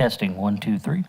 Testing, 1, 2, 3.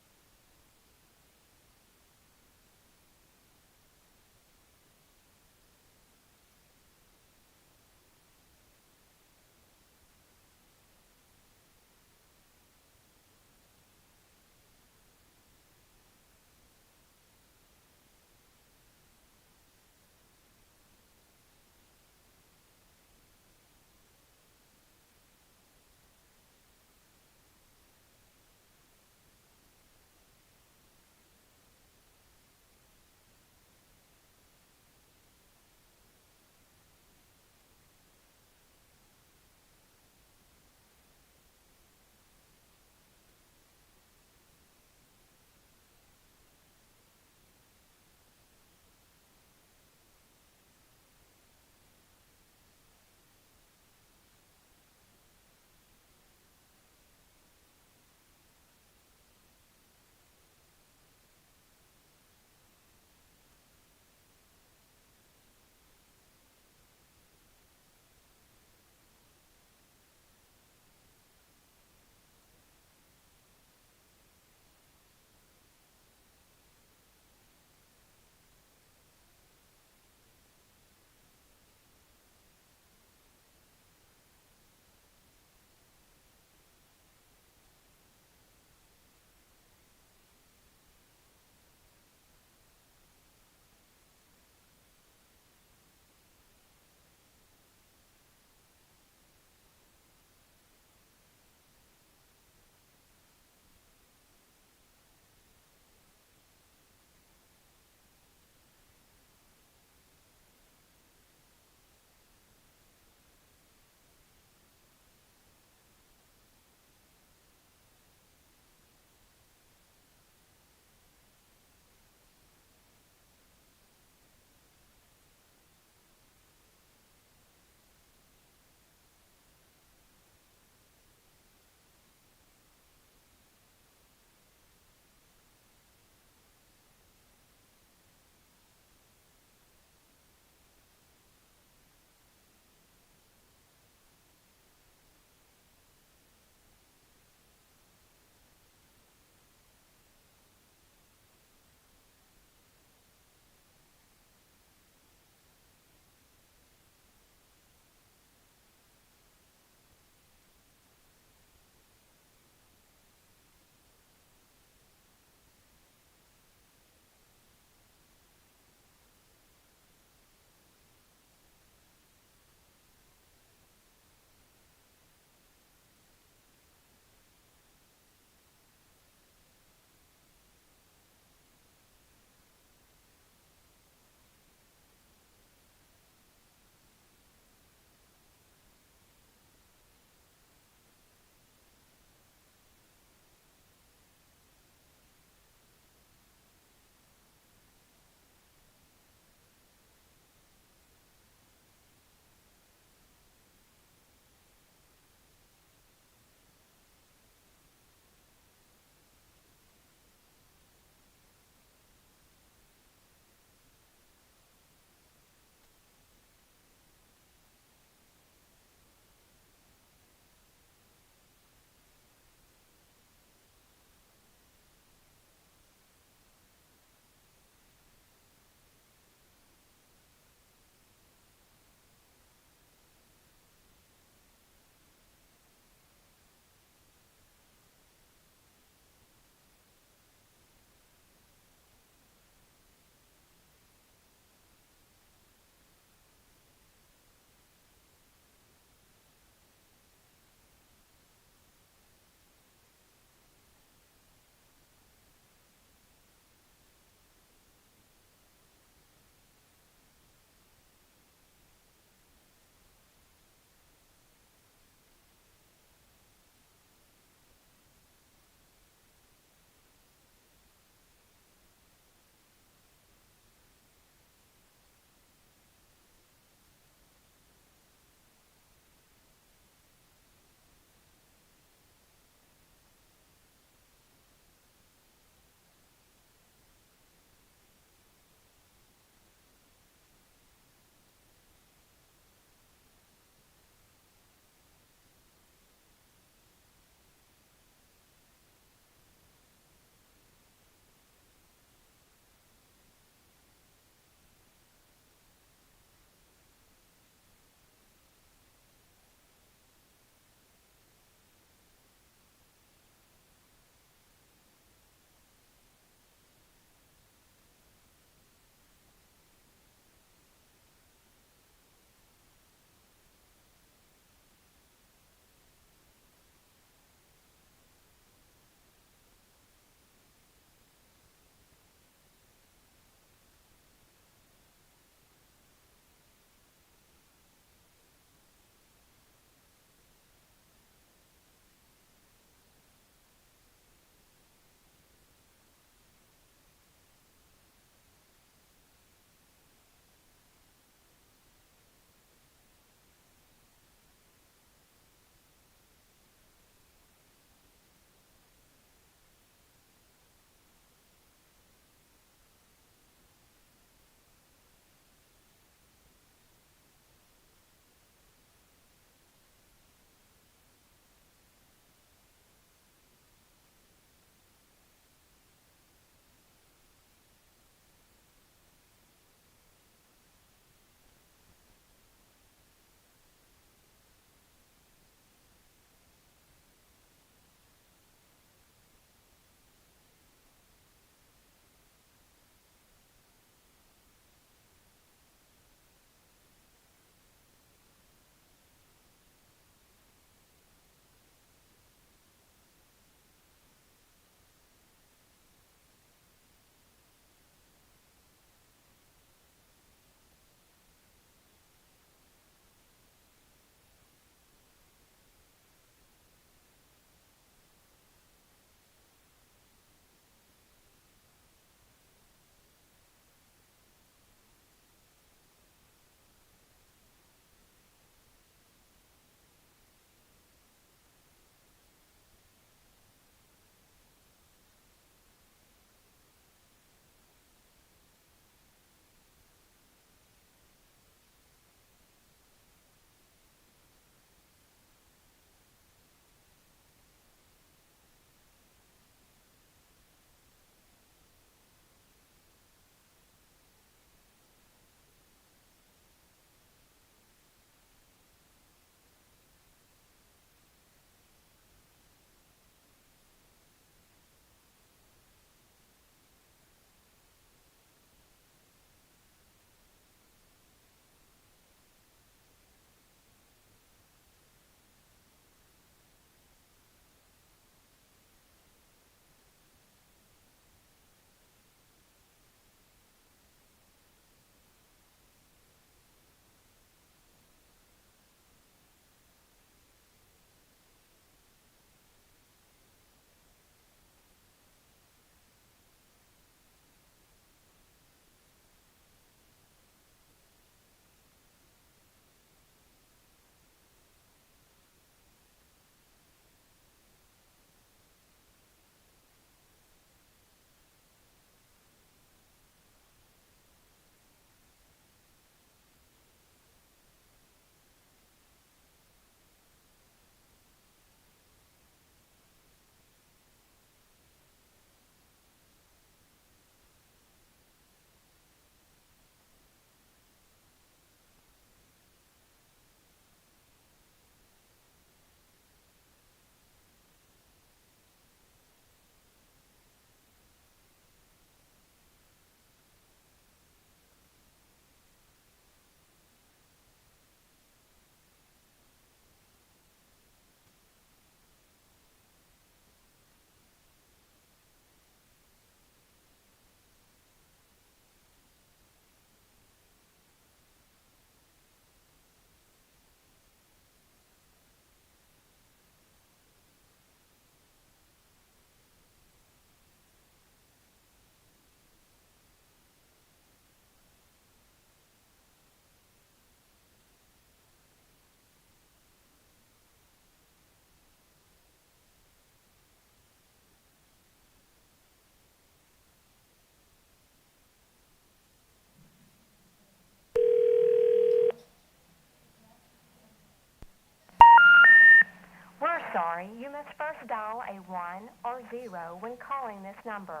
sorry, you must first dial a 1 or 0 when calling this number.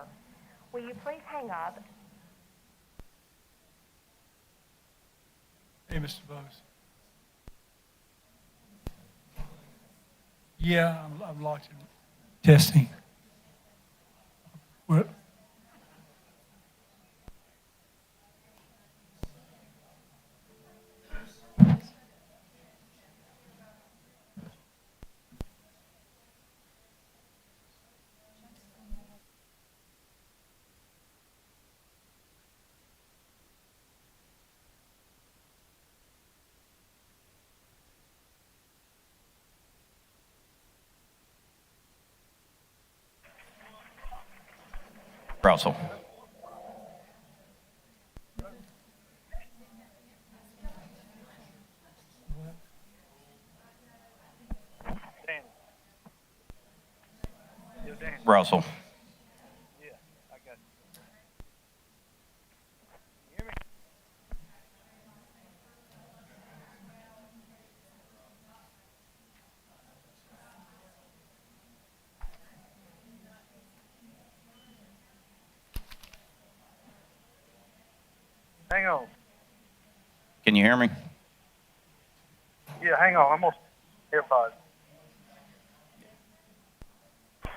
Will you please hang up? Hey, Mr. Bose. Yeah, I'm locked in. Testing. What? Russell. Russell. Yeah, I got you. You hear me? Hang on. Can you hear me? Yeah, hang on. I'm going to AirPods.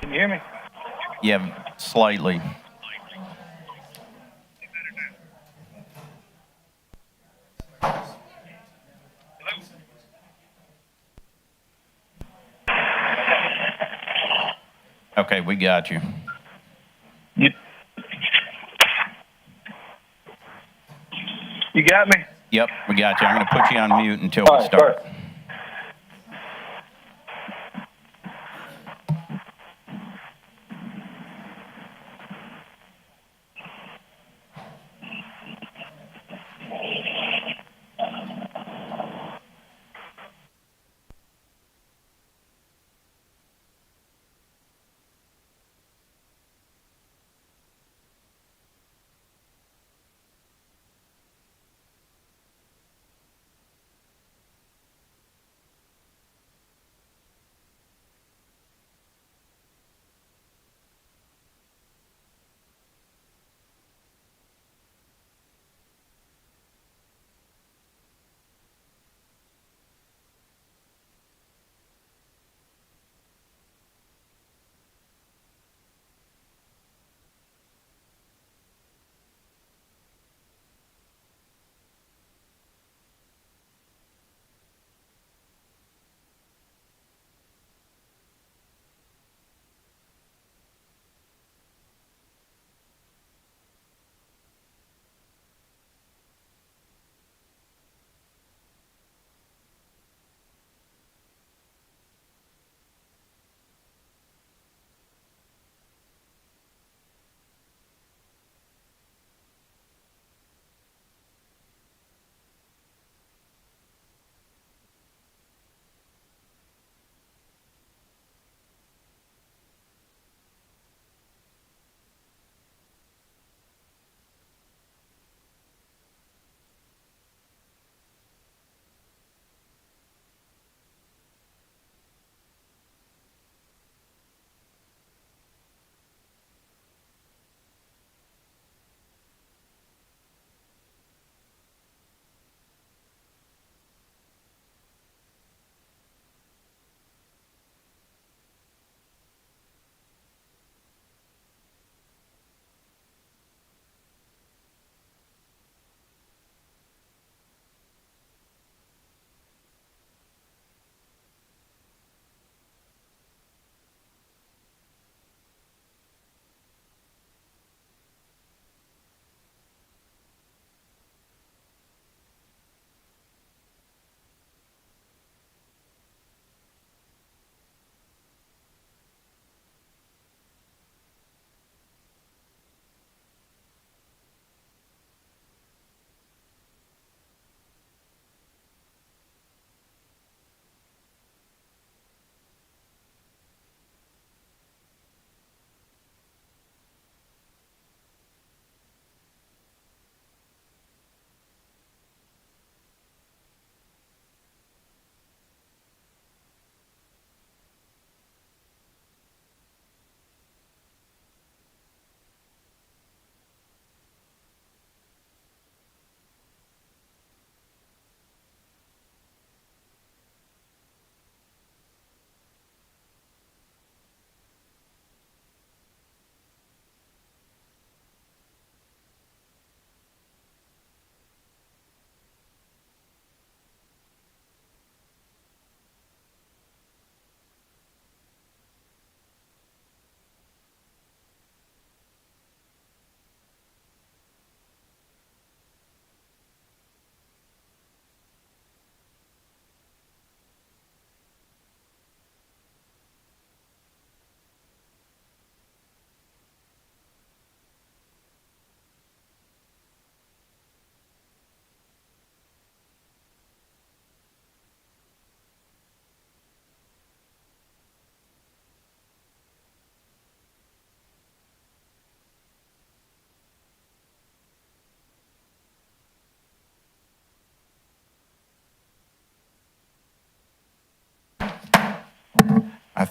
Can you hear me? Yeah, slightly. Okay, we got you. You got me? Yep, we got you. I'm going to put you on mute until we start. Start.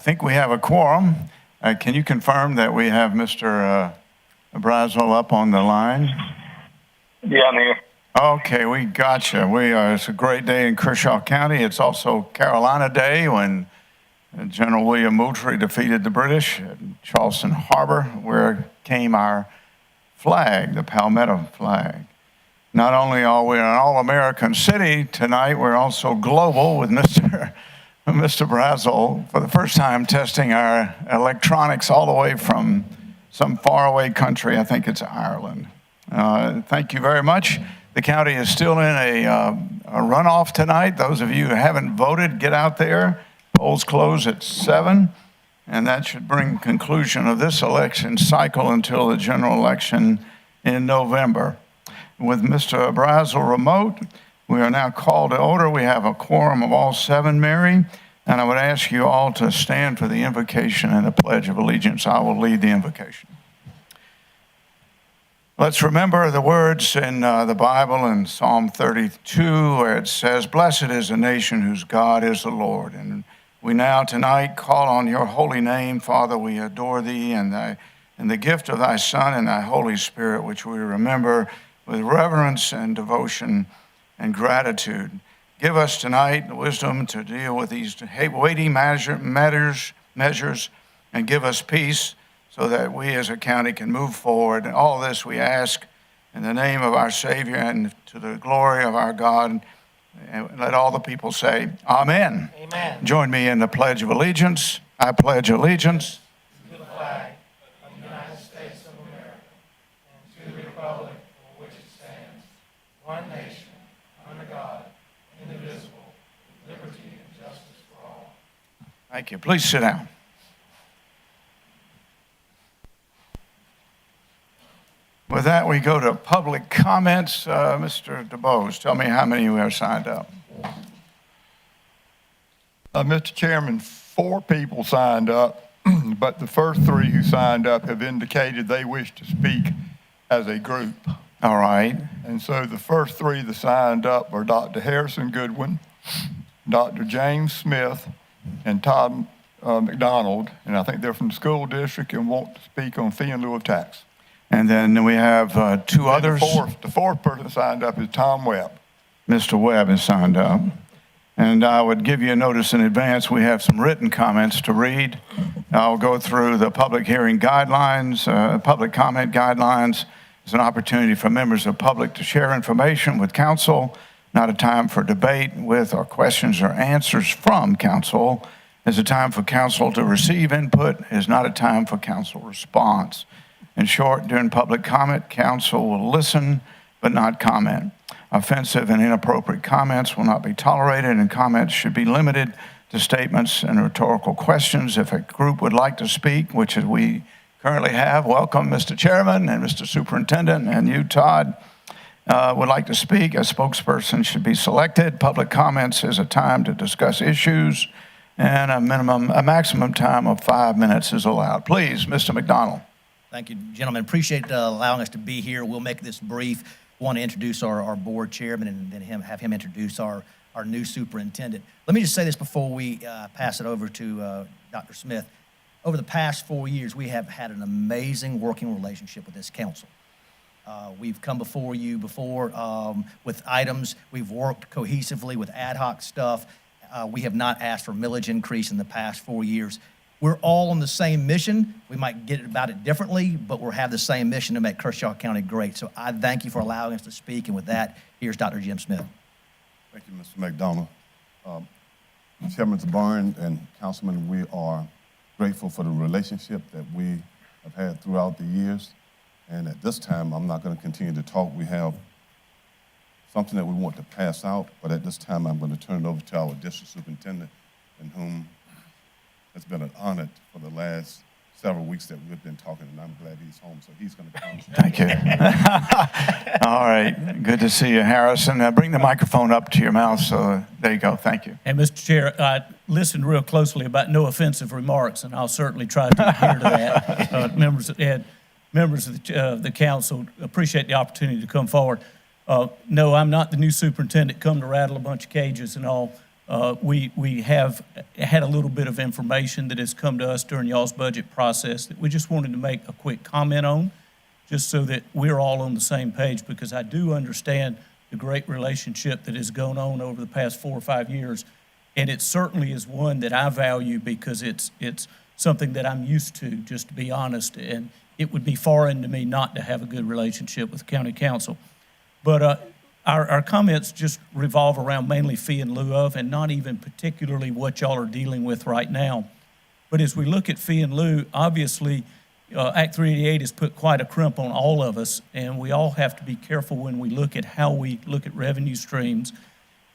think we have a quorum. Can you confirm that we have Mr. Brazel up on the line? Yeah, I'm here. Okay, we gotcha. It's a great day in Kershaw County. It's also Carolina Day when General William Moultrie defeated the British at Charleston Harbor, where came our flag, the Palmetto flag. Not only are we an all-American city tonight, we're also global with Mr. Brazel for the first time testing our electronics all the way from some faraway country. I think it's Ireland. Thank you very much. The county is still in a runoff tonight. Those of you who haven't voted, get out there. Polls close at 7, and that should bring conclusion of this election cycle until the general election in November. With Mr. Brazel remote, we are now called to order. We have a quorum of all 7, Mary, and I would ask you all to stand for the invocation and the Pledge of Allegiance. I will lead the invocation. Let's remember the words in the Bible in Psalm 32 where it says, "Blessed is the nation whose God is the Lord." And we now tonight call on your holy name. Father, we adore thee and the gift of thy Son and thy Holy Spirit, which we remember with reverence and devotion and gratitude. Give us tonight the wisdom to deal with these weighty measures, and give us peace so that we as a county can move forward. And all this we ask in the name of our Savior and to the glory of our God. And let all the people say, Amen. Amen. Join me in the Pledge of Allegiance. I pledge allegiance To the flag of the United States of America and to the republic for which it stands, one nation, under God, indivisible, with liberty and justice for all. Thank you. Please sit down. With that, we go to public comments. Mr. DeBose, tell me how many we have signed up. Mr. Chairman, 4 people signed up, but the first 3 who signed up have indicated they wish to speak as a group. All right. And so the first 3 that signed up are Dr. Harrison Goodwin, Dr. James Smith, and Todd McDonald, and I think they're from the school district and want to speak on fee in lieu of tax. And then we have 2 others. The fourth person signed up is Tom Webb. Mr. Webb has signed up. And I would give you a notice in advance. We have some written comments to read. I'll go through the public hearing guidelines, public comment guidelines. It's an opportunity for members of the public to share information with council, not a time for debate with or questions or answers from council. It's a time for council to receive input. It's not a time for council response. In short, during public comment, council will listen but not comment. Offensive and inappropriate comments will not be tolerated, and comments should be limited to statements and rhetorical questions. If a group would like to speak, which we currently have, welcome Mr. Chairman and Mr. Superintendent, and you, Todd, would like to speak, a spokesperson should be selected. Public comments is a time to discuss issues, and a maximum time of 5 minutes is allowed. Please, Mr. McDonald. Thank you, gentlemen. Appreciate allowing us to be here. We'll make this brief. Want to introduce our board chairman and then have him introduce our new superintendent. Let me just say this before we pass it over to Dr. Smith. Over the past 4 years, we have had an amazing working relationship with this council. We've come before you before with items. We've worked cohesively with ad hoc stuff. We have not asked for millage increase in the past 4 years. We're all on the same mission. We might get about it differently, but we'll have the same mission to make Kershaw County great. So I thank you for allowing us to speak. And with that, here's Dr. Jim Smith. Thank you, Mr. McDonald. Chairman Byrne and Councilman, we are grateful for the relationship that we have had throughout the years. And at this time, I'm not going to continue to talk. We have something that we want to pass out, but at this time, I'm going to turn it over to our district superintendent, in whom it's been an honor for the last several weeks that we've been talking, and I'm glad he's home, so he's going to come. Thank you. All right. Good to see you, Harrison. Bring the microphone up to your mouth. So there you go. Thank you. And Mr. Chair, I listened real closely about no offensive remarks, and I'll certainly try to adhere to that. Members of the council, appreciate the opportunity to come forward. No, I'm not the new superintendent, come to rattle a bunch of cages and all. We have had a little bit of information that has come to us during y'all's budget process that we just wanted to make a quick comment on, just so that we're all on the same page, because I do understand the great relationship that has gone on over the past 4 or 5 years. And it certainly is one that I value because it's something that I'm used to, just to be honest. And it would be foreign to me not to have a good relationship with the county council. But our comments just revolve around mainly fee in lieu of, and not even particularly what y'all are dealing with right now. But as we look at fee in lieu, obviously, Act 388 has put quite a crimp on all of us, and we all have to be careful when we look at how we look at revenue streams.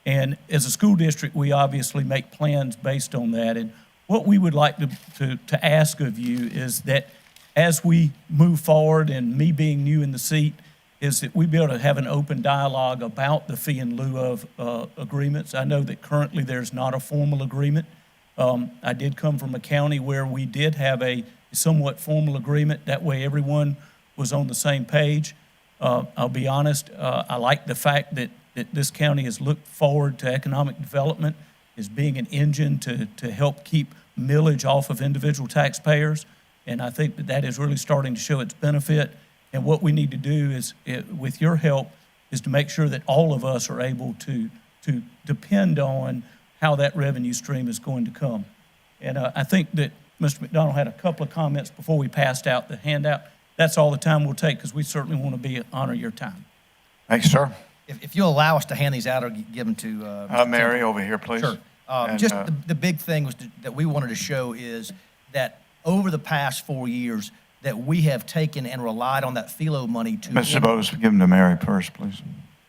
And as a school district, we obviously make plans based on that. And what we would like to ask of you is that as we move forward, and me being new in the seat, is that we be able to have an open dialogue about the fee in lieu of agreements. I know that currently there's not a formal agreement. I did come from a county where we did have a somewhat formal agreement. That way everyone was on the same page. I'll be honest, I like the fact that this county has looked forward to economic development as being an engine to help keep millage off of individual taxpayers. And I think that is really starting to show its benefit. And what we need to do is, with your help, is to make sure that all of us are able to depend on how that revenue stream is going to come. And I think that Mr. McDonald had a couple of comments before we passed out the handout. That's all the time we'll take, because we certainly want to honor your time. Thanks, sir. If you'll allow us to hand these out or give them to Mr. Mary, Temple. over here, please. Sure. And, Just the big thing was that we wanted to show is that over the past 4 years, that we have taken and relied on that philo money Mr. Bose, give them to Mary first, please.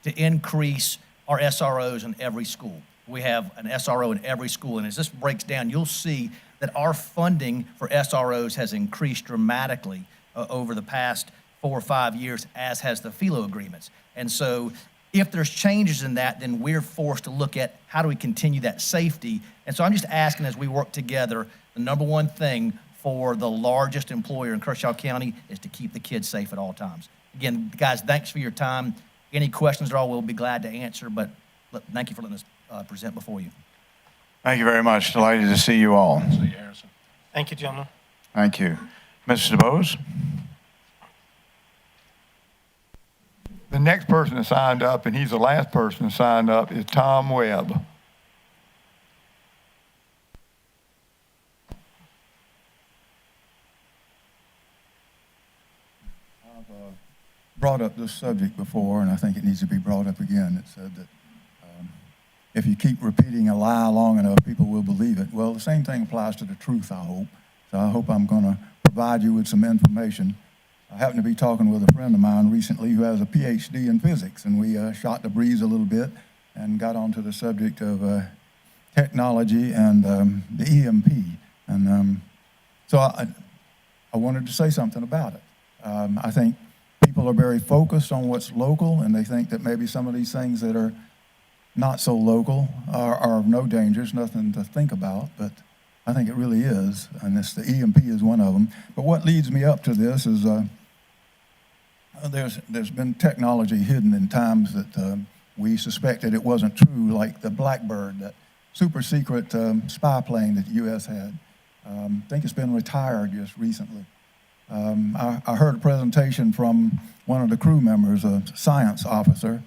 to increase our SROs in every school. We have an SRO in every school, and as this breaks down, you'll see that our funding for SROs has increased dramatically over the past 4 or 5 years, as has the philo agreements. And so if there's changes in that, then we're forced to look at how do we continue that safety. And so I'm just asking, as we work together, the number one thing for the largest employer in Kershaw County is to keep the kids safe at all times. Again, guys, thanks for your time. Any questions at all, we'll be glad to answer, but thank you for letting us present before you. Thank you very much. Delighted to see you all. Thank you, gentlemen. Thank you. Mr. Bose? The next person that signed up, and he's the last person that signed up, is Tom Webb. Brought up this subject before, and I think it needs to be brought up again. It said that if you keep repeating a lie long enough, people will believe it. Well, the same thing applies to the truth, I hope. So I hope I'm going to provide you with some information. I happened to be talking with a friend of mine recently who has a PhD in physics, and we shot the breeze a little bit and got onto the subject of technology and the EMP. And so I wanted to say something about it. I think people are very focused on what's local, and they think that maybe some of these things that are not so local are of no danger. It's nothing to think about, but I think it really is, and the EMP is one of them. But what leads me up to this is there's been technology hidden in times that we suspected it wasn't true, like the Blackbird, that super secret spy plane that the U.S. had. I think it's been retired just recently. I heard a presentation from one of the crew members, a science officer,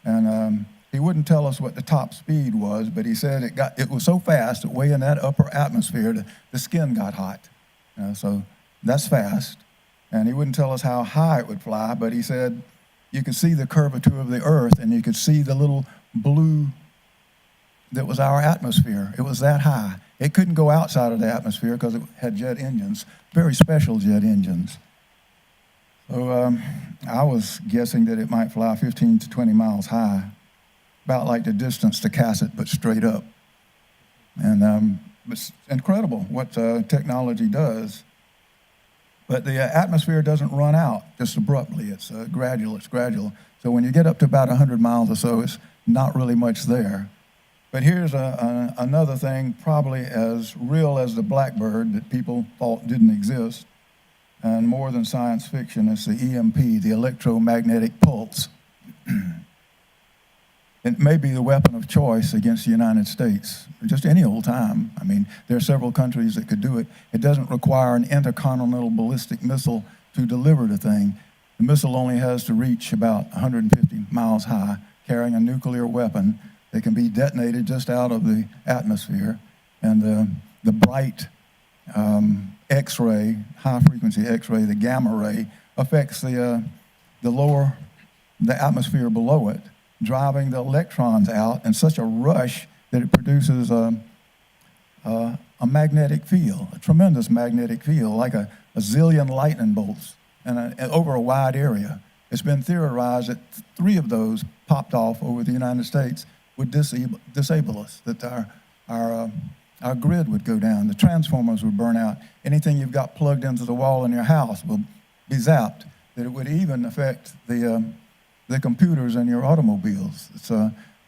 and he wouldn't tell us what the top speed was, but he said it was so fast that way in that upper atmosphere, the skin got hot. So that's fast. And he wouldn't tell us how high it would fly, but he said you could see the curvature of the earth, and you could see the little blue that was our atmosphere. It was that high. It couldn't go outside of the atmosphere because it had jet engines, very special jet engines. So I was guessing that it might fly 15 to 20 miles high, about like the distance to Cassett, but straight up. And it's incredible what technology does. But the atmosphere doesn't run out just abruptly. It's gradual. So when you get up to about 100 miles or so, it's not really much there. But here's another thing, probably as real as the Blackbird that people thought didn't exist, and more than science fiction. It's the EMP, the electromagnetic pulse. it may be the weapon of choice against the United States, just any old time. I mean, there are several countries that could do it. It doesn't require an intercontinental ballistic missile to deliver the thing. The missile only has to reach about 150 miles high, carrying a nuclear weapon that can be detonated just out of the atmosphere. And the bright X-ray, high-frequency X-ray, the gamma ray, affects the atmosphere below it, driving the electrons out in such a rush that it produces a magnetic field, a tremendous magnetic field, like a zillion lightning bolts, and over a wide area. It's been theorized that 3 of those popped off over the United States would disable us, that our grid would go down, the transformers would burn out, anything you've got plugged into the wall in your house will be zapped, that it would even affect the computers in your automobiles.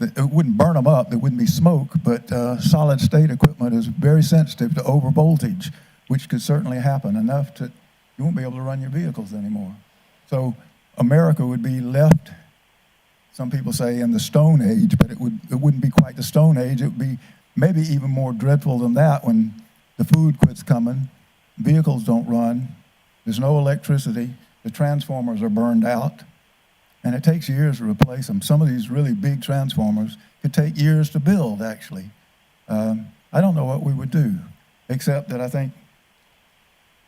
It wouldn't burn them up, there wouldn't be smoke, but solid state equipment is very sensitive to over voltage, which could certainly happen, enough that you won't be able to run your vehicles anymore. So America would be left, some people say, in the Stone Age, but it wouldn't be quite the Stone Age. It would be maybe even more dreadful than that when the food quits coming, vehicles don't run, there's no electricity, the transformers are burned out, and it takes years to replace them. Some of these really big transformers could take years to build, actually. I don't know what we would do, except that I think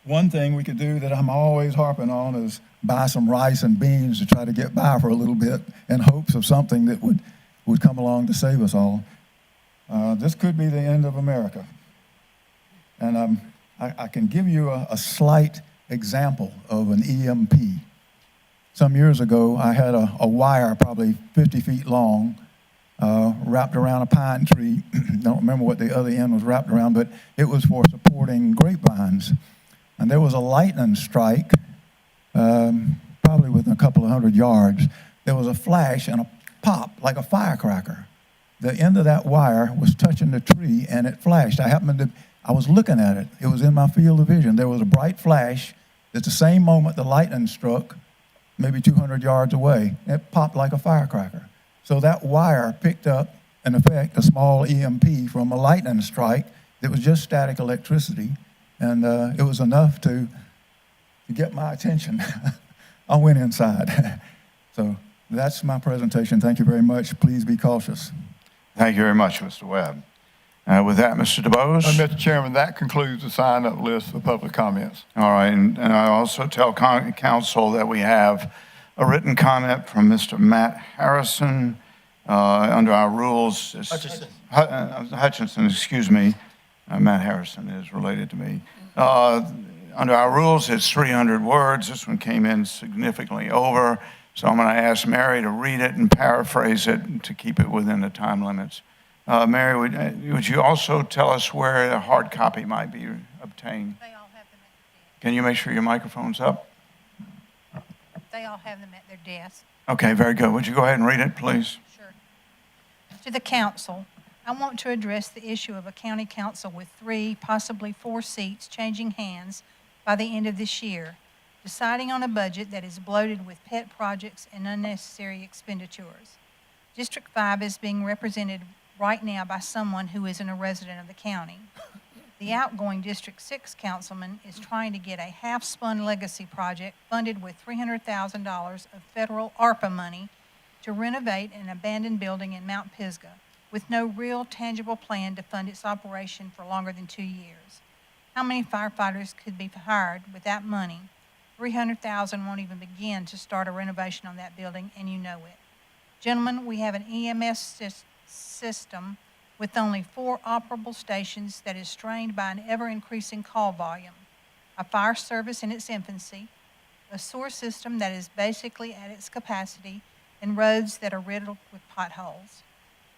one thing we could do that I'm always harping on is buy some rice and beans to try to get by for a little bit in hopes of something that would come along to save us all. This could be the end of America. And I can give you a slight example of an EMP. Some years ago, I had a wire probably 50 feet long wrapped around a pine tree. Don't remember what the other end was wrapped around, but it was for supporting grapevines. And there was a lightning strike, probably within a couple of 100 yards. There was a flash and a pop, like a firecracker. The end of that wire was touching the tree, and it flashed. I was looking at it. It was in my field of vision. There was a bright flash. At the same moment the lightning struck, maybe 200 yards away, it popped like a firecracker. So that wire picked up, in effect, a small EMP from a lightning strike that was just static electricity, and it was enough to get my attention. I went inside. So that's my presentation. Thank you very much. Please be cautious. Thank you very much, Mr. Webb. With that, Mr. DeBose? Mr. Chairman, that concludes the sign-up list for public comments. All right, and I also tell council that we have a written comment from Mr. Matt Harrison under our rules. Hutchinson, excuse me. Matt Harrison is related to me. Under our rules, it's 300 words. This one came in significantly over, so I'm going to ask Mary to read it and paraphrase it to keep it within the time limits. Mary, would you also tell us where a hard copy might be obtained? They all have them at their desk. Can you make sure your microphone's up? They all have them at their desk. Okay, very good. Would you go ahead and read it, please? Sure. To the council, I want to address the issue of a county council with 3, possibly 4 seats changing hands by the end of this year, deciding on a budget that is bloated with pet projects and unnecessary expenditures. District 5 is being represented right now by someone who isn't a resident of the county. The outgoing District 6 councilman is trying to get a half-spun legacy project funded with $300,000 of federal ARPA money to renovate an abandoned building in Mount Pisgah, with no real tangible plan to fund its operation for longer than 2 years. How many firefighters could be hired with that money? $300,000 won't even begin to start a renovation on that building, and you know it. Gentlemen, we have an EMS system with only 4 operable stations that is strained by an ever-increasing call volume, a fire service in its infancy, a sewer system that is basically at its capacity, and roads that are riddled with potholes.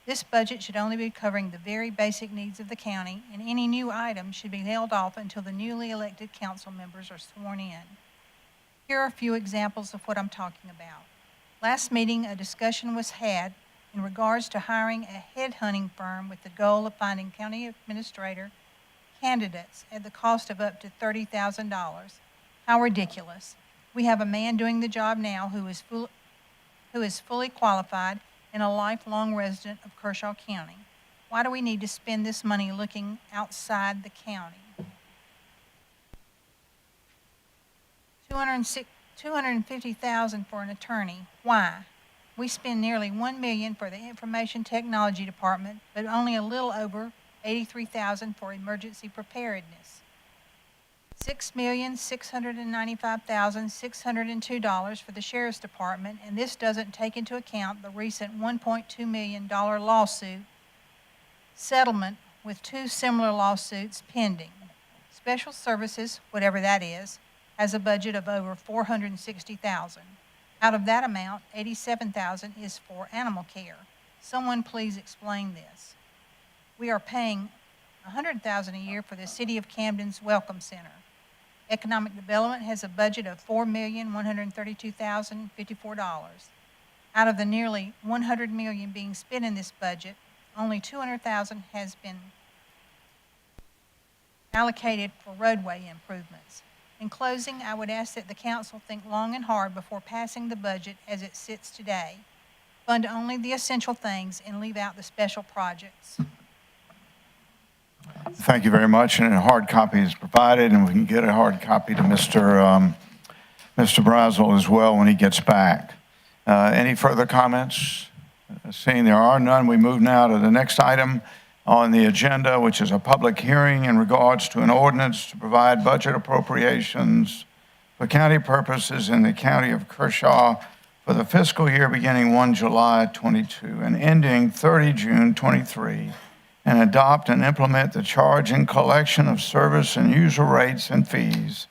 This budget should only be covering the very basic needs of the county, and any new items should be held off until the newly elected council members are sworn in. Here are a few examples of what I'm talking about. Last meeting, a discussion was had in regards to hiring a headhunting firm with the goal of finding county administrator candidates at the cost of up to $30,000. How ridiculous. We have a man doing the job now who is fully qualified and a lifelong resident of Kershaw County. Why do we need to spend this money looking outside the county? $250,000 for an attorney. Why? We spend nearly $1 million for the Information Technology Department, but only a little over $83,000 for emergency preparedness. $6,695,602 for the Sheriff's Department, and this doesn't take into account the recent $1.2 million lawsuit settlement with 2 similar lawsuits pending. Special Services, whatever that is, has a budget of over $460,000. Out of that amount, $87,000 is for animal care. Someone please explain this. We are paying $100,000 a year for the City of Camden's Welcome Center. Economic Development has a budget of $4,132,054. Out of the nearly $100 million being spent in this budget, only $200,000 has been allocated for roadway improvements. In closing, I would ask that the council think long and hard before passing the budget as it sits today. Fund only the essential things and leave out the special projects. Thank you very much. And a hard copy is provided, and we can get a hard copy to Mr. Brazel as well when he gets back. Any further comments? Seeing there are none, we move now to the next item on the agenda, which is a public hearing in regards to an ordinance to provide budget appropriations for county purposes in the county of Kershaw for the fiscal year beginning 1 July 22 and ending 30 June 23, and adopt and implement the charge and collection of service and user rates and fees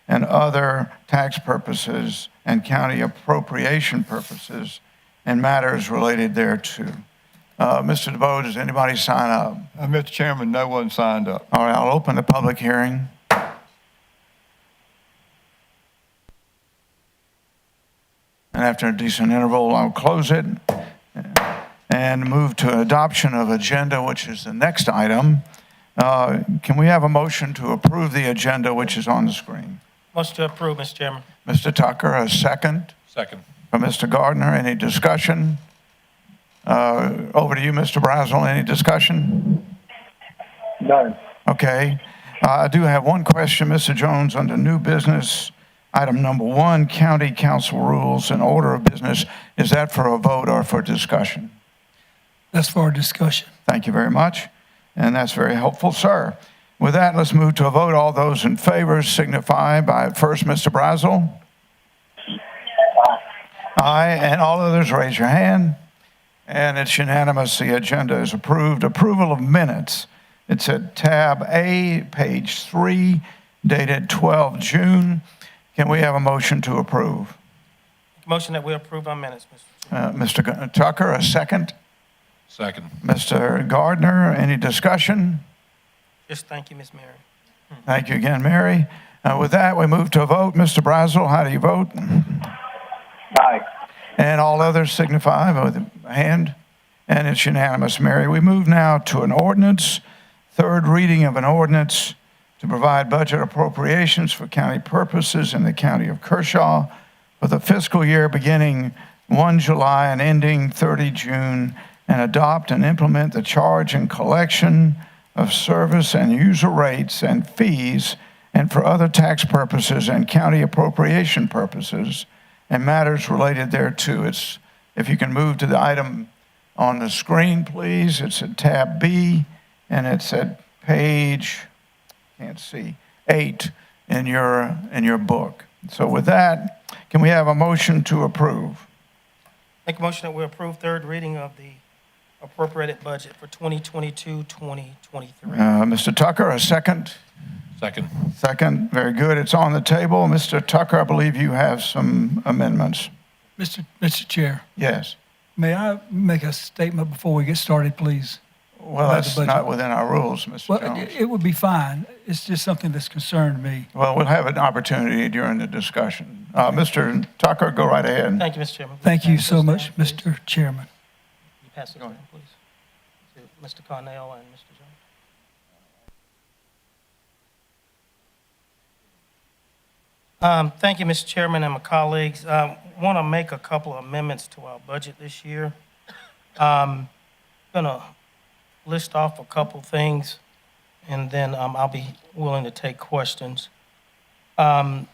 and other tax purposes and county appropriation purposes and matters related thereto. Mr. DeVoe, does anybody sign up? Mr. Chairman, no one signed up. All right, I'll open the public hearing. And after a decent interval, I'll close it and move to adoption of agenda, which is the next item. Can we have a motion to approve the agenda, which is on the screen? Motion to approve, Mr. Chairman. Mr. Tucker, a second. Second. From Mr. Gardner, any discussion? Over to you, Mr. Brazel. Any discussion? None. Okay. I do have one question, Mr. Jones, under new business. Item number 1, county council rules and order of business. Is that for a vote or for discussion? That's for a discussion. Thank you very much. And that's very helpful, sir. With that, let's move to a vote. All those in favor signify by first Mr. Brazel. Aye. And all others, raise your hand. And it's unanimous. The agenda is approved. Approval of minutes. It's at tab A, page 3, dated 12 June. Can we have a motion to approve? Motion that we approve our minutes, Mr. Chairman. Mr. Tucker, a second. Second. Mr. Gardner, any discussion? Just thank you, Ms. Mary. Thank you again, Mary. With that, we move to a vote. Mr. Brazel, how do you vote? Aye. And all others signify with a hand. And it's unanimous, Mary. We move now to an ordinance, third reading of an ordinance to provide budget appropriations for county purposes in the county of Kershaw for the fiscal year beginning 1 July and ending 30 June, and adopt and implement the charge and collection of service and user rates and fees and for other tax purposes and county appropriation purposes and matters related thereto. It's, if you can move to the item on the screen, please. It's at tab B, and it's at page, can't see, 8 in your book. So with that, can we have a motion to approve? Make a motion that we approve third reading of the appropriated budget for 2022-2023. Mr. Tucker, a second? Second. Second, very good. It's on the table. Mr. Tucker, I believe you have some amendments. Mr. Chair, Yes. may I make a statement before we get started, please? Well, About the that's budget. not within our rules, Mr. Well, Jones. it would be fine. It's just something that's concerned me. Well, we'll have an opportunity during the discussion. Mr. Tucker, go right ahead. Thank you, Mr. Chairman. Thank you so Pass much, this down, please. Mr. Chairman. You pass it down, please, to Mr. Cornell and Mr. Jones. Thank you, Mr. Chairman and my colleagues. I want to make a couple of amendments to our budget this year. Gonna list off a couple things, and then I'll be willing to take questions. Well,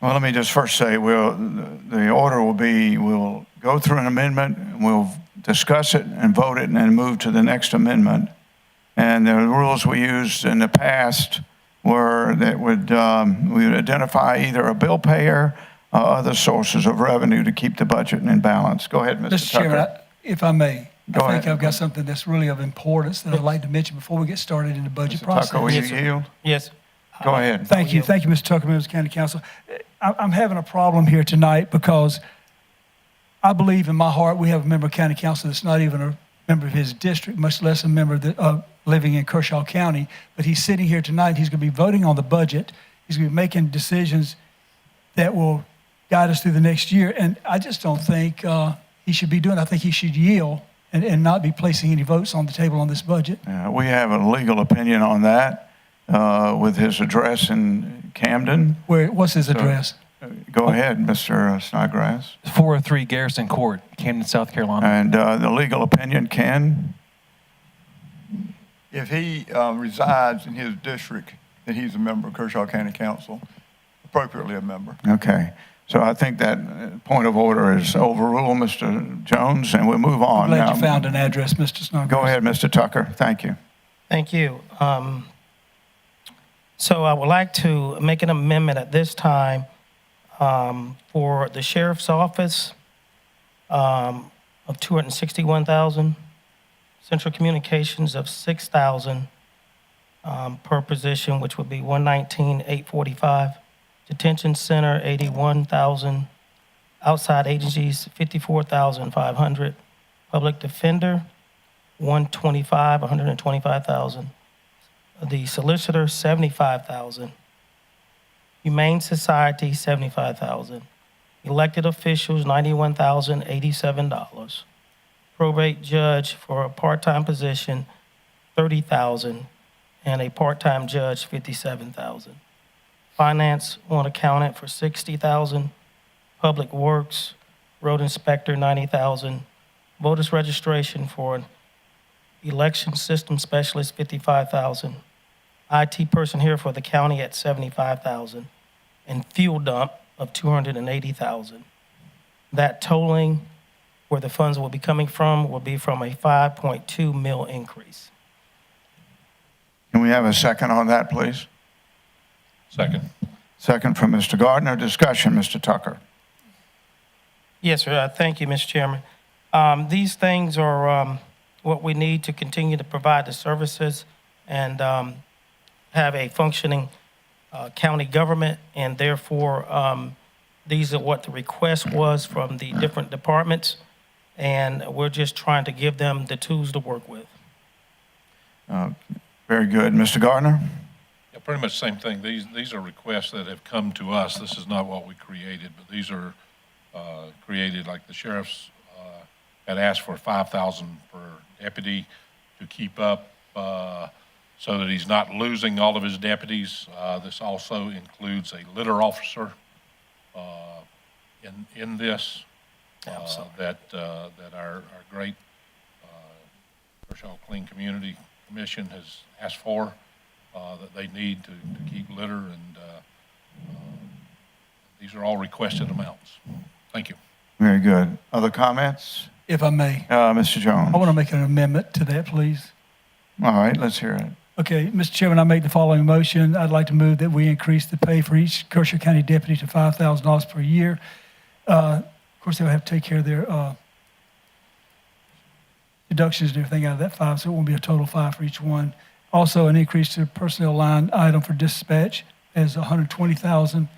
let me just first say, the order will be, we'll go through an amendment, and we'll discuss it and vote it, and then move to the next amendment. And the rules we used in the past were that we would identify either a bill payer or other sources of revenue to keep the budget in balance. Go ahead, Mr. Mr. Tucker. Chairman, if I may, Go I think ahead. I've got something that's really of importance that I'd like to mention before we get started in the budget Mr. process. Tucker, will you Yes, sir. yield? Yes. Go ahead. Thank you, Mr. Tucker, members of County Council. I'm having a problem here tonight because I believe in my heart we have a member of County Council that's not even a member of his district, much less a member of living in Kershaw County. But he's sitting here tonight. He's going to be voting on the budget. He's going to be making decisions that will guide us through the next year. And I just don't think he should be doing it. I think he should yield and not be placing any votes on the table on this budget. We have a legal opinion on that with his address in Camden. What's his address? Go ahead, Mr. Snodgrass. 403 Garrison Court, Camden, South Carolina. And the legal opinion, Ken? If he resides in his district, then he's a member of Kershaw County Council, appropriately a member. Okay. So I think that point of order is overruled, Mr. Jones, and we'll move on. I'm glad now. you found an address, Mr. Snodgrass. Go ahead, Mr. Tucker. Thank you. Thank you. So I would like to make an amendment at this time for the sheriff's office of $261,000, central communications of $6,000 per position, which would be $119,845. Detention center $81,000. Outside agencies $54,500. Public defender $125,000. The solicitor $75,000. Humane Society $75,000. Elected officials $91,087. Probate judge for a part-time position $30,000, and a part-time judge $57,000. Finance one accountant for $60,000. Public Works road inspector $90,000. Voters registration for an election system specialist $55,000. IT person here for the county at $75,000, and fuel dump of $280,000. That totaling where the funds will be coming from will be from a 5.2 mil increase. Can we have a second on that, please? Second. Second from Mr. Gardner. Discussion, Mr. Tucker. Yes, sir. Thank you, Mr. Chairman. These things are what we need to continue to provide the services and have a functioning county government, and therefore these are what the request was from the different departments, and we're just trying to give them the tools to work with. Very good. Mr. Gardner? Yeah, pretty much the same thing. These are requests that have come to us. This is not what we created, but these are created, like the sheriff's had asked for $5,000 per deputy to keep up so that he's not losing all of his deputies. This also includes a litter officer in this that our great Kershaw Clean Community Commission has asked for, that they need to keep litter, and these are all requested amounts. Thank you. Very good. Other comments? If I may, Mr. Jones? I want to make an amendment to that, please. All right, let's hear it. Okay, Mr. Chairman, I make the following motion. I'd like to move that we increase the pay for each Kershaw County deputy to $5,000 per year. Of course, they'll have to take care of their deductions and everything out of that $5, so it won't be a total $5 for each one. Also, an increase to the personnel line item for dispatch as $120,000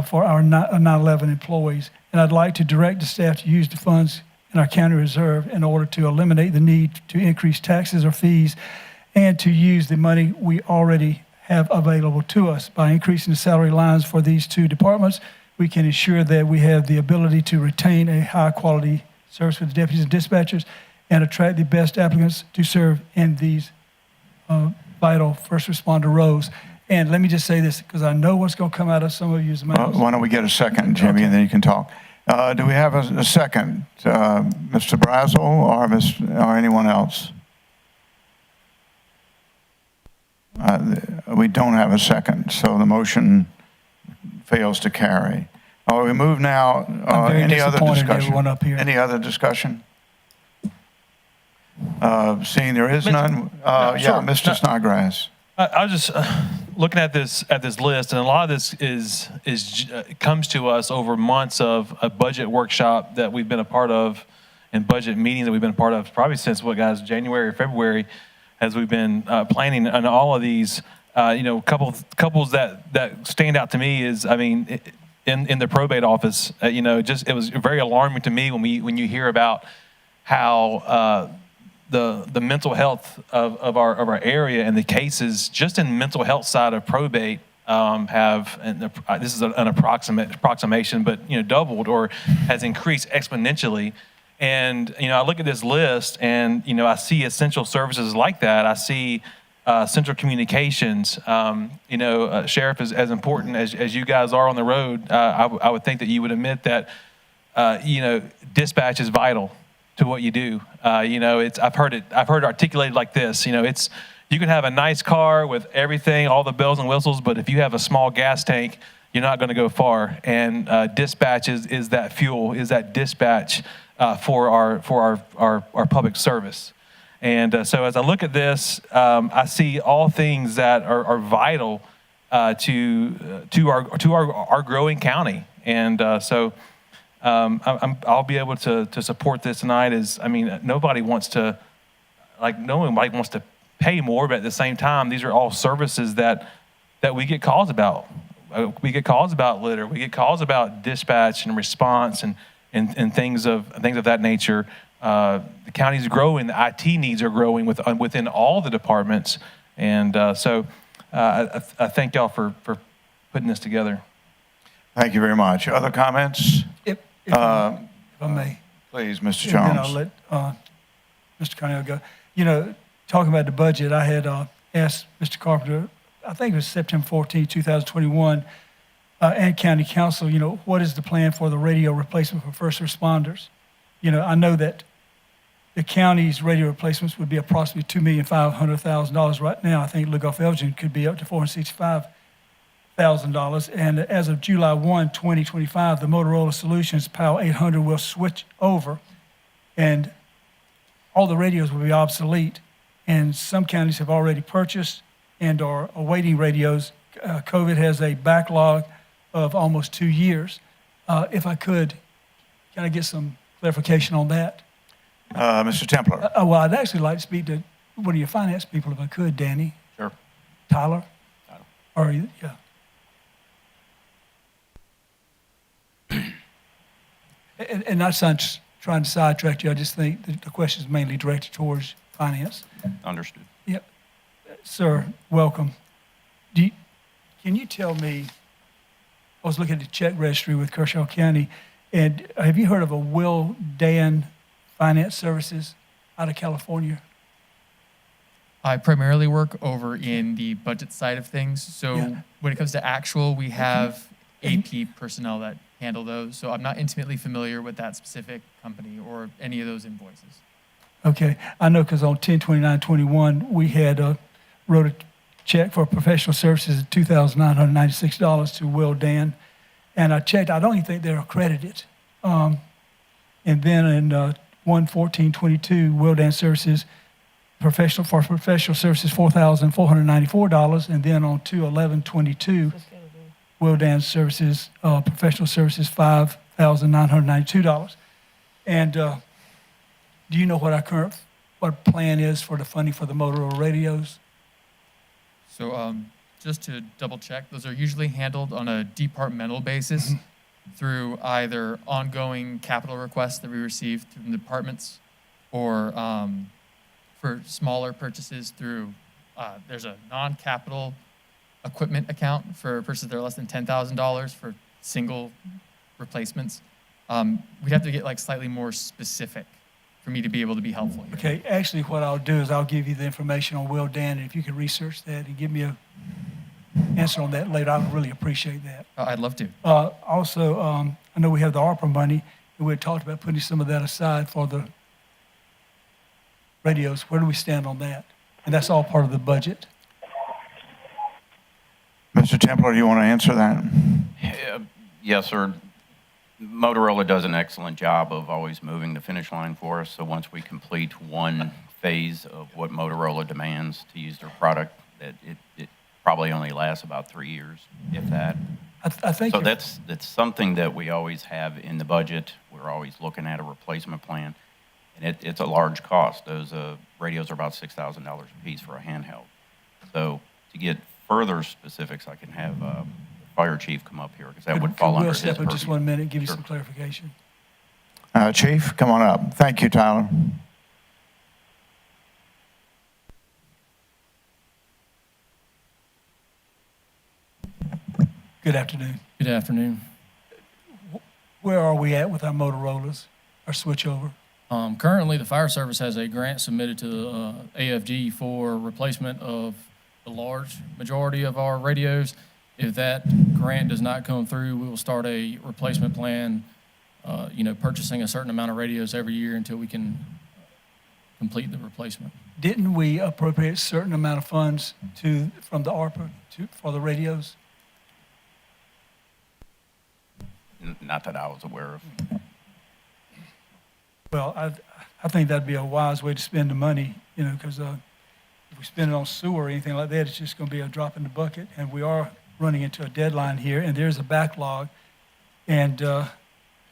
for our 9/11 employees. And I'd like to direct the staff to use the funds in our county reserve in order to eliminate the need to increase taxes or fees, and to use the money we already have available to us. By increasing the salary lines for these two departments, we can ensure that we have the ability to retain a high-quality service for the deputies and dispatchers and attract the best applicants to serve in these vital first responder roles. And let me just say this, because I know what's going to come out of some of you's mouths. Why don't we get a second, Jimmy, and then you can talk. Do we have a second? Mr. Brazel or anyone else? We don't have a second, so the motion fails to carry. We move now. I'm very Any other disappointed in discussion? everyone up here. Any other discussion? Seeing there is none. sure. Yeah, Mr. Snodgrass. I was just looking at this list, and a lot of this comes to us over months of a budget workshop that we've been a part of, and budget meetings that we've been a part of probably since January or February, as we've been planning on all of these. Couples that stand out to me is, in the probate office, it was very alarming to me when you hear about how the mental health of our area and the cases just in mental health side of probate this is an approximation, but doubled or has increased exponentially. And I look at this list and I see essential services like that. I see central communications. Sheriff, as important as you guys are on the road, I would think that you would admit that dispatch is vital to what you do. I've heard it articulated like this. You can have a nice car with everything, all the bells and whistles, but if you have a small gas tank, you're not going to go far. And dispatch is that fuel, is that dispatch for our public service. And so as I look at this, I see all things that are vital to our growing county. And I'll be able to support this tonight. Nobody wants to pay more, but at the same time, these are all services that we get calls about. We get calls about litter. We get calls about dispatch and response and things of that nature. The county's growing. The IT needs are growing within all the departments. And so I thank y'all for putting this together. Thank you very much. Other comments? If I may. Please, Mr. And Jones. then I'll let Mr. Cornell go. Talking about the budget, I had asked Mr. Carpenter, I think it was September 14, 2021, and County Council, what is the plan for the radio replacement for first responders? I know that the county's radio replacements would be approximately $2,500,000 right now. I think Ligoff Elgin could be up to $465,000. And as of July 1, 2025, the Motorola Solutions PAL 800 will switch over, and all the radios will be obsolete. And some counties have already purchased and are awaiting radios. COVID has a backlog of almost 2 years. If I could, can I get some clarification on that? Mr. Templer. Well, I'd actually like to speak to one of your finance people, if I could, Danny. Sure. Tyler? Or, yeah. And not trying to sidetrack you, I just think that the question is mainly directed towards finance. Understood. Yep. Sir, welcome. Can you tell me, I was looking at the check registry with Kershaw County, and have you heard of a Will Dan Finance Services out of California? I primarily work over in the budget side of things. So Yeah. when it comes to actual, we have AP personnel that handle those. So I'm not intimately familiar with that specific company or any of those invoices. Okay, I know because on 10/29/21, we had wrote a check for professional services of $2,996 to Will Dan, and I checked. I don't even think they're accredited. And then in 1/14/22, Will Dan Services professional services $4,494, and then on 2/11/22, Will Dan Services professional services $5,992. And do you know what our plan is for the funding for the Motorola radios? So just to double check, those are usually handled on a departmental basis through either ongoing capital requests that we receive through the departments, or for smaller purchases through, there's a non-capital equipment account for purchases that are less than $10,000 for single replacements. We'd have to get slightly more specific for me to be able to be helpful here. Okay, actually what I'll do is I'll give you the information on Will Dan, and if you can research that and give me a answer on that later, I would really appreciate that. I'd love to. Also, I I know we have the ARPA money, and we had talked about putting some of that aside for the radios. Where do we stand on that? And that's all part of the budget. Mr. Templer, do you want to answer that? Yes, sir. Motorola does an excellent job of always moving the finish line for us. So once we complete one phase of what Motorola demands to use their product, that it probably only lasts about 3 years, if that. I think So that's something that we always have in the budget. We're always looking at a replacement plan, and it's a large cost. Those radios are about $6,000 a piece for a handheld. So to get further specifics, I can have the fire chief come up here, because that would fall under his We'll step in just purview. 1 minute and give you Sure. some clarification. Chief, come on up. Thank you, Tyler. Good afternoon. Good afternoon. Where are we at with our Motorola's, our switchover? Currently, the fire service has a grant submitted to AFG for replacement of the large majority of our radios. If that grant does not come through, we will start a replacement plan, purchasing a certain amount of radios every year until we can complete the replacement. Didn't we appropriate a certain amount of funds from the ARPA for the radios? Not that I was aware of. Well, I think that'd be a wise way to spend the money, because if we spend it on sewer or anything like that, it's just going to be a drop in the bucket. And we are running into a deadline here, and there's a backlog. And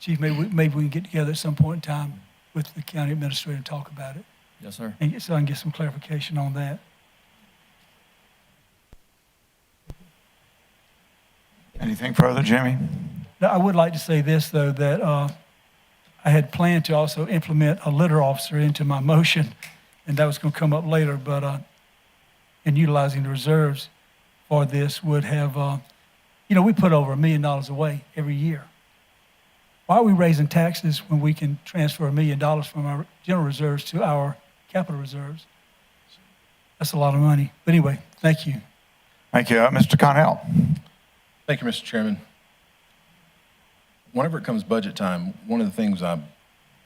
Chief, maybe we can get together at some point in time with the county administrator and talk about it. Yes, sir. And so I can get some clarification on that. Anything further, Jimmy? Now, I would like to say this, though, that I had planned to also implement a litter officer into my motion, and that was going to come up later, but in utilizing the reserves for this would have, we put over $1 million away every year. Why are we raising taxes when we can transfer $1 million from our general reserves to our capital reserves? That's a lot of money. But anyway, thank you. Thank you. Mr. Connell. Thank you, Mr. Chairman. Whenever it comes budget time, one of the things I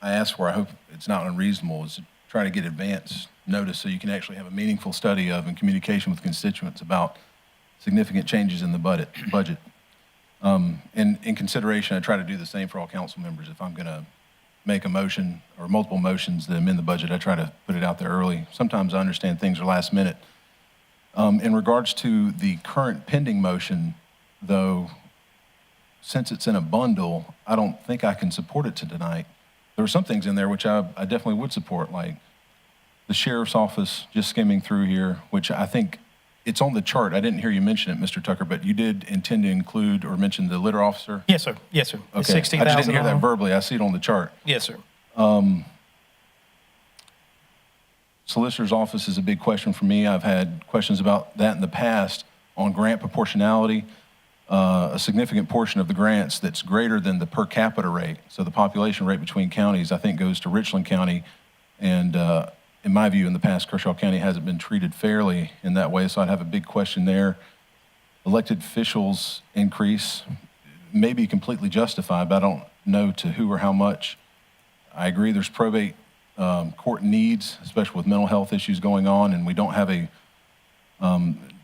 ask for, I hope it's not unreasonable, is to try to get advance notice so you can actually have a meaningful study of and communication with constituents about significant changes in the budget. In consideration, I try to do the same for all council members. If I'm going to make a motion or multiple motions that amend the budget, I try to put it out there early. Sometimes I understand things are last minute. In regards to the current pending motion, though, since it's in a bundle, I don't think I can support it tonight. There are some things in there which I definitely would support, like the sheriff's office, just skimming through here, which I think it's on the chart. I didn't hear you mention it, Mr. Tucker, but you did intend to include or mention the litter officer? Yes, sir. Yes, sir. Okay. It's $60,000. I just didn't hear that verbally. I see it on the chart. Yes, sir. Solicitor's office is a big question for me. I've had questions about that in the past on grant proportionality. A significant portion of the grants that's greater than the per capita rate, so the population rate between counties, I think goes to Richland County. And in my view, in the past, Kershaw County hasn't been treated fairly in that way, so I'd have a big question there. Elected officials increase may be completely justified, but I don't know to who or how much. I agree there's probate court needs, especially with mental health issues going on, and we don't have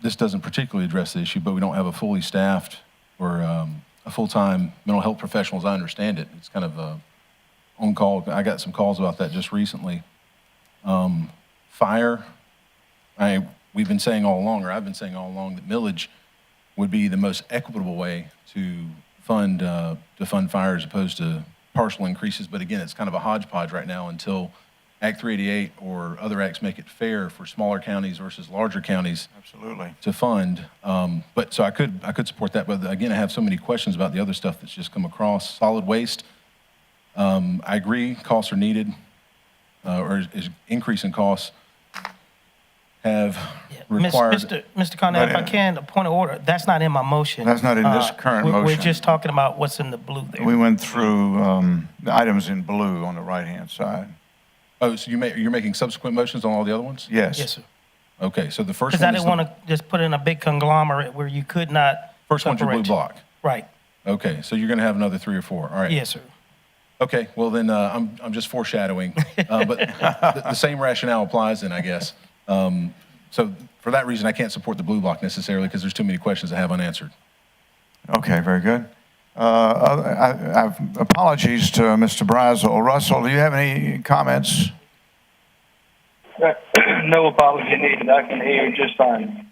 this doesn't particularly address the issue, but we don't have a fully staffed or a full-time mental health professional, as I understand it. It's kind of on call. I got some calls about that just recently. Fire, we've been saying all along, or I've been saying all along, that millage would be the most equitable way to fund fire as opposed to partial increases. But again, it's kind of a hodgepodge right now until Act 388 or other acts make it fair for smaller counties versus larger counties. Absolutely. To fund. But so I could support that. But again, I have so many questions about the other stuff that's just come across. Solid waste. I agree, costs are needed, or is increase in costs have required. Mr. Connell, if I can, a point of order, that's not in my motion. That's not in this current motion. We're just talking about what's in the blue there. We went through the items in blue on the right-hand side. Oh, so you're making subsequent motions on all the other ones? Yes. Yes, sir. Okay, so the first Because one I is didn't want to just put in a big conglomerate where you could not first one's your blue separate. block. Right. Okay, so you're going to have another 3 or 4. All right. Yes, sir. Okay, well then I'm just foreshadowing, but the same rationale applies then, I guess. So for that reason, I can't support the blue block necessarily because there's too many questions I have unanswered. Okay, very good. Apologies to Mr. Brazel. Russell, do you have any comments? No apology needed. I can hear you just fine.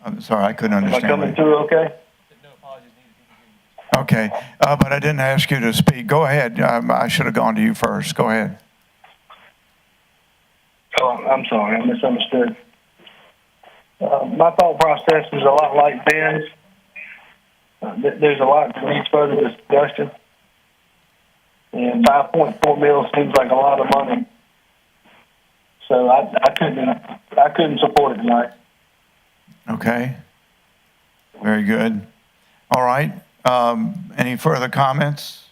I'm sorry, I couldn't Am I understand. coming through okay? Okay, but I didn't ask you to speak. Go ahead. I should have gone to you first. Go ahead. Oh, I'm sorry. I misunderstood. My thought process is a lot like Ben's. There's a lot that needs further discussion. And 5.4 mil seems like a lot of money. So I couldn't support it tonight. Okay. Very good. All right. Any further comments?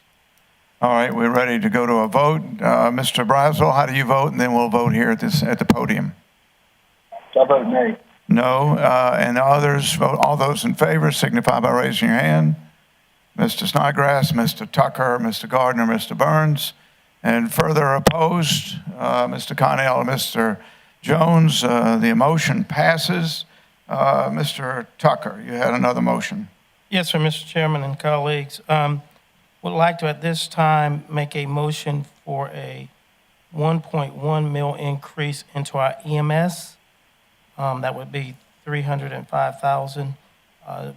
All right, we're ready to go to a vote. Mr. Brazel, how do you vote? And then we'll vote here at the podium. I vote nay. No, and the others vote. All those in favor signify by raising your hand. Mr. Snodgrass, Mr. Tucker, Mr. Gardner, Mr. Burns, and further opposed, Mr. Connell and Mr. Jones. The motion passes. Mr. Tucker, you had another motion. Yes, sir, Mr. Chairman and colleagues. Would like to at this time make a motion for a 1.1 mil increase into our EMS. That would be $305,000,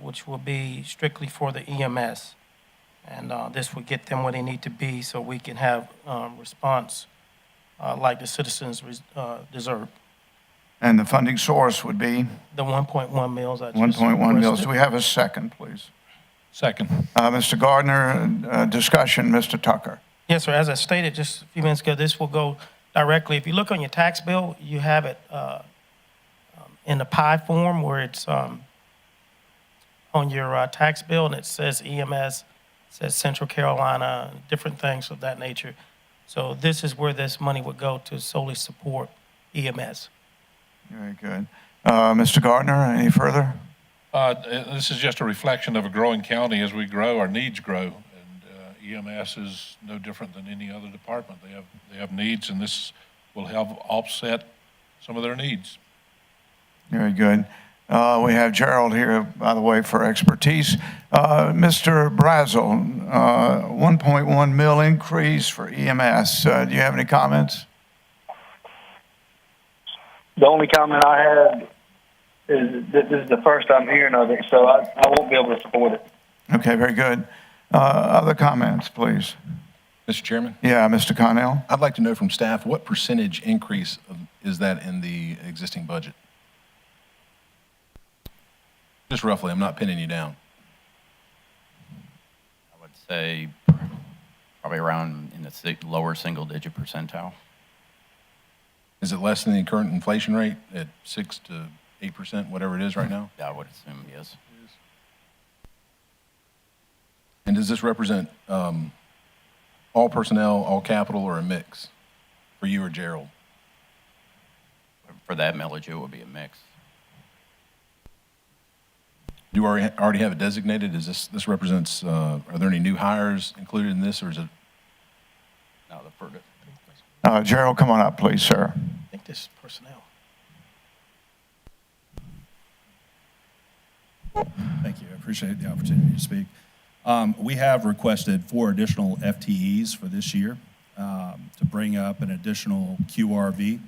which will be strictly for the EMS. And this would get them where they need to be so we can have response like the citizens deserve. And the funding source would be? The 1.1 mils. 1.1 mils. Do we have a second, please? Second. Mr. Gardner, discussion, Mr. Tucker. Yes, sir. As I stated just a few minutes ago, this will go directly. If you look on your tax bill, you have it in the pie form where it's on your tax bill, and it says EMS, says Central Carolina, different things of that nature. So this is where this money would go to solely support EMS. Very good. Mr. Gardner, any further? This is just a reflection of a growing county. As we grow, our needs grow, and EMS is no different than any other department. They have needs, and this will help offset some of their needs. Very good. We have Gerald here, by the way, for expertise. Mr. Brazel, 1.1 mil increase for EMS. Do you have any comments? The only comment I had is that this is the first I'm hearing of it, so I won't be able to support it. Okay, very good. Other comments, please. Mr. Chairman? Yeah, Mr. Connell? I'd like to know from staff, what percentage increase is that in the existing budget? Just roughly, I'm not pinning you down. I would say probably around in the lower single-digit percentile. Is it less than the current inflation rate at 6 to 8%, whatever it is right now? I would assume, yes. And does this represent all personnel, all capital, or a mix for you or Gerald? For that millage, it would be a mix. Do you already have it designated? Is this represents, are there any new hires included in this, or is it? No, Gerald, come on up, please, sir. I think this is personnel. Thank you. I appreciate the opportunity to speak. We have requested 4 additional FTEs for this year to bring up an additional QRV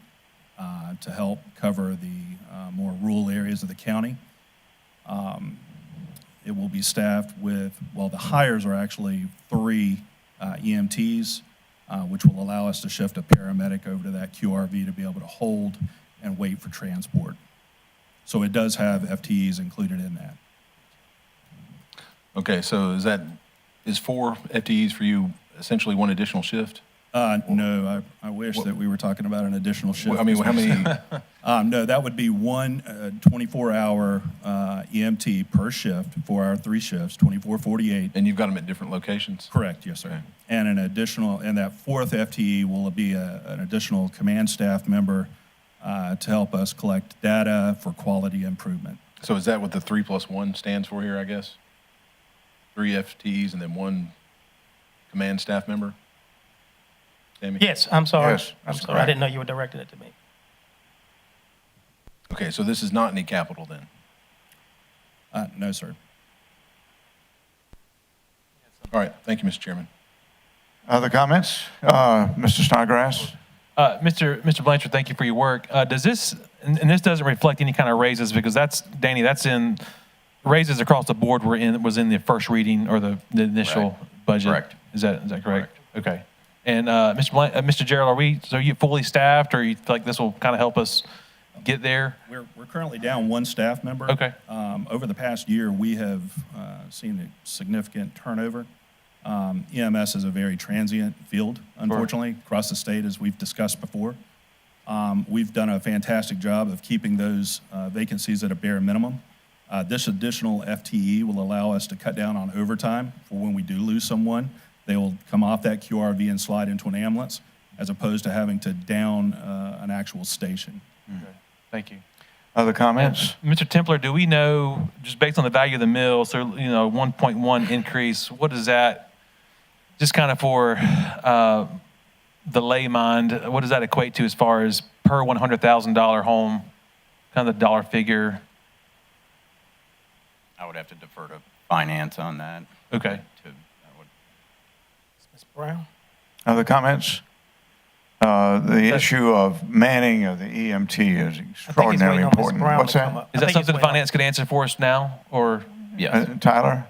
to help cover the more rural areas of the county. It will be staffed with, well, the hires are actually 3 EMTs, which will allow us to shift a paramedic over to that QRV to be able to hold and wait for transport. So it does have FTEs included in that. Okay, so is 4 FTEs for you essentially 1 additional shift? No, I wish that we were talking about an additional shift. I mean, how many? No, that would be 1 24-hour EMT per shift for our 3 shifts, 24/48. And you've got them at different locations? Correct, yes, sir. Okay. And an additional, and that 4th FTE will be an additional command staff member to help us collect data for quality improvement. So is that what the 3+1 stands for here, I guess? 3 FTEs and then 1 command staff member? Tammy? Yes, I'm sorry. Yes, I'm that's sorry. I correct. didn't know you were directing it to me. Okay, so this is not any capital then? No, sir. All right, thank you, Mr. Chairman. Other comments? Mr. Snodgrass? Mr. Blanchard, thank you for your work. Does this, and this doesn't reflect any kind of raises because that's, Danny, that's in, raises across the board was in the first reading or the initial budget? Correct. Is that correct? Okay. And Mr. Gerald, are you fully staffed or you feel like this will kind of help us get there? We're currently down 1 staff member. Okay. Over the past year, we have seen a significant turnover. EMS is a very transient field, unfortunately, across the state, as we've discussed before. We've done a fantastic job of keeping those vacancies at a bare minimum. This additional FTE will allow us to cut down on overtime for when we do lose someone. They will come off that QRV and slide into an ambulance, as opposed to having to down an actual station. Okay. Thank you. Other comments? Mr. Templer, do we know, just based on the value of the mill, so, 1.1 increase, what is that, just kind of for the lay mind, what does that equate to as far as per $100,000 home, kind of the dollar figure? I would have to defer to finance on that. Okay. Ms. Brown? Other comments? The issue of manning of the EMT is extraordinarily important. What's that? Is that something the finance could answer for us now, or? Yes. Tyler?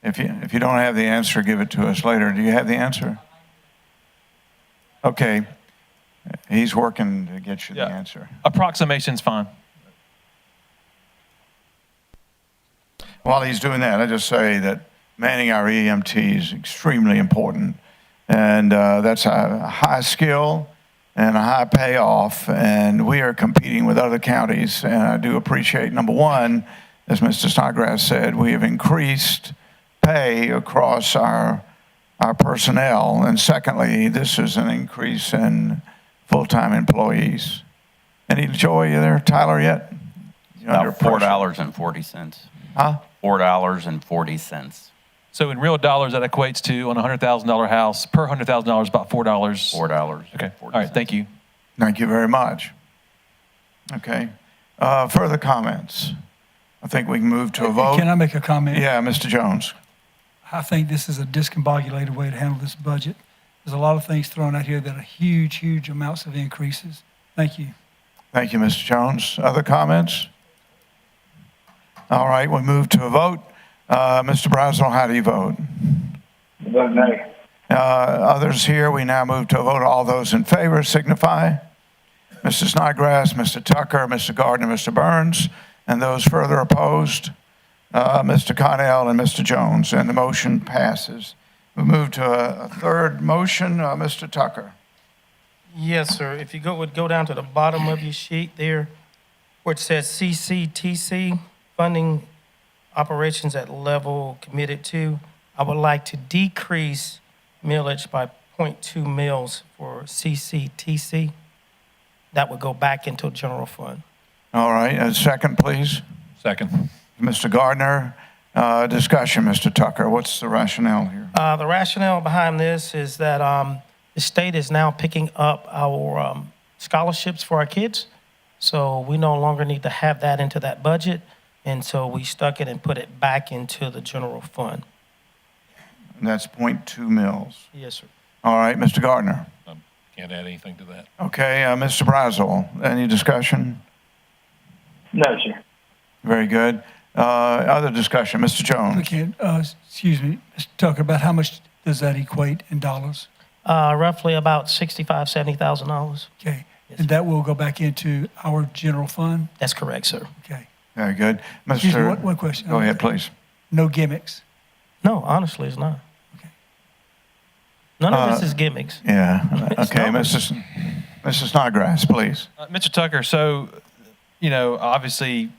If you don't have the answer, give it to us later. Do you have the answer? Okay. He's working to get you the answer. Approximation's fine. While he's doing that, I just say that manning our EMT is extremely important. And that's a high skill and a high payoff. And we are competing with other counties. And I do appreciate, number one, as Mr. Snodgrass said, we have increased pay across our personnel. And secondly, this is an increase in full-time employees. Any joy there, Tyler, yet? You're under About pressure. $4.40. Huh? $4.40. So in real dollars, that equates to on a $100,000 house, per $100,000, about $4. $4. Okay. All right. Thank you. Thank you very much. Okay. Further comments? I think we can move to a vote. Can I make a comment? Yeah, Mr. Jones. I think this is a discombobulated way to handle this budget. There's a lot of things thrown out here that are huge, huge amounts of increases. Thank you. Thank you, Mr. Jones. Other comments? All right, we move to a vote. Mr. Brazel, how do you vote? Vote nay. Others here, we now move to a vote. All those in favor signify. Mr. Snodgrass, Mr. Tucker, Mr. Gardner, Mr. Burns, and those further opposed, Mr. Connell and Mr. Jones, and the motion passes. We move to a third motion, Mr. Tucker. Yes, sir. If you would go down to the bottom of your sheet there, where it says CCTC, funding operations at level committed to, I would like to decrease millage by 0.2 mils for CCTC. That would go back into general fund. All right, a second, please. Second. Mr. Gardner, discussion, Mr. Tucker. What's the rationale here? The rationale behind this is that the state is now picking up our scholarships for our kids. So we no longer need to have that into that budget. And so we stuck it and put it back into the general fund. And that's 0.2 mils. Yes, sir. All right, Mr. Gardner. Can't add anything to that. Okay, Mr. Brazel, any discussion? No, sir. Very good. Other discussion, Mr. Jones. Okay, excuse me, Mr. Tucker, about how much does that equate in dollars? Roughly about $65,000, $70,000. Okay, and that will go back into our general fund? That's correct, sir. Okay. Very good. Excuse me, Mr. one question. Go ahead, please. No gimmicks? No, honestly, it's not. Okay. None of this is gimmicks. Yeah. Okay, numbers. Mrs. Snodgrass, please. Mr. Tucker, so, obviously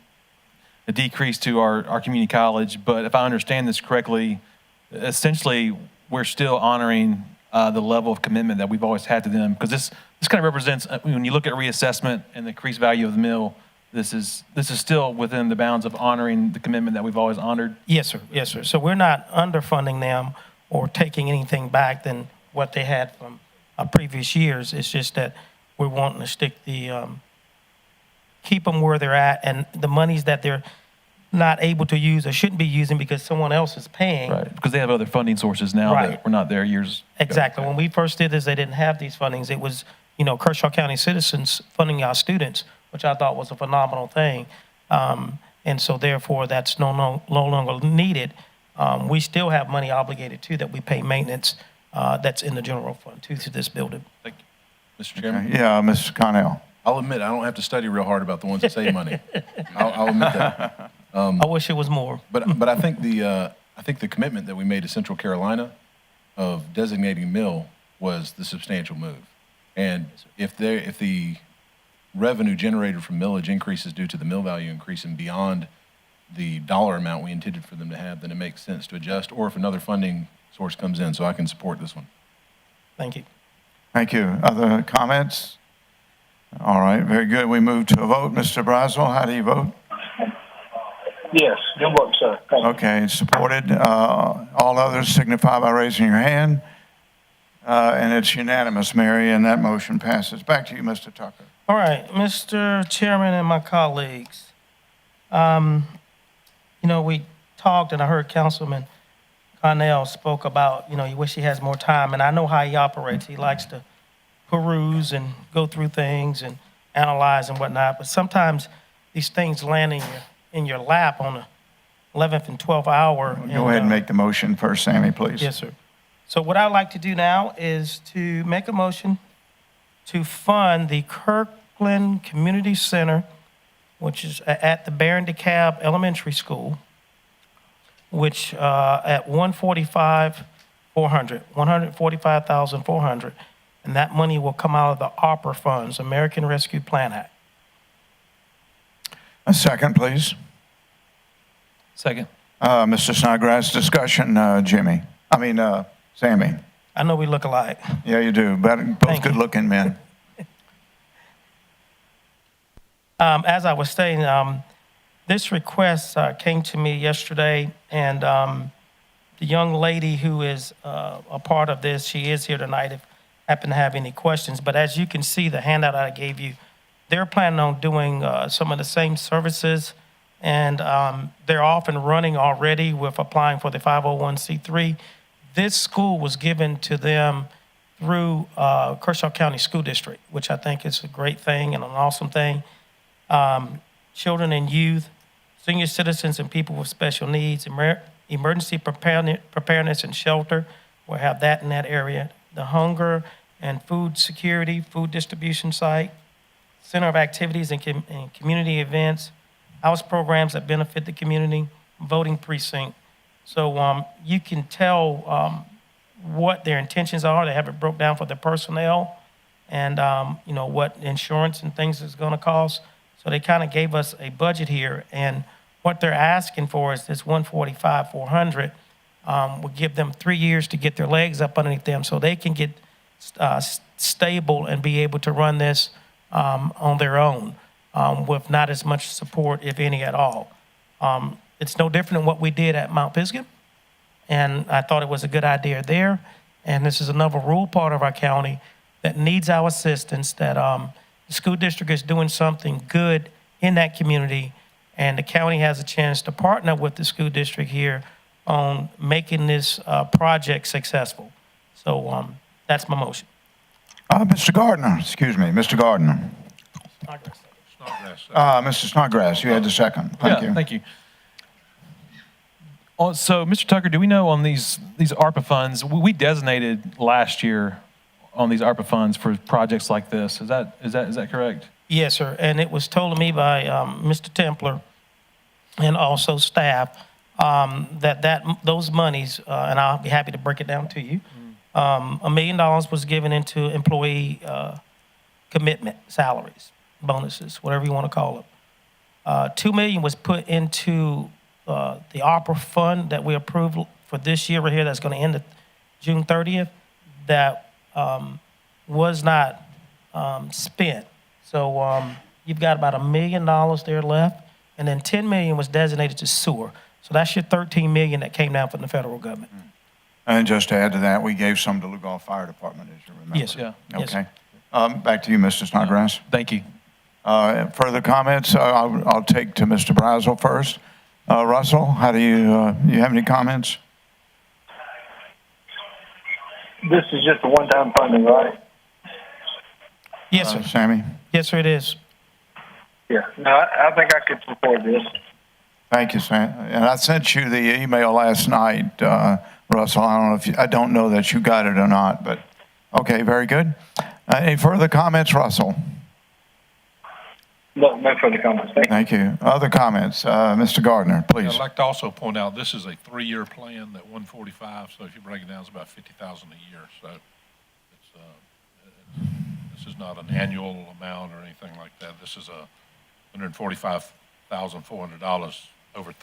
a decrease to our community college, but if I understand this correctly, essentially we're still honoring the level of commitment that we've always had to them, because this kind of represents, when you look at reassessment and the increased value of the mill, this is still within the bounds of honoring the commitment that we've always honored? Yes, sir. Yes, sir. So we're not underfunding them or taking anything back than what they had from previous years. It's just that we're wanting to stick keep them where they're at, and the monies that they're not able to use or shouldn't be using because someone else is paying. Right, because they have other funding sources now Right. that were not there years ago. Exactly. When we first did this, they didn't have these fundings. It was, Kershaw County citizens funding our students, which I thought was a phenomenal thing. And so therefore, that's no longer needed. We still have money obligated too that we pay maintenance that's in the general fund too to this building. Thank you. Mr. Chairman? Yeah, Mr. Connell. I'll admit, I don't have to study real hard about the ones that save money. I'll admit that. I wish it was more. But I think the commitment that we made to Central Carolina of designating mill was the substantial move. And if the revenue generated from millage increases due to the mill value increasing beyond the dollar amount we intended for them to have, then it makes sense to adjust, or if another funding source comes in, so I can support this one. Thank you. Thank you. Other comments? All right, very good. We move to a vote. Mr. Brazel, how do you vote? Yes, good work, sir. Thank you. Okay, supported. All others signify by raising your hand. And it's unanimous, Mary, and that motion passes. Back to you, Mr. Tucker. All right, Mr. Chairman and my colleagues. We talked, and I heard Councilman Connell spoke about, he wish he has more time, and I know how he operates. He likes to peruse and go through things and analyze and whatnot, but sometimes these things land in your lap on the 11th and 12th hour. Go ahead and make the motion first, Sammy, please. Yes, sir. So what I'd like to do now is to make a motion to fund the Kirkland Community Center, which is at the Baron DeKalb Elementary School, which at $145,400, and that money will come out of the ARPA funds, American Rescue Plan Act. A second, please. Second. Mr. Snodgrass, discussion, Sammy. I know we look alike. Yeah, you do. Both good-looking men. As I was saying, this request came to me yesterday, and the young lady who is a part of this, she is here tonight if you happen to have any questions. But as you can see, the handout I gave you, they're planning on doing some of the same services, and they're off and running already with applying for the 501c3. This school was given to them through Kershaw County School District, which I think is a great thing and an awesome thing. Children and youth, senior citizens and people with special needs, emergency preparedness and shelter, we'll have that in that area. The hunger and food security, food distribution site, center of activities and community events, house programs that benefit the community, voting precinct. So you can tell what their intentions are. They have it broke down for the personnel and, what insurance and things is going to cost. So they kind of gave us a budget here. And what they're asking for is this $145,400 will give them 3 years to get their legs up underneath them so they can get stable and be able to run this on their own with not as much support, if any at all. It's no different than what we did at Mount Pisgah, and I thought it was a good idea there. And this is another rural part of our county that needs our assistance, that the school district is doing something good in that community, and the county has a chance to partner with the school district here on making this project successful. So that's my motion. Mr. Gardner, Mr. Gardner. Mr. Snodgrass, you had the second. Thank you. Thank you. So, Mr. Tucker, do we know on these ARPA funds, we designated last year on these ARPA funds for projects like this. Is that correct? Yes, sir. And it was told to me by Mr. Templer and also staff that those monies, and I'll be happy to break it down to you, $1 million was given into employee commitment salaries, bonuses, whatever you want to call it. $2 million was put into the ARPA fund that we approved for this year right here that's going to end June 30th that was not spent. So you've got about $1 million there left, and then 10 million was designated to sewer. So that's your 13 million that came down from the federal government. And just to add to that, we gave some to Lugol Fire Department, as you remember. Yes, sir. Yes, Okay. Back to you, Mr. Snodgrass. Thank you. Further comments? I'll take to Mr. Brazel first. Russell, how do you have any comments? This is just a one-time funding, right? Yes, sir. Sammy? Yes, sir, it is. Yeah. No, I think I could support this. Thank you, Sam. And I sent you the email last night, Russell. I don't know that you got it or not, but okay, very good. Any further comments, Russell? No further comments. Thank you. Other comments, Mr. Gardner, please. I'd like to also point out, this is a 3-year plan, that 145, so if you break it down, it's about 50,000 a year. So this is not an annual amount or anything like that. This is $145,400 over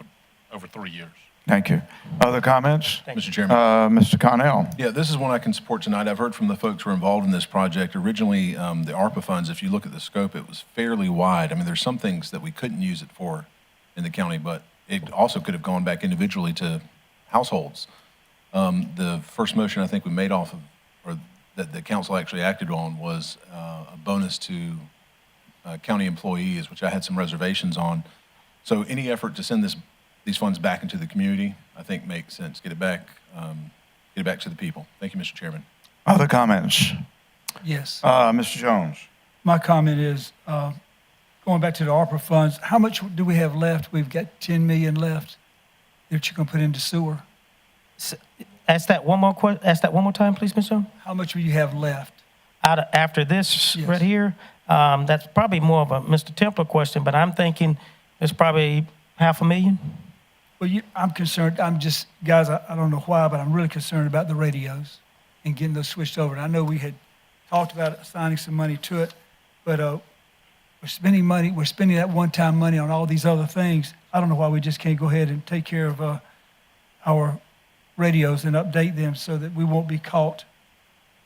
3 years. Thank you. Other comments? Mr. Chairman. Mr. Connell. Yeah, this is one I can support tonight. I've heard from the folks who are involved in this project. Originally, the ARPA funds, if you look at the scope, it was fairly wide. I mean, there's some things that we couldn't use it for in the county, but it also could have gone back individually to households. The first motion I think we made off of, or that the council actually acted on, was a bonus to county employees, which I had some reservations on. So any effort to send these funds back into the community, I think makes sense. Get it back to the people. Thank you, Mr. Chairman. Other comments? Yes. Mr. Jones. My comment is, going back to the ARPA funds, how much do we have left? We've got 10 million left that you can put into sewer. Ask that one more time, please, Ms. Jones. How much will you have left? After this right here, that's probably more of a Mr. Templer question, but I'm thinking it's probably $500,000. Well, I'm concerned, guys, I don't know why, but I'm really concerned about the radios and getting those switched over. And I know we had talked about assigning some money to it, but we're spending that one-time money on all these other things. I don't know why we just can't go ahead and take care of our radios and update them so that we won't be caught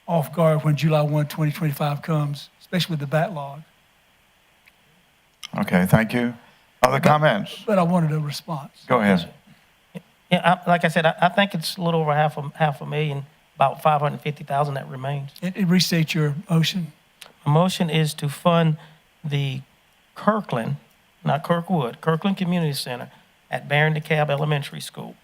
off guard when July 1, 2025 comes, especially with the backlog. Okay, thank you. Other comments? But I wanted a response. Go ahead. Yeah, like I said, I think it's a little over half a million, about 550,000 that remains. Restate your motion. My motion is to fund the Kirkland, not Kirkwood, Kirkland Community Center at Barron DeKalb Elementary School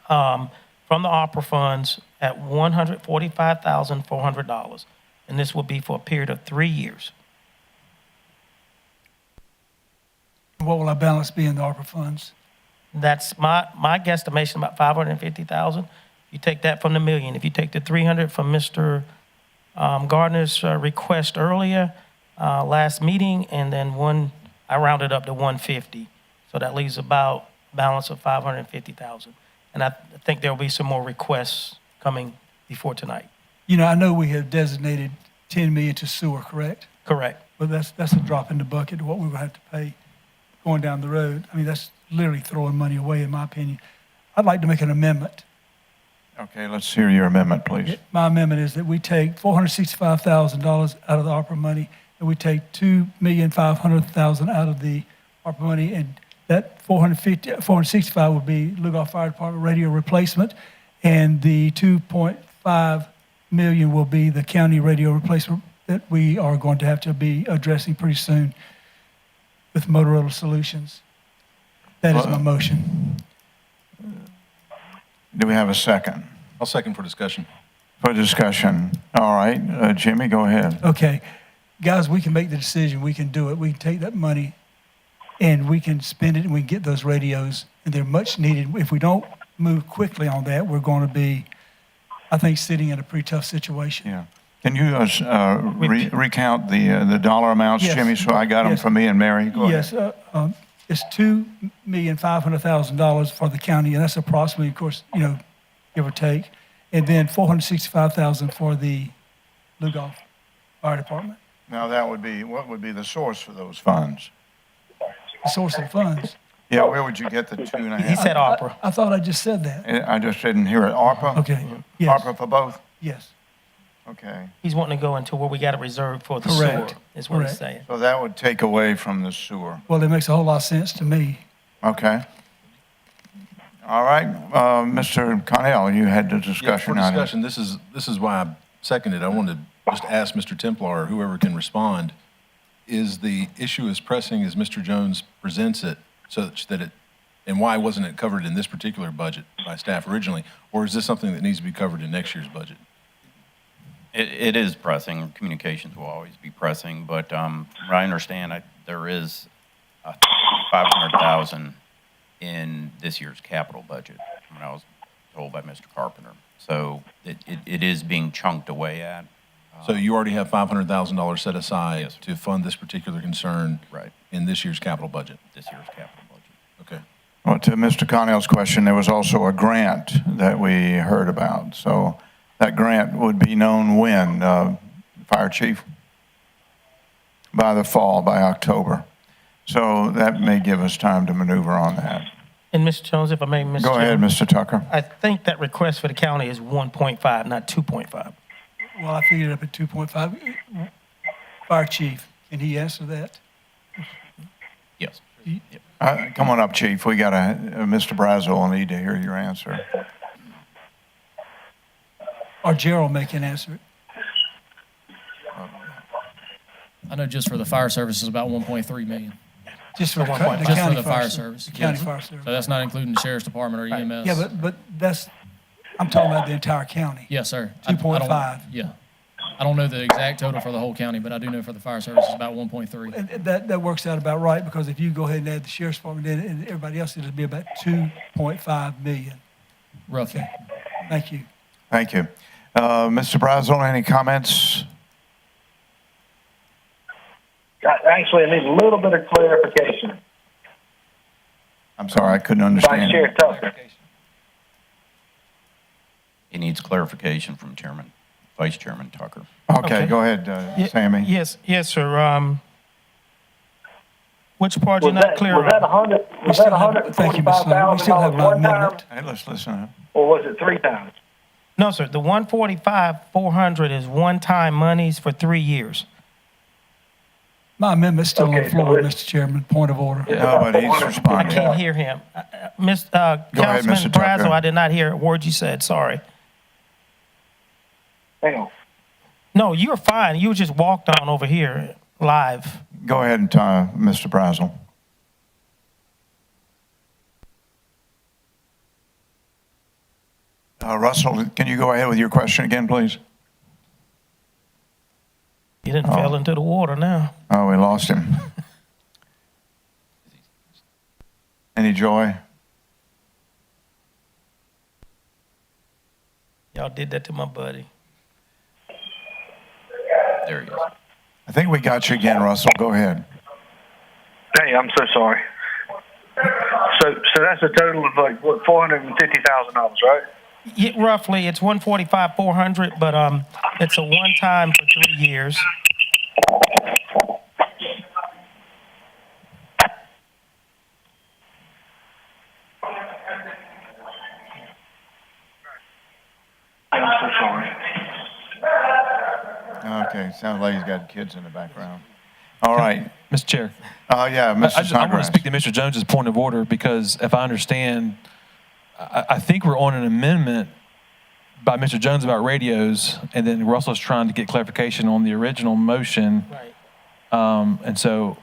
from the ARPA funds at $145,400. And this will be for a period of 3 years. What will our balance be in the ARPA funds? That's my guesstimation, about 550,000. You take that from the million. If you take the 300 from Mr. Gardner's request earlier, last meeting, and then I rounded up to 150. So that leaves about a balance of 550,000. And I think there will be some more requests coming before tonight. You know, I know we have designated 10 million to sewer, correct? Correct. But that's a drop in the bucket to what we will have to pay going down the road. I mean, that's literally throwing money away, in my opinion. I'd like to make an amendment. Okay, let's hear your amendment, please. My amendment is that we take $465,000 out of the ARPA money, and we take $2,500,000 out of the ARPA money, and that 465 would be Lugol Fire Department radio replacement, and the 2.5 million will be the county radio replacement that we are going to have to be addressing pretty soon with Motorola Solutions. That is my motion. Do we have a second? I'll second for discussion. For discussion. All right. Jimmy, go ahead. Okay. Guys, we can make the decision. We can do it. We can take that money and we can spend it and we can get those radios, and they're much needed. If we don't move quickly on that, we're going to be, I think, sitting in a pretty tough situation. Yeah. Can you recount the dollar amounts, Yes. Jimmy, so I got them from me and Mary? Go ahead. Yes. It's $2,500,000 for the county, and that's approximately, of course, give or take, and then $465,000 for the Lugol Fire Department. Now, what would be the source for those funds? The source of the funds. Yeah, where would you get the 2.5? He said ARPA. I thought I just said that. I just didn't hear it. ARPA? Okay. Yes. ARPA for both? Yes. Okay. He's wanting to go into where we got a reserve for the Correct. sewer, is what he's Correct. saying. So that would take away from the sewer. Well, it makes a whole lot of sense to me. Okay. All right, Mr. Connell, you had the discussion Yeah, on for it. discussion, this is why I seconded. I wanted to just ask Mr. Templar, or whoever can respond, is the issue as pressing as Mr. Jones presents it, such that it, and why wasn't it covered in this particular budget by staff originally? Or is this something that needs to be covered in next year's budget? It is pressing. Communications will always be pressing, but from what I understand, there is $500,000 in this year's capital budget, when I was told by Mr. Carpenter. So it is being chunked away at. So you already have $500,000 set aside to fund this particular concern in this year's capital budget? This year's capital budget. Okay. Well, to Mr. Connell's question, there was also a grant that we heard about. So that grant would be known when, Fire Chief? By the fall, by October. So that may give us time to maneuver on that. And Mr. Jones, if I may, Mr. Go ahead, Chairman, Mr. Tucker. I think that request for the county is 1.5, not 2.5. Well, I figured it up at 2.5. Fire Chief, can he answer that? Yes. Come on up, Chief. We got Mr. Brazel will need to hear your answer. Or Gerald may can answer it. I know just for the fire service is about 1.3 million. Just for the Just county for the fire service. The county Yes. fire service. So that's not including the sheriff's department or EMS. Yeah, but that's, I'm talking about the entire county. Yes, sir. 2.5. Yeah. I don't know the exact total for the whole county, but I do know for the fire service it's about 1.3. And that works out about right, because if you go ahead and add the sheriff's department in and everybody else, it'll be about 2.5 million. Roughly. Okay. Thank you. Thank you. Mr. Brazel, any comments? Actually, I need a little bit of clarification. I'm sorry, I couldn't understand. Vice Chair Tucker. It needs clarification from Vice Chairman Tucker. Okay, go ahead, Sammy. Yes, sir. Which part you're Was not that, clear was that on? 100? Was that Thank you, Mr. Snyder. We still have $145,000 about a one time, minute. Hey, let's listen. or was it 3 times? No, sir. The 145,400 is one-time monies for 3 years. My amendment's still on the Okay, floor, so Mr. Chairman. Point of order. No, but he's I responding. can't hear him. ahead, Councilman Mr. Tucker. Brazel, I did not hear a word you said. Sorry. Hang on. No, you were fine. You just walked on over here live. Go ahead, Mr. Brazel. Russell, can you go ahead with your question again, please? You didn't fell into the water now. Oh, we lost him. Any joy? Y'all did that to my buddy. There he is. I think we got you again, Russell. Go ahead. Hey, I'm so sorry. So that's a total of like what, $450,000, right? Yeah, roughly, it's 145,400, but it's a one-time for 3 years. I'm so sorry. Okay, sounds like he's got kids in the background. All right. Mr. Chair. Yeah, Mr. I want to Snodgrass. speak to Mr. Jones's point of order, because if I understand, I think we're on an amendment by Mr. Jones about radios, and then Russell's trying to get clarification on the original motion. Right. And so,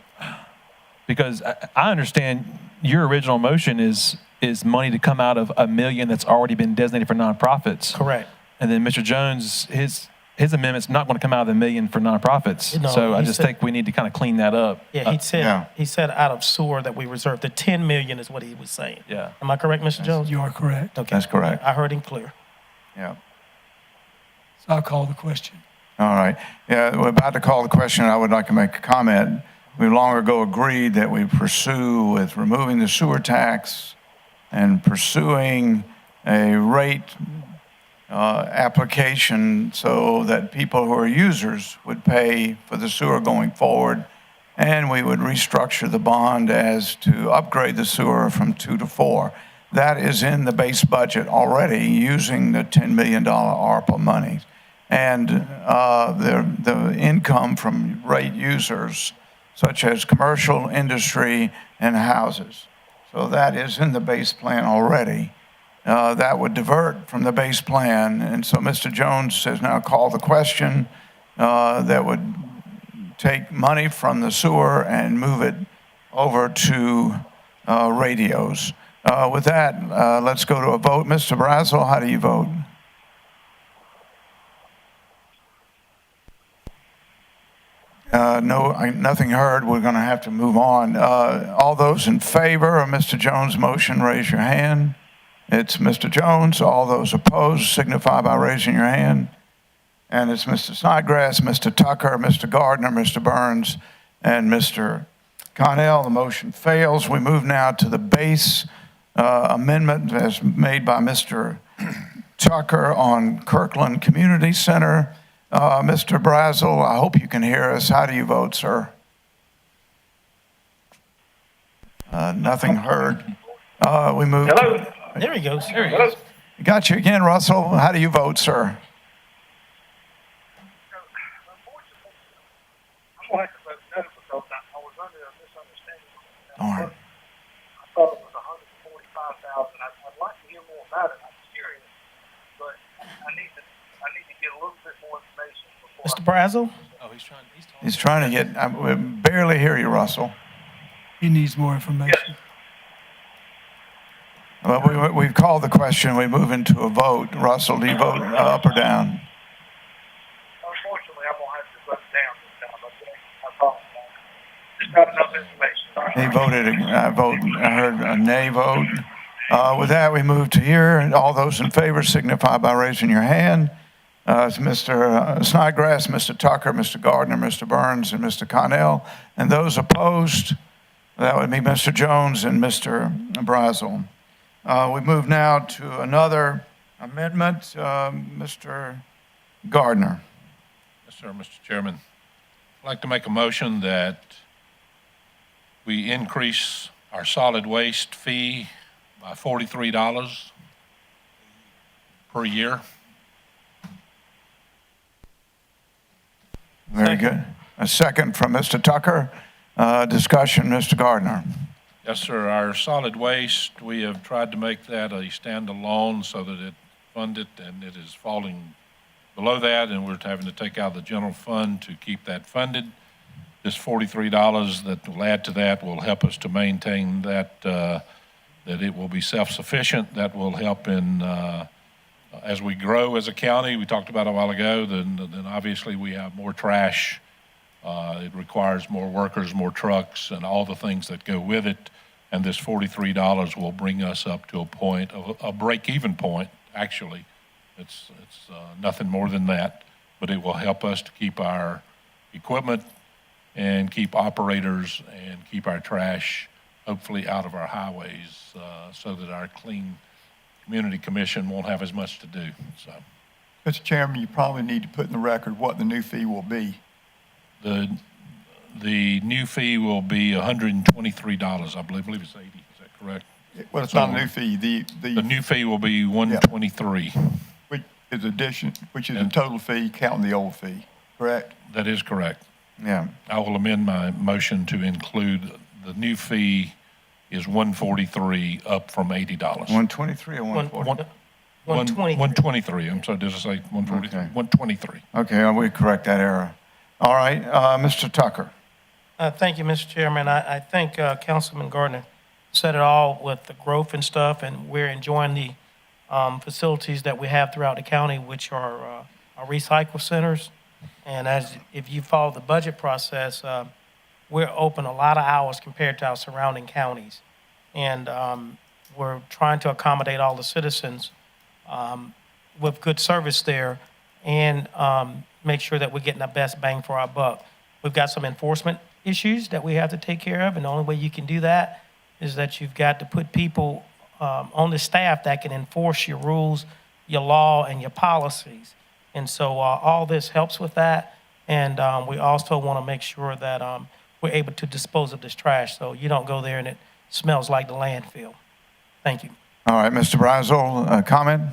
because I understand your original motion is money to come out of $1 million that's already been designated for nonprofits. Correct. And then Mr. Jones, his amendment's not going to come out of the $1 million for nonprofits. No, So I he just said- think we need to kind of clean that up. Yeah, he said out of sewer that we reserved the 10 million is what he was saying. Yeah. Am I correct, Mr. Jones? You are correct. Okay. That's correct. I heard him clear. Yeah. So I'll call the question. All right. Yeah, we're about to call the question. I would like to make a comment. We long ago agreed that we pursue with removing the sewer tax and pursuing a rate application so that people who are users would pay for the sewer going forward, and we would restructure the bond as to upgrade the sewer from 2 to 4. That is in the base budget already using the $10 million ARPA money. and the income from rate users, such as commercial, industry, and houses. So that is in the base plan already. That would divert from the base plan, and so Mr. Jones has now called the question that would take money from the sewer and move it over to radios. With that, let's go to a vote. Mr. Brazel, how do you vote? No, nothing heard. We're going to have to move on. All those in favor of Mr. Jones' motion, raise your hand. It's Mr. Jones. All those opposed signify by raising your hand. And it's Mr. Snodgrass, Mr. Tucker, Mr. Gardner, Mr. Burns, and Mr. Connell. The motion fails. We move now to the base amendment as made by Mr. Tucker on Kirkland Community Center. Mr. Brazel, I hope you can hear us. How do you vote, sir? Nothing heard. We move. Hello. There he goes. There he goes. Got you again, Russell. How do you vote, sir? All right. I thought it was $145,000. I'd like to hear more about it. I'm curious, but I need to get a little bit more information before. Mr. Brazel? Oh, He's trying to get, we barely hear you, Russell. He needs more information. Well, we've called the question. We move into a vote. Russell, do you vote up or down? Unfortunately, I'm going to have to vote down this time. I apologize. Just not enough information. He voted, I heard a nay vote. With that, we move to here. And all those in favor signify by raising your hand. It's Mr. Snodgrass, Mr. Tucker, Mr. Gardner, Mr. Burns, and Mr. Connell. And those opposed, that would be Mr. Jones and Mr. Brazel. We move now to another amendment. Mr. Gardner. Yes, sir, Mr. Chairman. I'd like to make a motion that we increase our solid waste fee by $43 per year. Very good. A second from Mr. Tucker. Discussion, Mr. Gardner. Yes, sir. Our solid waste, we have tried to make that a standalone so that it funded, and it is falling below that, and we're having to take out the general fund to keep that funded. This $43 that will add to that will help us to maintain that, that it will be self-sufficient. That will help in, as we grow as a county, we talked about a while ago, then obviously we have more trash. It requires more workers, more trucks, and all the things that go with it. And this $43 will bring us up to a point, a break-even point, actually. It's nothing more than that, but it will help us to keep our equipment and keep operators and keep our trash hopefully out of our highways so that our clean community commission won't have as much to do. So, Mr. Chairman, you probably need to put in the record what the new fee will be. The new fee will be $123, I believe it's 80. Is that correct? Well, it's not a new fee. The new fee will be $123. Which is the total fee counting the old fee, correct? That is correct. Yeah. I will amend my motion to include the new fee is $143 up from $80. 123 or 140? 123. I'm sorry, did I say 143? Okay. 123. Okay, we correct that error. All right, Mr. Tucker. Thank you, Mr. Chairman. I think Councilman Gardner said it all with the growth and stuff, and we're enjoying the facilities that we have throughout the county, which are our recycle centers. And if you follow the budget process, we're open a lot of hours compared to our surrounding counties. And we're trying to accommodate all the citizens with good service there and make sure that we're getting the best bang for our buck. We've got some enforcement issues that we have to take care of, and the only way you can do that is that you've got to put people on the staff that can enforce your rules, your law, and your policies. And so all this helps with that, and we also want to make sure that we're able to dispose of this trash so you don't go there and it smells like the landfill. Thank you. All right, Mr. Brazel, comment?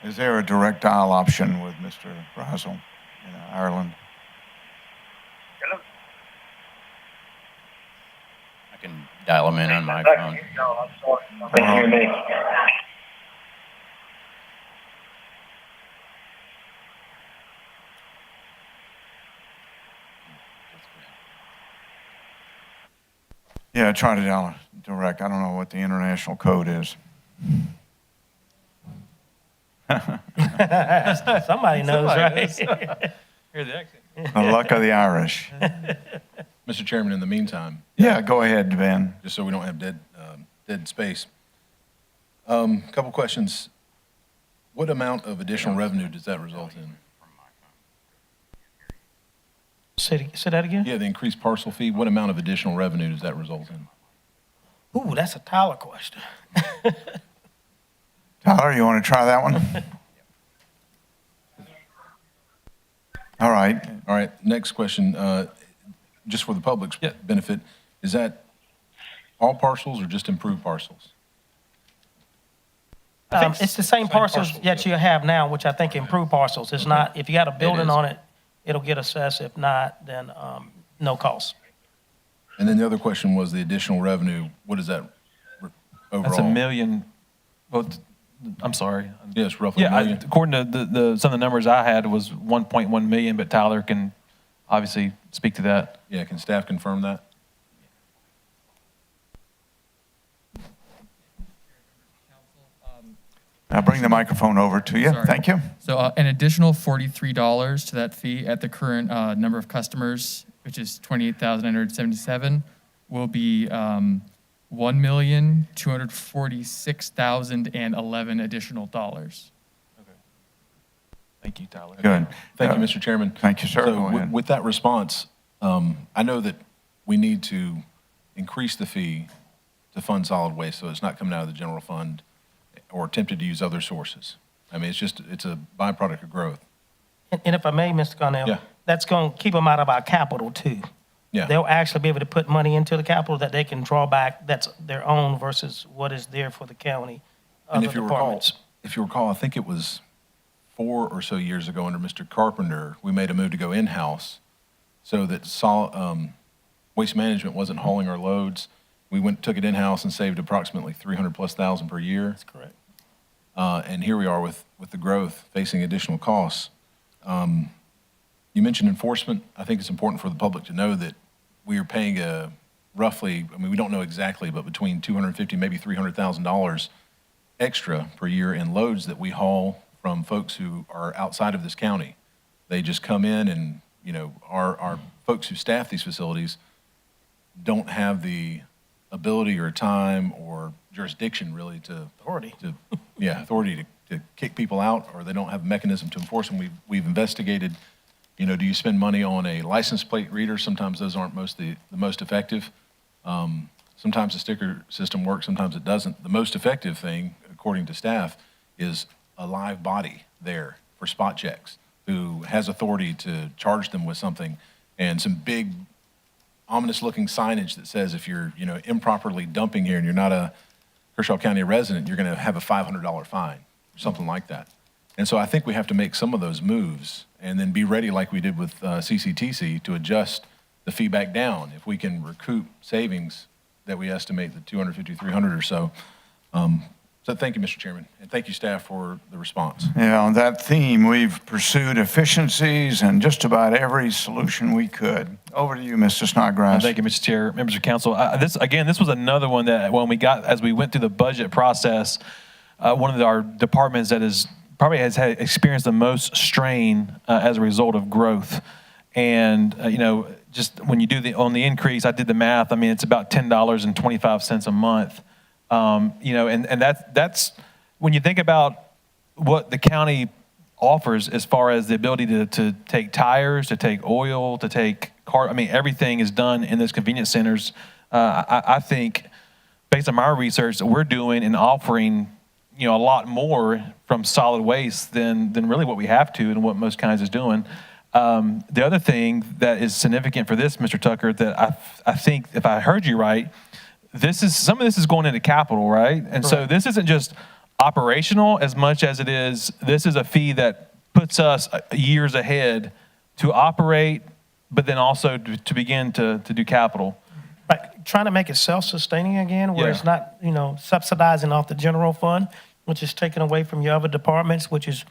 Is there a direct dial option with Mr. Brazel in Ireland? I can dial them in on my phone. Can you hear me? Yeah, try to dial direct. I don't know what the international code is. Somebody knows, right? Hear the accent. The luck of the Irish. Mr. Chairman, in the meantime, Yeah, go ahead, Ben. just so we don't have dead space. Couple questions. What amount of additional revenue does that result in? Say that again? Yeah, the increased parcel fee, what amount of additional revenue does that result in? Ooh, that's a Tyler question. Tyler, you want to try that one? All right. All right, next question, just for the public's benefit, is that all parcels or just improved parcels? It's the same parcels that you have now, which I think improve parcels. It's not, if you got a building on it, it'll get assessed. If not, then no cost. And then the other question was the additional revenue, what is that overall? That's $1 million. Well, I'm sorry. Yes, roughly $1 million. According to some of the numbers I had was 1.1 million, but Tyler can obviously speak to that. Yeah, can staff confirm that? Now bring the microphone over to you. Sorry. Thank you. So an additional $43 to that fee at the current number of customers, which is 28,977, will be 1,246,011 additional dollars. Thank you, Tyler. Good. Thank you, Mr. Chairman. Thank you, sir. So Go ahead. with that response, I know that we need to increase the fee to fund solid waste, so it's not coming out of the general fund or attempted to use other sources. I mean, it's a byproduct of growth. And if I may, Mr. Cornell, Yeah. that's going to keep them out of our capital too. Yeah. They'll actually be able to put money into the capital that they can draw back that's their own versus what is there for the county, And other if you departments. recall, I think it was 4 or so years ago under Mr. Carpenter, we made a move to go in-house so that Waste Management wasn't hauling our loads. We took it in-house and saved approximately $300,000+ per year. That's correct. And here we are with the growth, facing additional costs. You mentioned enforcement. I think it's important for the public to know that we are paying roughly, I mean, we don't know exactly, but between $250,000, maybe $300,000 extra per year in loads that we haul from folks who are outside of this county. They just come in and, you know, our folks who staff these facilities don't have the ability or time or jurisdiction really to Authority. authority to kick people out, or they don't have a mechanism to enforce them. We've investigated, you know, do you spend money on a license plate reader? Sometimes those aren't the most effective. Sometimes the sticker system works, sometimes it doesn't. The most effective thing, according to staff, is a live body there for spot checks who has authority to charge them with something, and some big ominous-looking signage that says if you're, you know, improperly dumping here and you're not a Kershaw County resident, you're going to have a $500 fine, or something like that. And so I think we have to make some of those moves and then be ready, like we did with CCTC, to adjust the fee back down if we can recoup savings that we estimate, the 250, 300 or so. So thank you, Mr. Chairman, and thank you, staff, for the response. Yeah, on that theme, we've pursued efficiencies and just about every solution we could. Over to you, Mr. Snodgrass. Thank you, Mr. Chair, members of council. This was another one that as we went through the budget process, one of our departments that probably has experienced the most strain as a result of growth. And, you know, just when you do on the increase, I did the math. I mean, it's about $10.25 a month. You know, and that's when you think about what the county offers as far as the ability to take tires, to take oil, to take car. I mean, everything is done in those convenience centers. I think based on my research that we're doing and offering, you know, a lot more from solid waste than really what we have to and what most counties is doing. The other thing that is significant for this, Mr. Tucker, that I think, if I heard you right, some of this is going into capital, right? And so this isn't just operational as much as it is, this is a fee that puts us years ahead to operate, but then also to begin to do capital. Like trying to make it self-sustaining again, where Yeah. it's not, subsidizing off the general fund, which is taken away from your other departments, which is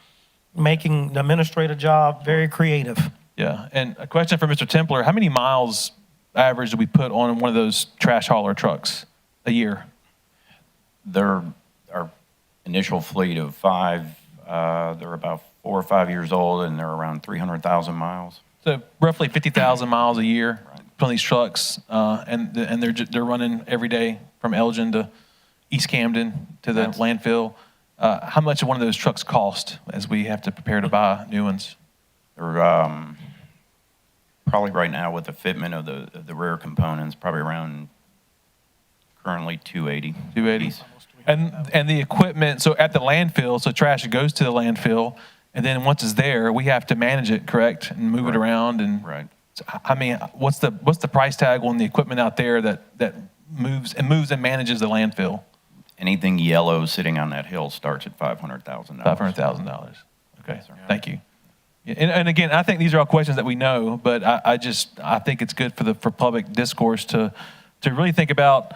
making the administrative job very creative. Yeah, and a question for Mr. Templer, how many miles average do we put on one of those trash hauler trucks a year? Our initial fleet of 5, they're about 4 or 5 years old, and they're around 300,000 miles. So roughly 50,000 miles a year on these trucks, and they're running every day from Elgin to East Camden to the landfill. How much of one of those trucks cost as we have to prepare to buy new ones? They're probably right now with the fitment of the rear components, probably around currently 280. 280. And the equipment, so at the landfill, so trash goes to the landfill, and then once it's there, we have to manage it, correct, and move it around. And right. So, I mean, what's the price tag on the equipment out there that moves and manages the landfill? Anything yellow sitting on that hill starts at $500,000. $500,000. Okay, thank you. And again, I think these are all questions that we know, but I think it's good for public discourse to really think about,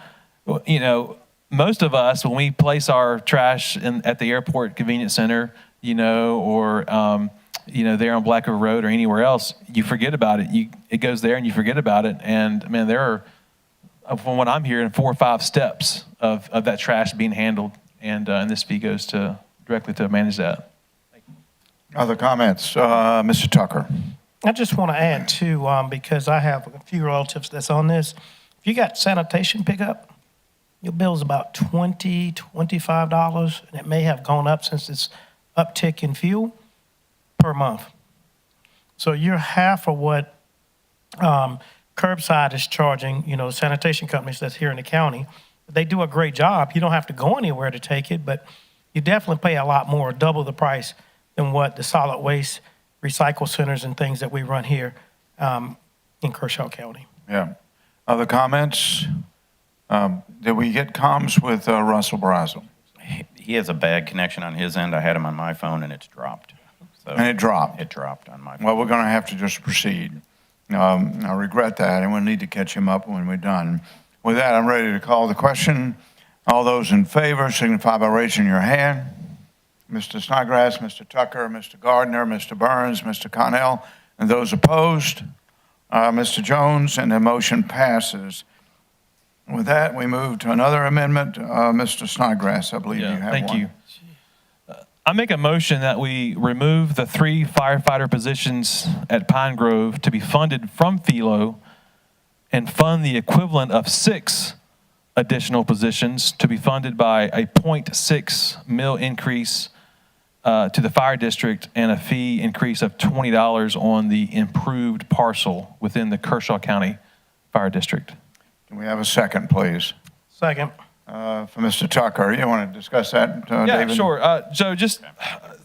most of us, when we place our trash at the airport convenience center, or there on Black River Road or anywhere else, you forget about it. It goes there and you forget about it. And man, there are, from what I'm hearing, 4 or 5 steps of that trash being handled, and this fee goes directly to manage that. Other comments? Mr. Tucker. I just want to add too, because I have a few relatives that's on this. If you got sanitation pickup, your bill's about $20, $25, and it may have gone up since this uptick in fuel per month. So you're half of what curbside is charging, sanitation companies that's here in the county. They do a great job. You don't have to go anywhere to take it, but you definitely pay a lot more, double the price than what the solid waste recycle centers and things that we run here in Kershaw County. Yeah. Other comments? Did we get comms with Russell Brazel? He has a bad connection on his end. I had him on my phone, and it's dropped. So And it dropped? It dropped on my phone. Well, we're going to have to just proceed. I regret that, and we'll need to catch him up when we're done. With that, I'm ready to call the question. All those in favor signify by raising your hand. Mr. Snodgrass, Mr. Tucker, Mr. Gardner, Mr. Burns, Mr. Connell, and those opposed, Mr. Jones, and the motion passes. With that, we move to another amendment. Mr. Snodgrass, I believe you have one. Thank you. I make a motion that we remove the 3 firefighter positions at Pine Grove to be funded from FELO and fund the equivalent of 6 additional positions to be funded by a 0.6 mil increase to the fire district and a fee increase of $20 on the improved parcel within the Kershaw County Fire District. Can we have a second, please? Second. For Mr. Tucker, you want to discuss that, Yeah, David? sure. So just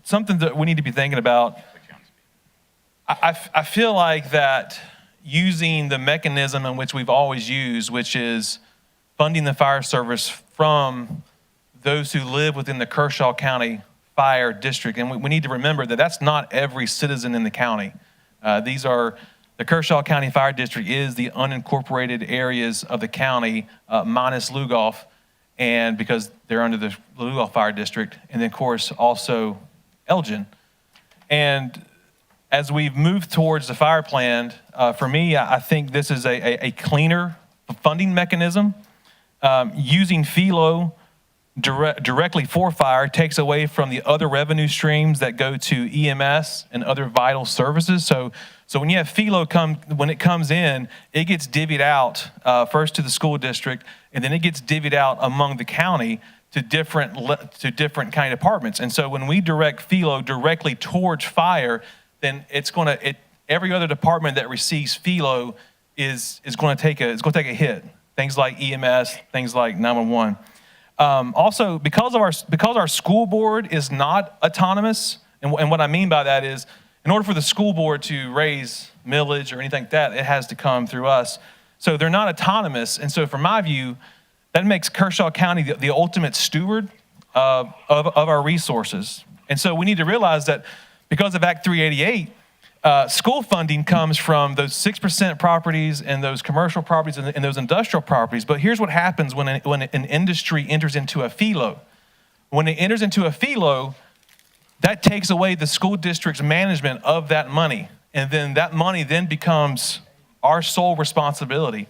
something that we need to be thinking about. I feel like that using the mechanism in which we've always used, which is funding the fire service from those who live within the Kershaw County Fire District. And we need to remember that that's not every citizen in the county. The Kershaw County Fire District is the unincorporated areas of the county minus Lugoff, and because they're under the Lugoff Fire District, and then of course also Elgin. And as we've moved towards the fire plan, for me, I think this is a cleaner funding mechanism. Using FELO directly for fire takes away from the other revenue streams that go to EMS and other vital services. So when you have FELO when it comes in, it gets divvied out first to the school district, and then it gets divvied out among the county to different kind of departments. And so when we direct FELO directly towards fire, then every other department that receives FELO is going to take a hit. Things like EMS, things like 911. Also, because our school board is not autonomous, and what I mean by that is, in order for the school board to raise millage or anything like that, it has to come through us. So they're not autonomous, and so from my view, that makes Kershaw County the ultimate steward of our resources. And so we need to realize that because of Act 388, school funding comes from those 6% properties and those commercial properties and those industrial properties. But here's what happens when an industry enters into a FELO. When it enters into a FELO, that takes away the school district's management of that money. And then that money then becomes our sole responsibility.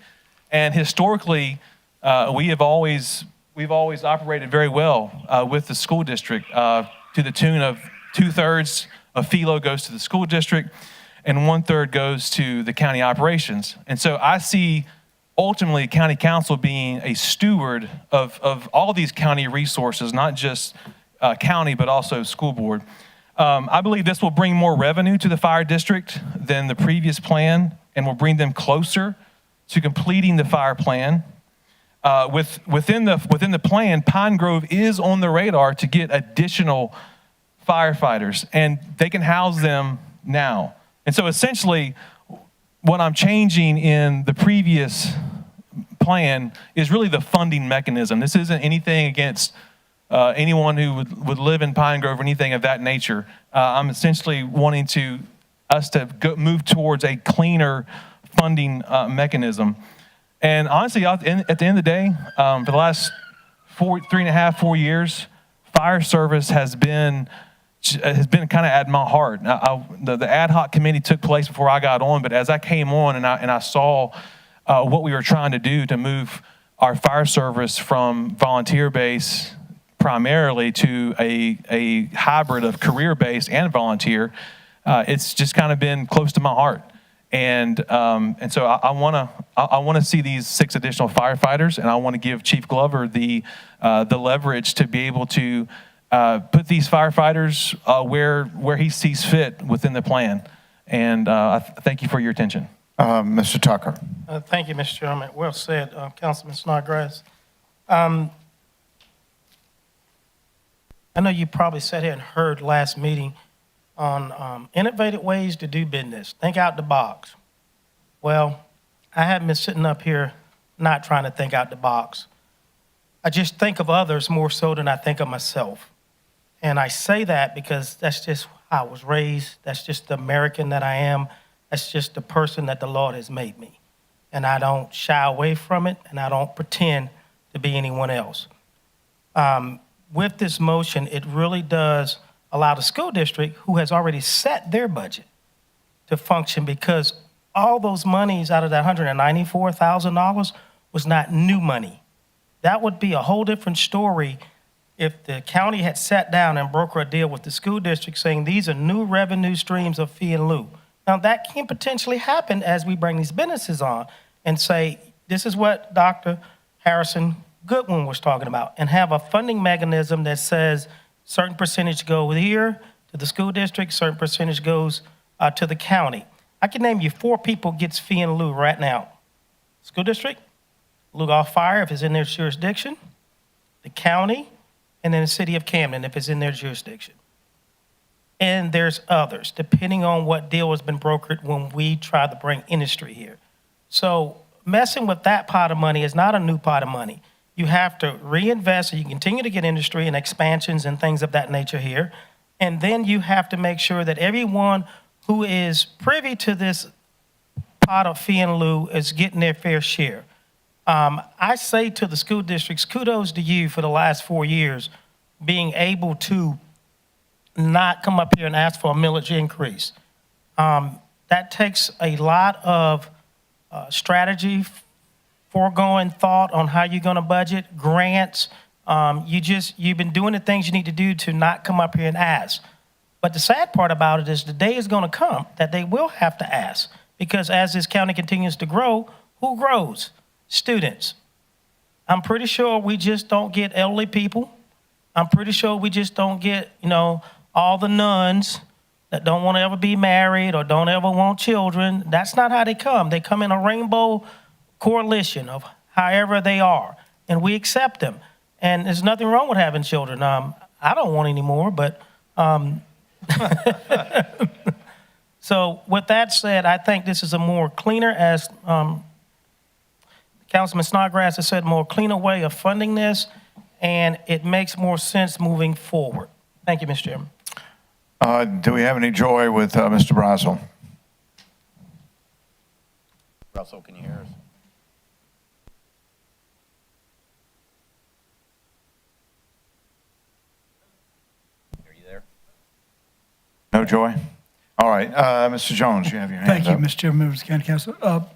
And historically, we've always operated very well with the school district to the tune of 2/3 of FELO goes to the school district and 1/3 goes to the county operations. And so I see ultimately county council being a steward of all these county resources, not just county, but also school board. I believe this will bring more revenue to the fire district than the previous plan and will bring them closer to completing the fire plan. Within the plan, Pine Grove is on the radar to get additional firefighters, and they can house them now. And so essentially, what I'm changing in the previous plan is really the funding mechanism. This isn't anything against anyone who would live in Pine Grove or anything of that nature. I'm essentially wanting us to move towards a cleaner funding mechanism. And honestly, at the end of the day, for the last 3.5, 4 years, fire service has been kind of at my heart. The ad hoc committee took place before I got on, but as I came on and I saw what we were trying to do to move our fire service from volunteer-based primarily to a hybrid of career-based and volunteer, it's just kind of been close to my heart. And so I want to see these 6 additional firefighters, and I want to give Chief Glover the leverage to be able to put these firefighters where he sees fit within the plan. And I thank you for your attention. Mr. Tucker. Thank you, Mr. Chairman. Well said, Councilman Snodgrass. I know you probably sat here and heard last meeting on innovative ways to do business. Think out the box. Well, I haven't been sitting up here not trying to think out the box. I just think of others more so than I think of myself. And I say that because that's just how I was raised. That's just the American that I am. That's just the person that the Lord has made me. And I don't shy away from it, and I don't pretend to be anyone else. With this motion, it really does allow the school district, who has already set their budget, to function, because all those monies out of that $194,000 was not new money. That would be a whole different story if the county had sat down and brokered a deal with the school district saying these are new revenue streams of fee and lieu. Now, that can potentially happen as we bring these businesses on and say, this is what Dr. Harrison Goodwin was talking about, and have a funding mechanism that says certain percentage go here to the school district, certain percentage goes to the county. I can name you 4 people gets fee and lieu right now. School district, Lugoff Fire if it's in their jurisdiction, the county, and then the city of Camden if it's in their jurisdiction. And there's others, depending on what deal has been brokered when we try to bring industry here. So messing with that pot of money is not a new pot of money. You have to reinvest so you continue to get industry and expansions and things of that nature here. And then you have to make sure that everyone who is privy to this pot of fee and lieu is getting their fair share. I say to the school districts, kudos to you for the last 4 years being able to not come up here and ask for a millage increase. That takes a lot of strategy, foregoing thought on how you're going to budget, grants. You've been doing the things you need to do to not come up here and ask. But the sad part about it is the day is going to come that they will have to ask, because as this county continues to grow, who grows? Students. I'm pretty sure we just don't get elderly people. I'm pretty sure we just don't get, all the nuns that don't want to ever be married or don't ever want children. That's not how they come. They come in a rainbow coalition of however they are, and we accept them. And there's nothing wrong with having children. I don't want any more, but so with that said, I think this is a more cleaner, as Councilman Snodgrass has said, more cleaner way of funding this. and it makes more sense moving forward. Thank you, Mr. Chairman. Do we have any joy with Mr. Brazel? Russell, can you hear us? Are you there? No joy? All right. Mr. Jones, you have your hand Thank you, up. Mr. Chairman, members of the County Council.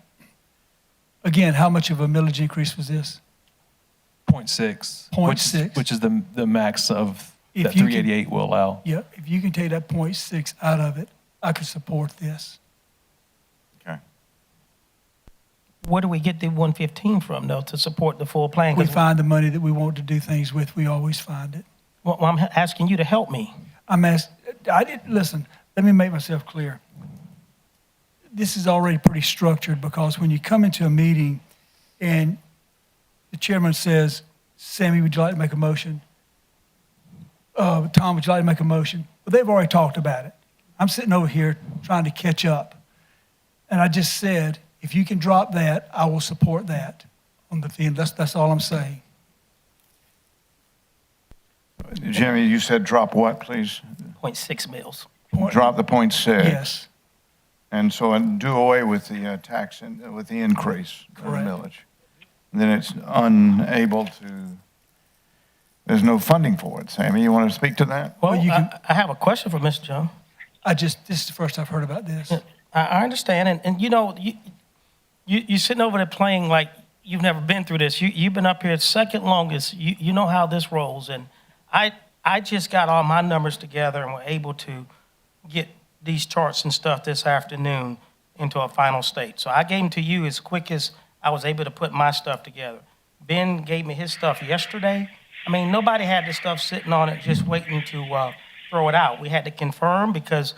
Again, how much of a millage increase was this? 0.6. 0.6. Which is the max of If that you can- 388 will allow. Yeah, if you can take that 0.6 out of it, I could support this. Okay. Where do we get the 115 from, though, to support the full plan? We 'Cause- find the money that we want to do things with, we always find it. Well, I'm asking you to help me. Listen, let me make myself clear. This is already pretty structured because when you come into a meeting and the chairman says, Sammy, would you like to make a motion? Tom, would you like to make a motion? Well, they've already talked about it. I'm sitting over here trying to catch up. And I just said, if you can drop that, I will support that on the theme. That's all I'm saying. Jimmy, you said drop what, please? 0.6 mils. Drop the 0.6. Yes. And so and do away with the tax, with the increase of the Correct. millage. And then it's unable to, there's no funding for it. Sammy, you want to speak to that? Well, I have a question for Mr. Jones. This is the first I've heard about this. I understand, and you know, you're sitting over there playing like you've never been through this. You've been up here second longest. You know how this rolls, and I just got all my numbers together and were able to get these charts and stuff this afternoon into a final state. So I gave them to you as quick as I was able to put my stuff together. Ben gave me his stuff yesterday. I mean, nobody had this stuff sitting on it just waiting to throw it out. We had to confirm because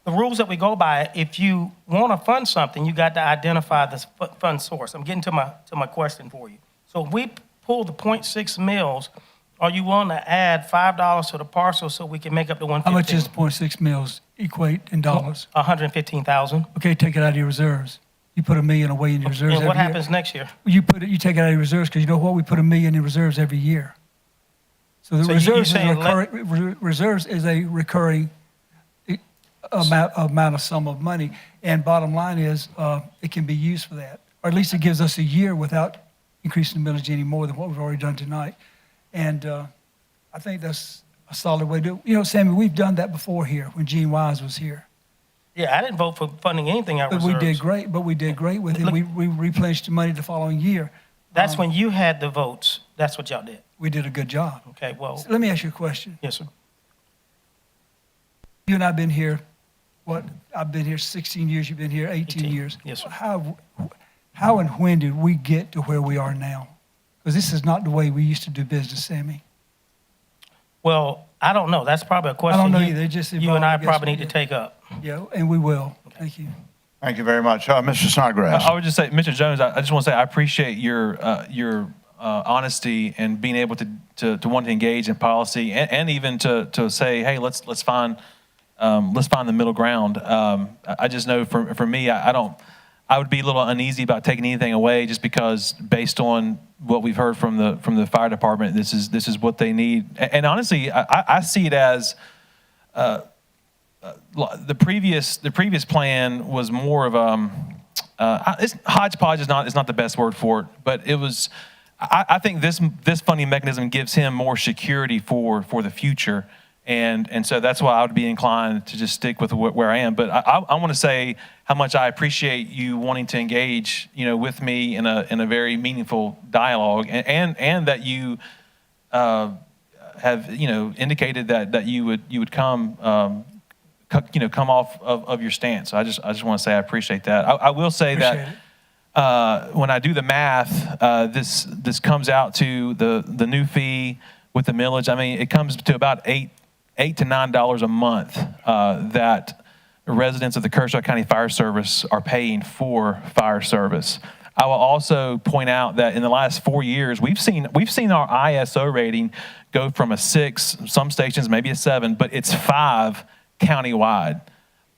the rules that we go by, if you want to fund something, you got to identify the fund source. I'm getting to my question for you. So if we pull the 0.6 mils, are you willing to add $5 to the parcel so we can make up the 115? How much is 0.6 mils equate in dollars? 115,000. Okay, take it out of your reserves. You put $1 million away in your reserves And what every year. happens next year? You take it out of your reserves because you know what? We put $1 million in reserves every year. So the So reserves is a recurring amount of sum of money. And bottom line is it can be used for that. Or at least it gives us a year without increasing the millage any more than what we've already done tonight. And I think that's a solid way to do it. You know, Sammy, we've done that before here when Gene Wise was here. Yeah, I didn't vote for funding anything out of But reserves. we did great with it. We replenished the money the following year. That's when you had the votes. That's what y'all did. We did a good job. Okay, well. So let me ask you a question. Yes, sir. You and I have been here, I've been here 16 years, you've been here 18 years. Yes, sir. How and when did we get to where we are now? Because this is not the way we used to do business, Sammy. Well, I don't know. That's probably a question I don't know either. It just you and I involved, I guess, probably need to take up. Yeah, and we will. Thank you. Thank you very much. Mr. Snodgrass. I would just say, Mr. Jones, I just want to say I appreciate your honesty and being able to want to engage in policy and even to say, hey, let's find the middle ground. I just know for me, I would be a little uneasy about taking anything away just because based on what we've heard from the fire department, this is what they need. And honestly, I see it as the previous plan was more of hodgepodge is not the best word for it, but it was. I think this funding mechanism gives him more security for the future. And so that's why I would be inclined to just stick with where I am. But I want to say how much I appreciate you wanting to engage, with me in a very meaningful dialogue, and that you have indicated that you would come come off of your stance. So I just want to say I appreciate that. I will say that when I do the math, this comes out to the new fee with the millage. I mean, it comes to about $8 to $9 a month that residents of the Kershaw County Fire Service are paying for fire service. I will also point out that in the last 4 years, we've seen our ISO rating go from a 6, some stations maybe a 7, but it's 5 countywide.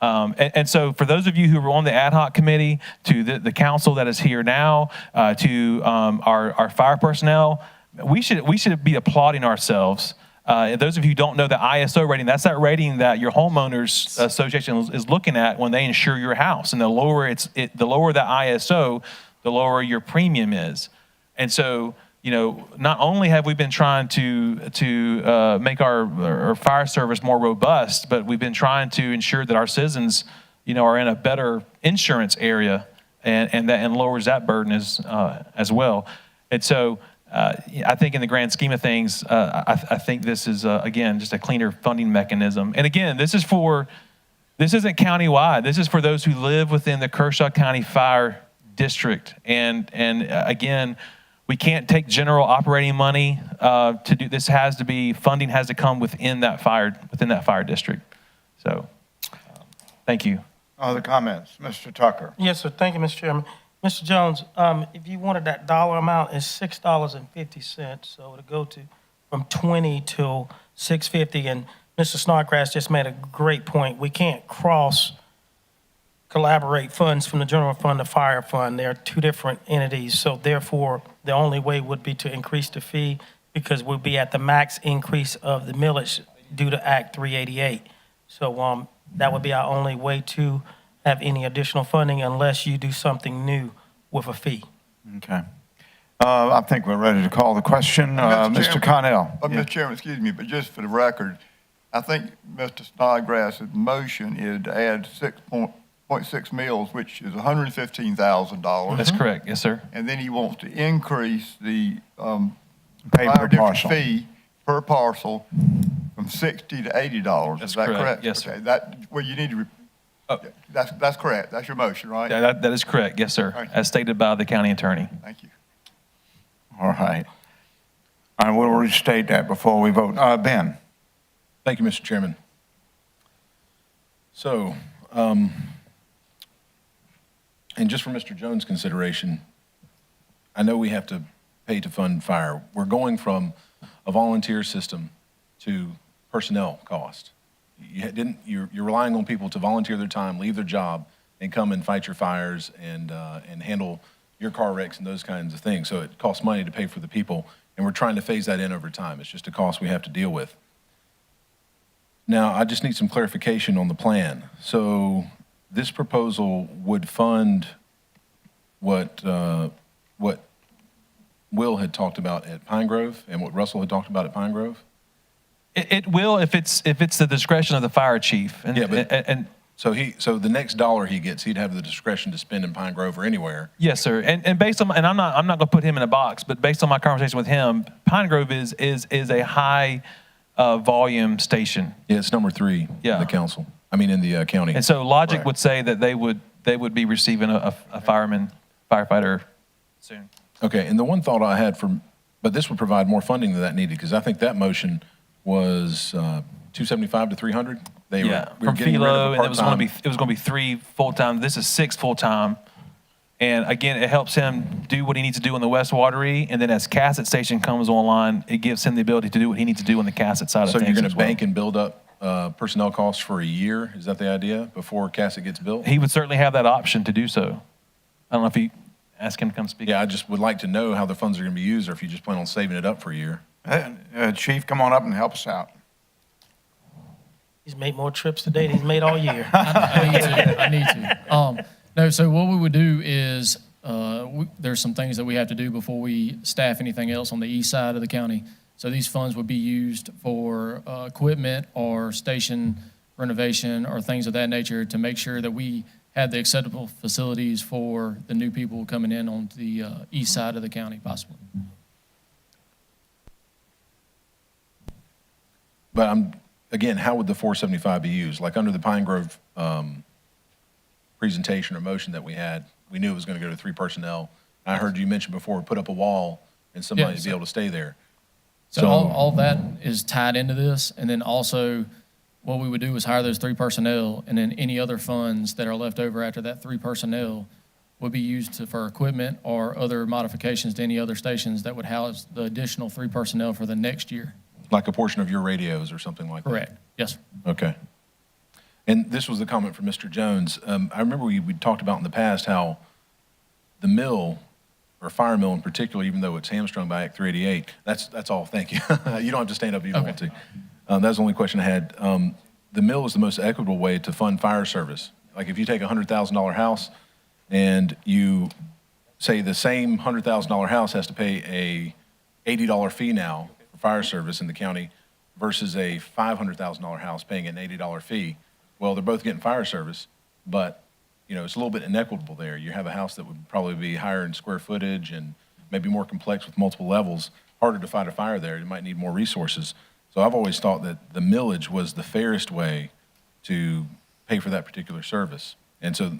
And so for those of you who were on the ad hoc committee, to the council that is here now, to our fire personnel, we should be applauding ourselves. Those of you who don't know the ISO rating, that's that rating that your homeowners association is looking at when they insure your house. And the lower the lower the ISO, the lower your premium is. And so, not only have we been trying to make our fire service more robust, but we've been trying to ensure that our citizens, are in a better insurance area, and lowers that burden as well. And so, I think in the grand scheme of things, I think this is again just a cleaner funding mechanism. And again, this isn't countywide. This is for those who live within the Kershaw County Fire District. And again, we can't take general operating money to do this. Funding has to come within that fire district. So, thank you. Other comments, Mr. Tucker. Yes, sir. Thank you, Mr. Chairman. Mr. Jones, if you wanted that dollar amount, it's $6.50. So it'll go from 20 to 650. And Mr. Snodgrass just made a great point. We can't collaborate funds from the general fund to fire fund. They're two different entities. So therefore, the only way would be to increase the fee, because we'll be at the max increase of the millage due to Act 388. So that would be our only way to have any additional funding, unless you do something new with a fee. Okay. I think we're ready to call the question. Mr. Connell. Mr. Chairman, excuse me, but just for the record, I think Mr. Snodgrass's motion is to add 6.6 mills, which is $115,000. That's correct. Yes, sir. And then he wants to increase the Pay per fire district parcel. fee per parcel from $60 to $80. That's Is that correct? Yes, sir. Okay, you need to. That's correct. That's your motion, right? Yeah, that is correct. Yes, sir. Thank you. As stated by the county attorney. Thank you. All right. I will restate that before we vote. Ben. Thank you, Mr. Chairman. So, and just for Mr. Jones' consideration, I know we have to pay to fund fire. We're going from a volunteer system to personnel cost. You're relying on people to volunteer their time, leave their job, and come and fight your fires and handle your car wrecks and those kinds of things. So it costs money to pay for the people, and we're trying to phase that in over time. It's just a cost we have to deal with. Now, I just need some clarification on the plan. So this proposal would fund what Will had talked about at Pine Grove and what Russell had talked about at Pine Grove? It will if it's the discretion of the fire chief. So the next dollar he gets, he'd have the discretion to spend in Pine Grove or anywhere. Yes, sir. And based on, and I'm not going to put him in a box, but based on my conversation with him, Pine Grove is a high volume station. Yeah, it's number 3 in the council. I mean, in the county. And so logic would say that they would be receiving a firefighter soon. Okay, and the one thought I had but this would provide more funding than that needed, because I think that motion was 275 to 300. We were from getting rid of Philo, the and it was part-time. going to be 3 full-time. This is 6 full-time. And again, it helps him do what he needs to do on the West Watery, and then as Cassett Station comes online, it gives him the ability to do what he needs to do on the Cassett side of things. So you're going to bank and build up personnel costs for a year? Is that the idea, before Cassett gets built? He would certainly have that option to do so. I don't know if you ask him to come speak. Yeah, I just would like to know how the funds are going to be used, or if you just plan on saving it up for a year. Chief, come on up and help us out. He's made more trips today than he's made all year. I need to. No, so what we would do is there's some things that we have to do before we staff anything else on the east side of the county. So these funds would be used for equipment or station renovation or things of that nature to make sure that we had the acceptable facilities for the new people coming in on the east side of the county, possibly. But again, how would the 475 be used? Like under the Pine Grove presentation or motion that we had, we knew it was going to go to 3 personnel. I heard you mention before, put up a wall and somebody to be able to stay there. So all that is tied into this, and then also what we would do is hire those 3 personnel, and then any other funds that are left over after that 3 personnel would be used for equipment or other modifications to any other stations that would house the additional 3 personnel for the next year. Like a portion of your radios or something like that? Correct. Yes, sir. Okay. And this was the comment from Mr. Jones. I remember we talked about in the past how the mill or fire mill in particular, even though it's hamstrung by Act 388. That's all. Thank you. You don't have to stand up if you don't want to. That's the only question I had. The mill is the most equitable way to fund fire service. Like if you take a $100,000 house and you say the same $100,000 house has to pay a $80 fee now for fire service in the county versus a $500,000 house paying an $80 fee. Well, they're both getting fire service, but it's a little bit inequitable there. You have a house that would probably be higher in square footage and maybe more complex with multiple levels, harder to fight a fire there. You might need more resources. So I've always thought that the millage was the fairest way to pay for that particular service. And so,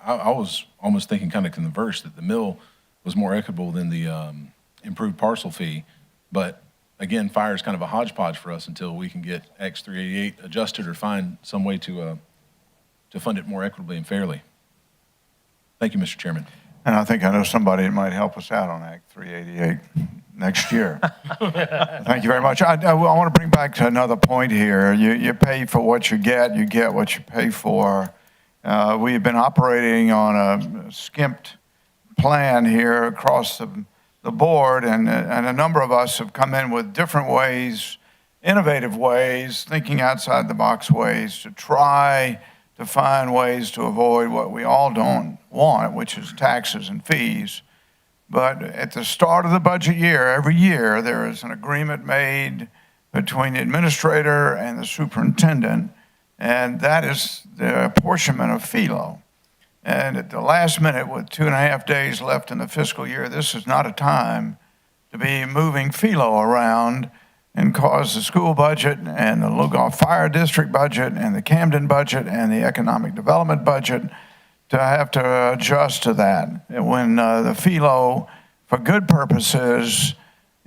I was almost thinking kind of converse that the mill was more equitable than the improved parcel fee. But again, fire is kind of a hodgepodge for us until we can get X 388 adjusted or find some way to fund it more equitably and fairly. Thank you, Mr. Chairman. And I think I know somebody that might help us out on Act 388 next year. Thank you very much. I want to bring back to another point here. You pay for what you get what you pay for. We have been operating on a skimped plan here across the board, and a number of us have come in with different ways, innovative ways, thinking outside the box ways to try to find ways to avoid what we all don't want, which is taxes and fees. But at the start of the budget year, every year, there is an agreement made between the administrator and the superintendent, and that is the apportionment of FELO. And at the last minute, with 2.5 days left in the fiscal year, this is not a time to be moving FELO around and cause the school budget and the Lugolf Fire District budget and the Camden budget and the economic development budget to have to adjust to that. When the FELO, for good purposes,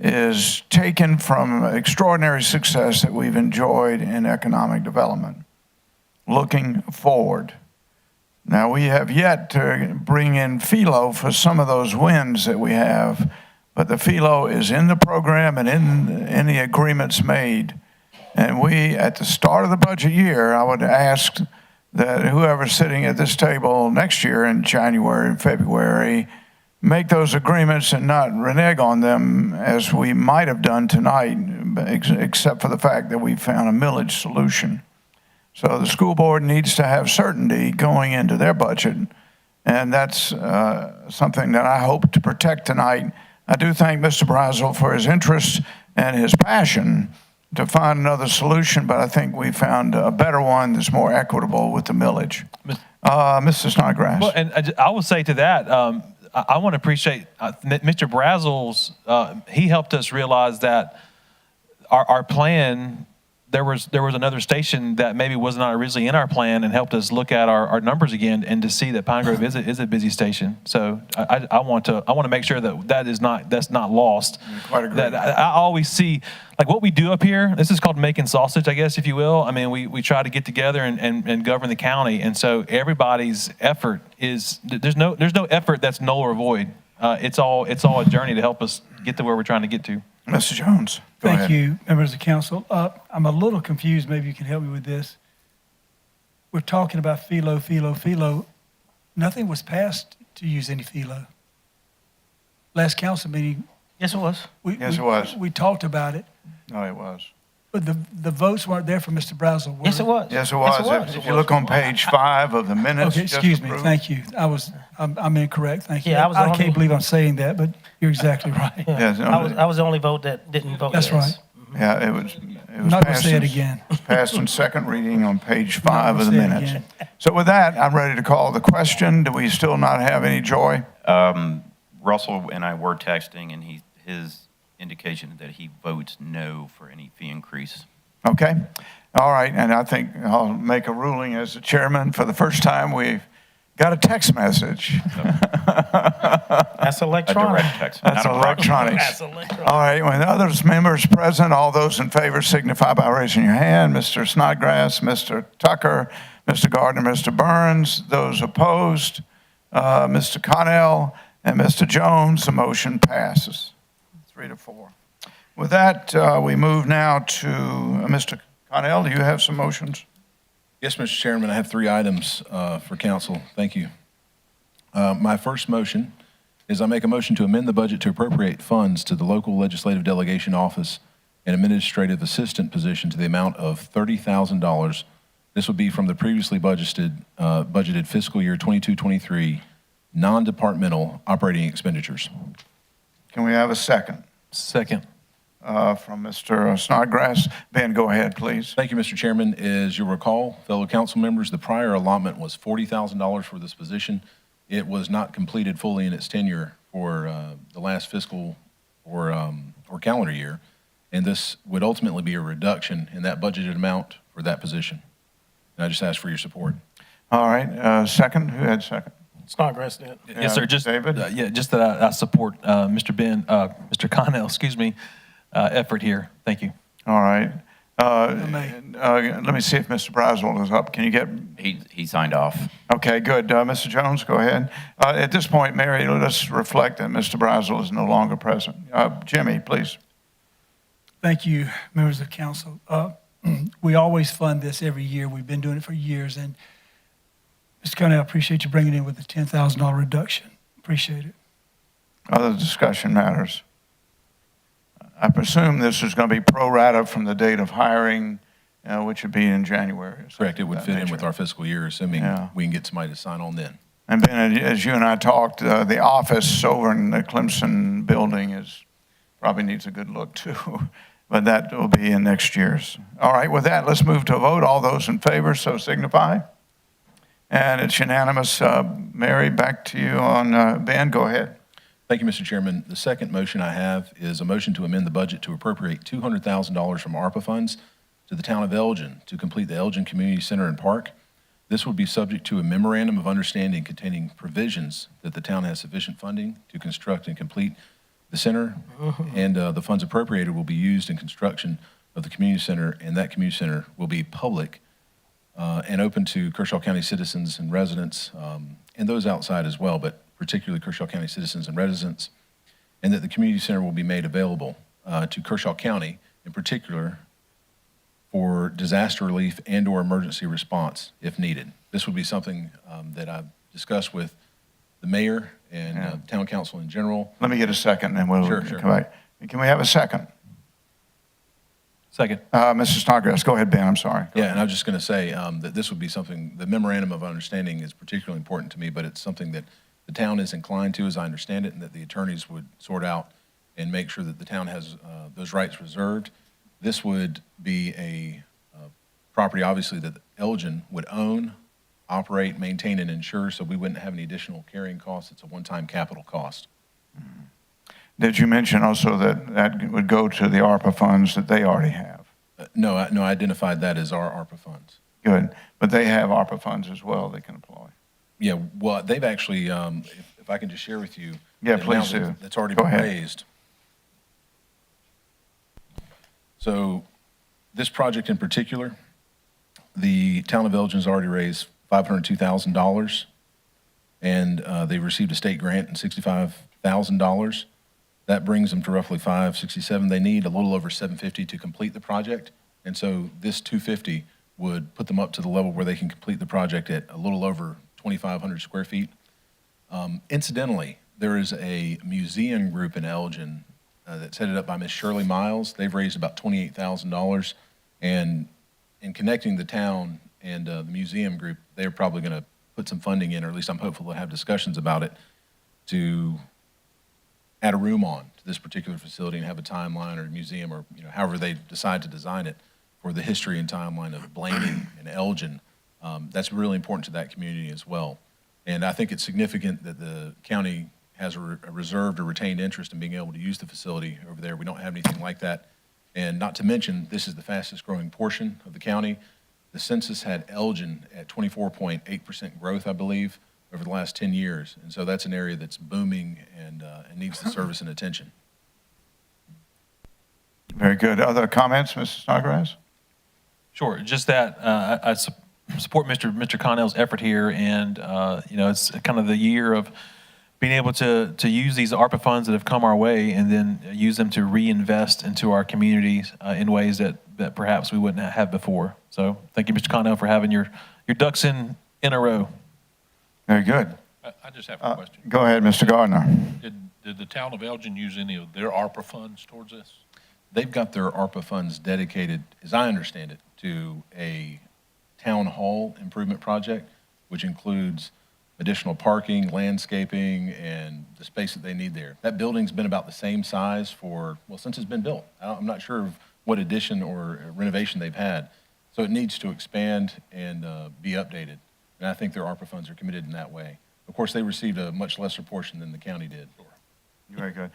is taken from extraordinary success that we've enjoyed in economic development. Looking forward. Now, we have yet to bring in FELO for some of those wins that we have, but the FELO is in the program and in the agreements made. And we, at the start of the budget year, I would ask that whoever's sitting at this table next year in January and February, make those agreements and not renege on them as we might have done tonight, except for the fact that we found a millage solution. So the school board needs to have certainty going into their budget, and that's something that I hope to protect tonight. I do thank Mr. Brazel for his interest and his passion to find another solution, but I think we found a better one that's more equitable with the millage. Mr. Snodgrass. Well, and I will say to that, I want to appreciate Mr. Brazel's, he helped us realize that our plan, there was another station that maybe was not originally in our plan and helped us look at our numbers again and to see that Pine Grove is a busy station. So I want to make sure that's not lost. Quite agree. That I always see, like what we do up here, this is called making sausage, I guess, if you will. I mean, we try to get together and govern the county. And so everybody's effort is, there's no effort that's null or void. It's all a journey to help us get to where we're trying to get to. Mr. Jones. Go Thank ahead. you, members of council. I'm a little confused. Maybe you can help me with this. We're talking about FELO. Nothing was passed to use any FELO. Last council meeting. Yes, it was. Yes, it was. We talked about it, No, it was. but the votes weren't there for Mr. Brazel. were Yes, they? it was. Yes, it was. If you look on page 5 of the minutes. Okay, just excuse me. approved. Thank you. I'm incorrect. Thank you. Yeah, I was the can't only- believe I'm saying that, but you're exactly right. Yes, no, I was the only vote that didn't vote That's yes. right. Yeah, it was I'm not going to passed say it in- again. passed in second reading on page Not 5 gonna of the say it minutes. again. So with that, I'm ready to call the question. Do we still not have any joy? Russell and I were texting, and his indication that he votes no for any fee increase. Okay. All right. And I think I'll make a ruling as the chairman. For the first time, we've got a text message. That's A electronic. direct text. That's not a proxy. electronics. That's electronic. All right. When others members present, all those in favor signify by raising your hand. Mr. Snodgrass, Mr. Tucker, Mr. Gardner, Mr. Burns. Those opposed, Mr. Connell and Mr. Jones. The motion passes 3-4. With that, we move now to Mr. Connell. Do you have some motions? Yes, Mr. Chairman, I have 3 items for council. Thank you. My first motion is I make a motion to amend the budget to appropriate funds to the local legislative delegation office and administrative assistant position to the amount of $30,000. This would be from the previously budgeted fiscal year 22-23 non-departmental operating expenditures. Can we have a second? Second. From Mr. Snodgrass. Ben, go ahead, please. Thank you, Mr. Chairman. As you'll recall, fellow council members, the prior allotment was $40,000 for this position. It was not completed fully in its tenure for the last fiscal or calendar year, and this would ultimately be a reduction in that budgeted amount for that position. And I just ask for your support. All right, second. Who had second? Snodgrass did. Yes, sir. Just David? just that I support Mr. Connell, excuse me, effort here. Thank you. All right. Let me see if Mr. Braswell is up. Can you get? He signed off. Okay, good. Mr. Jones, go ahead. At this point, Mary, let us reflect that Mr. Braswell is no longer present. Jimmy, please. Thank you, members of council. We always fund this every year. We've been doing it for years. And Mr. Connell, I appreciate you bringing in with the $10,000 reduction. Appreciate it. Other discussion matters. I presume this is going to be pro rata from the date of hiring, which would be in January. Correct. It would fit in with our fiscal year, assuming we can get somebody to sign on then. And Ben, as you and I talked, the office over in the Clemson building probably needs a good look too, but that will be in next year's. All right, with that, let's move to a vote. All those in favor, so signify. And it's unanimous. Mary, back to you on Ben. Go ahead. Thank you, Mr. Chairman. The second motion I have is a motion to amend the budget to appropriate $200,000 from ARPA funds to the town of Elgin to complete the Elgin Community Center and Park. This would be subject to a memorandum of understanding containing provisions that the town has sufficient funding to construct and complete the center, and the funds appropriated will be used in construction of the community center, and that community center will be public and open to Kershaw County citizens and residents, and those outside as well, but particularly Kershaw County citizens and residents, and that the community center will be made available to Kershaw County, in particular, for disaster relief and/or emergency response if needed. This would be something that I've discussed with the mayor and town council in general. Let me get a second, and we'll come back. Can we have a second? Second. Mr. Snodgrass, go ahead, Ben. I'm sorry. And I was just going to say that this would be something, the memorandum of understanding is particularly important to me, but it's something that the town is inclined to, as I understand it, and that the attorneys would sort out and make sure that the town has those rights reserved. This would be a property, obviously, that Elgin would own, operate, maintain, and insure, so we wouldn't have any additional carrying costs. It's a one-time capital cost. Mm-hmm. Did you mention also that that would go to the ARPA funds that they already have? No, I identified that as our ARPA funds. Good. But they have ARPA funds as well they can employ. Yeah, well, they've actually, if I can just share with you. Yeah, please do. That's already Go been ahead. raised. So this project in particular, the town of Elgin's already raised $502,000, and they received a state grant in $65,000. That brings them to roughly $567,000. They need a little over $750,000 to complete the project, and so this $250,000 would put them up to the level where they can complete the project at a little over 2,500 square feet. Incidentally, there is a museum group in Elgin that's headed up by Miss Shirley Miles. They've raised about $28,000, and in connecting the town and the museum group, they're probably going to put some funding in, or at least I'm hopeful they'll have discussions about it, to add a room on to this particular facility and have a timeline or a museum, or however they decide to design it, for the history and timeline of Blaney and Elgin. That's really important to that community as well. And I think it's significant that the county has a reserved or retained interest in being able to use the facility over there. We don't have anything like that. And not to mention, this is the fastest growing portion of the county. The census had Elgin at 24.8% growth, I believe, over the last 10 years. And so that's an area that's booming and needs the service and attention. Very good. Other comments, Mr. Snodgrass? Sure. Just that I support Mr. Connell's effort here, and it's kind of the year of being able to use these ARPA funds that have come our way, and then use them to reinvest into our communities in ways that perhaps we wouldn't have before. So thank you, Mr. Connell, for having your ducks in a row. Very good. I just have a question. Go ahead, Mr. Gardner. Did the town of Elgin use any of their ARPA funds towards this? They've got their ARPA funds dedicated, as I understand it, to a town hall improvement project, which includes additional parking, landscaping, and the space that they need there. That building's been about the same size since it's been built. I'm not sure of what addition or renovation they've had. So it needs to expand and be updated. And I think their ARPA funds are committed in that way. Of course, they received a much lesser portion than the county did. Very good.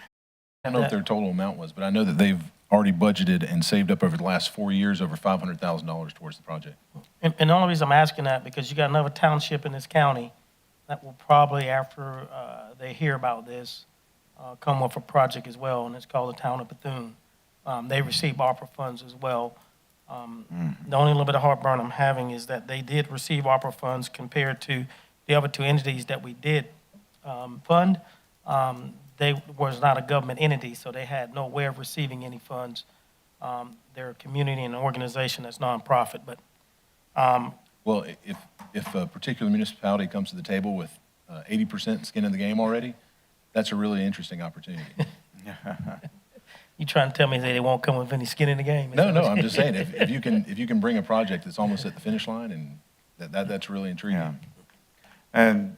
I don't know what their total amount was, but I know that they've already budgeted and saved up over the last 4 years over $500,000 towards the project. And the only reason I'm asking that, because you got another township in this county that will probably, after they hear about this, come with a project as well, and it's called the town of Bethune. They receive ARPA funds as well. The only little bit of heartburn I'm having is that they did receive ARPA funds compared to the other two entities that we did fund. They was not a government entity, so they had no way of receiving any funds. They're a community and an organization that's nonprofit, but Well, if a particular municipality comes to the table with 80% skin in the game already, that's a really interesting opportunity. you trying to tell me that they won't come with any skin in the game? No, I'm just saying, if you can bring a project that's almost at the finish line, and that's really intriguing. Yeah. And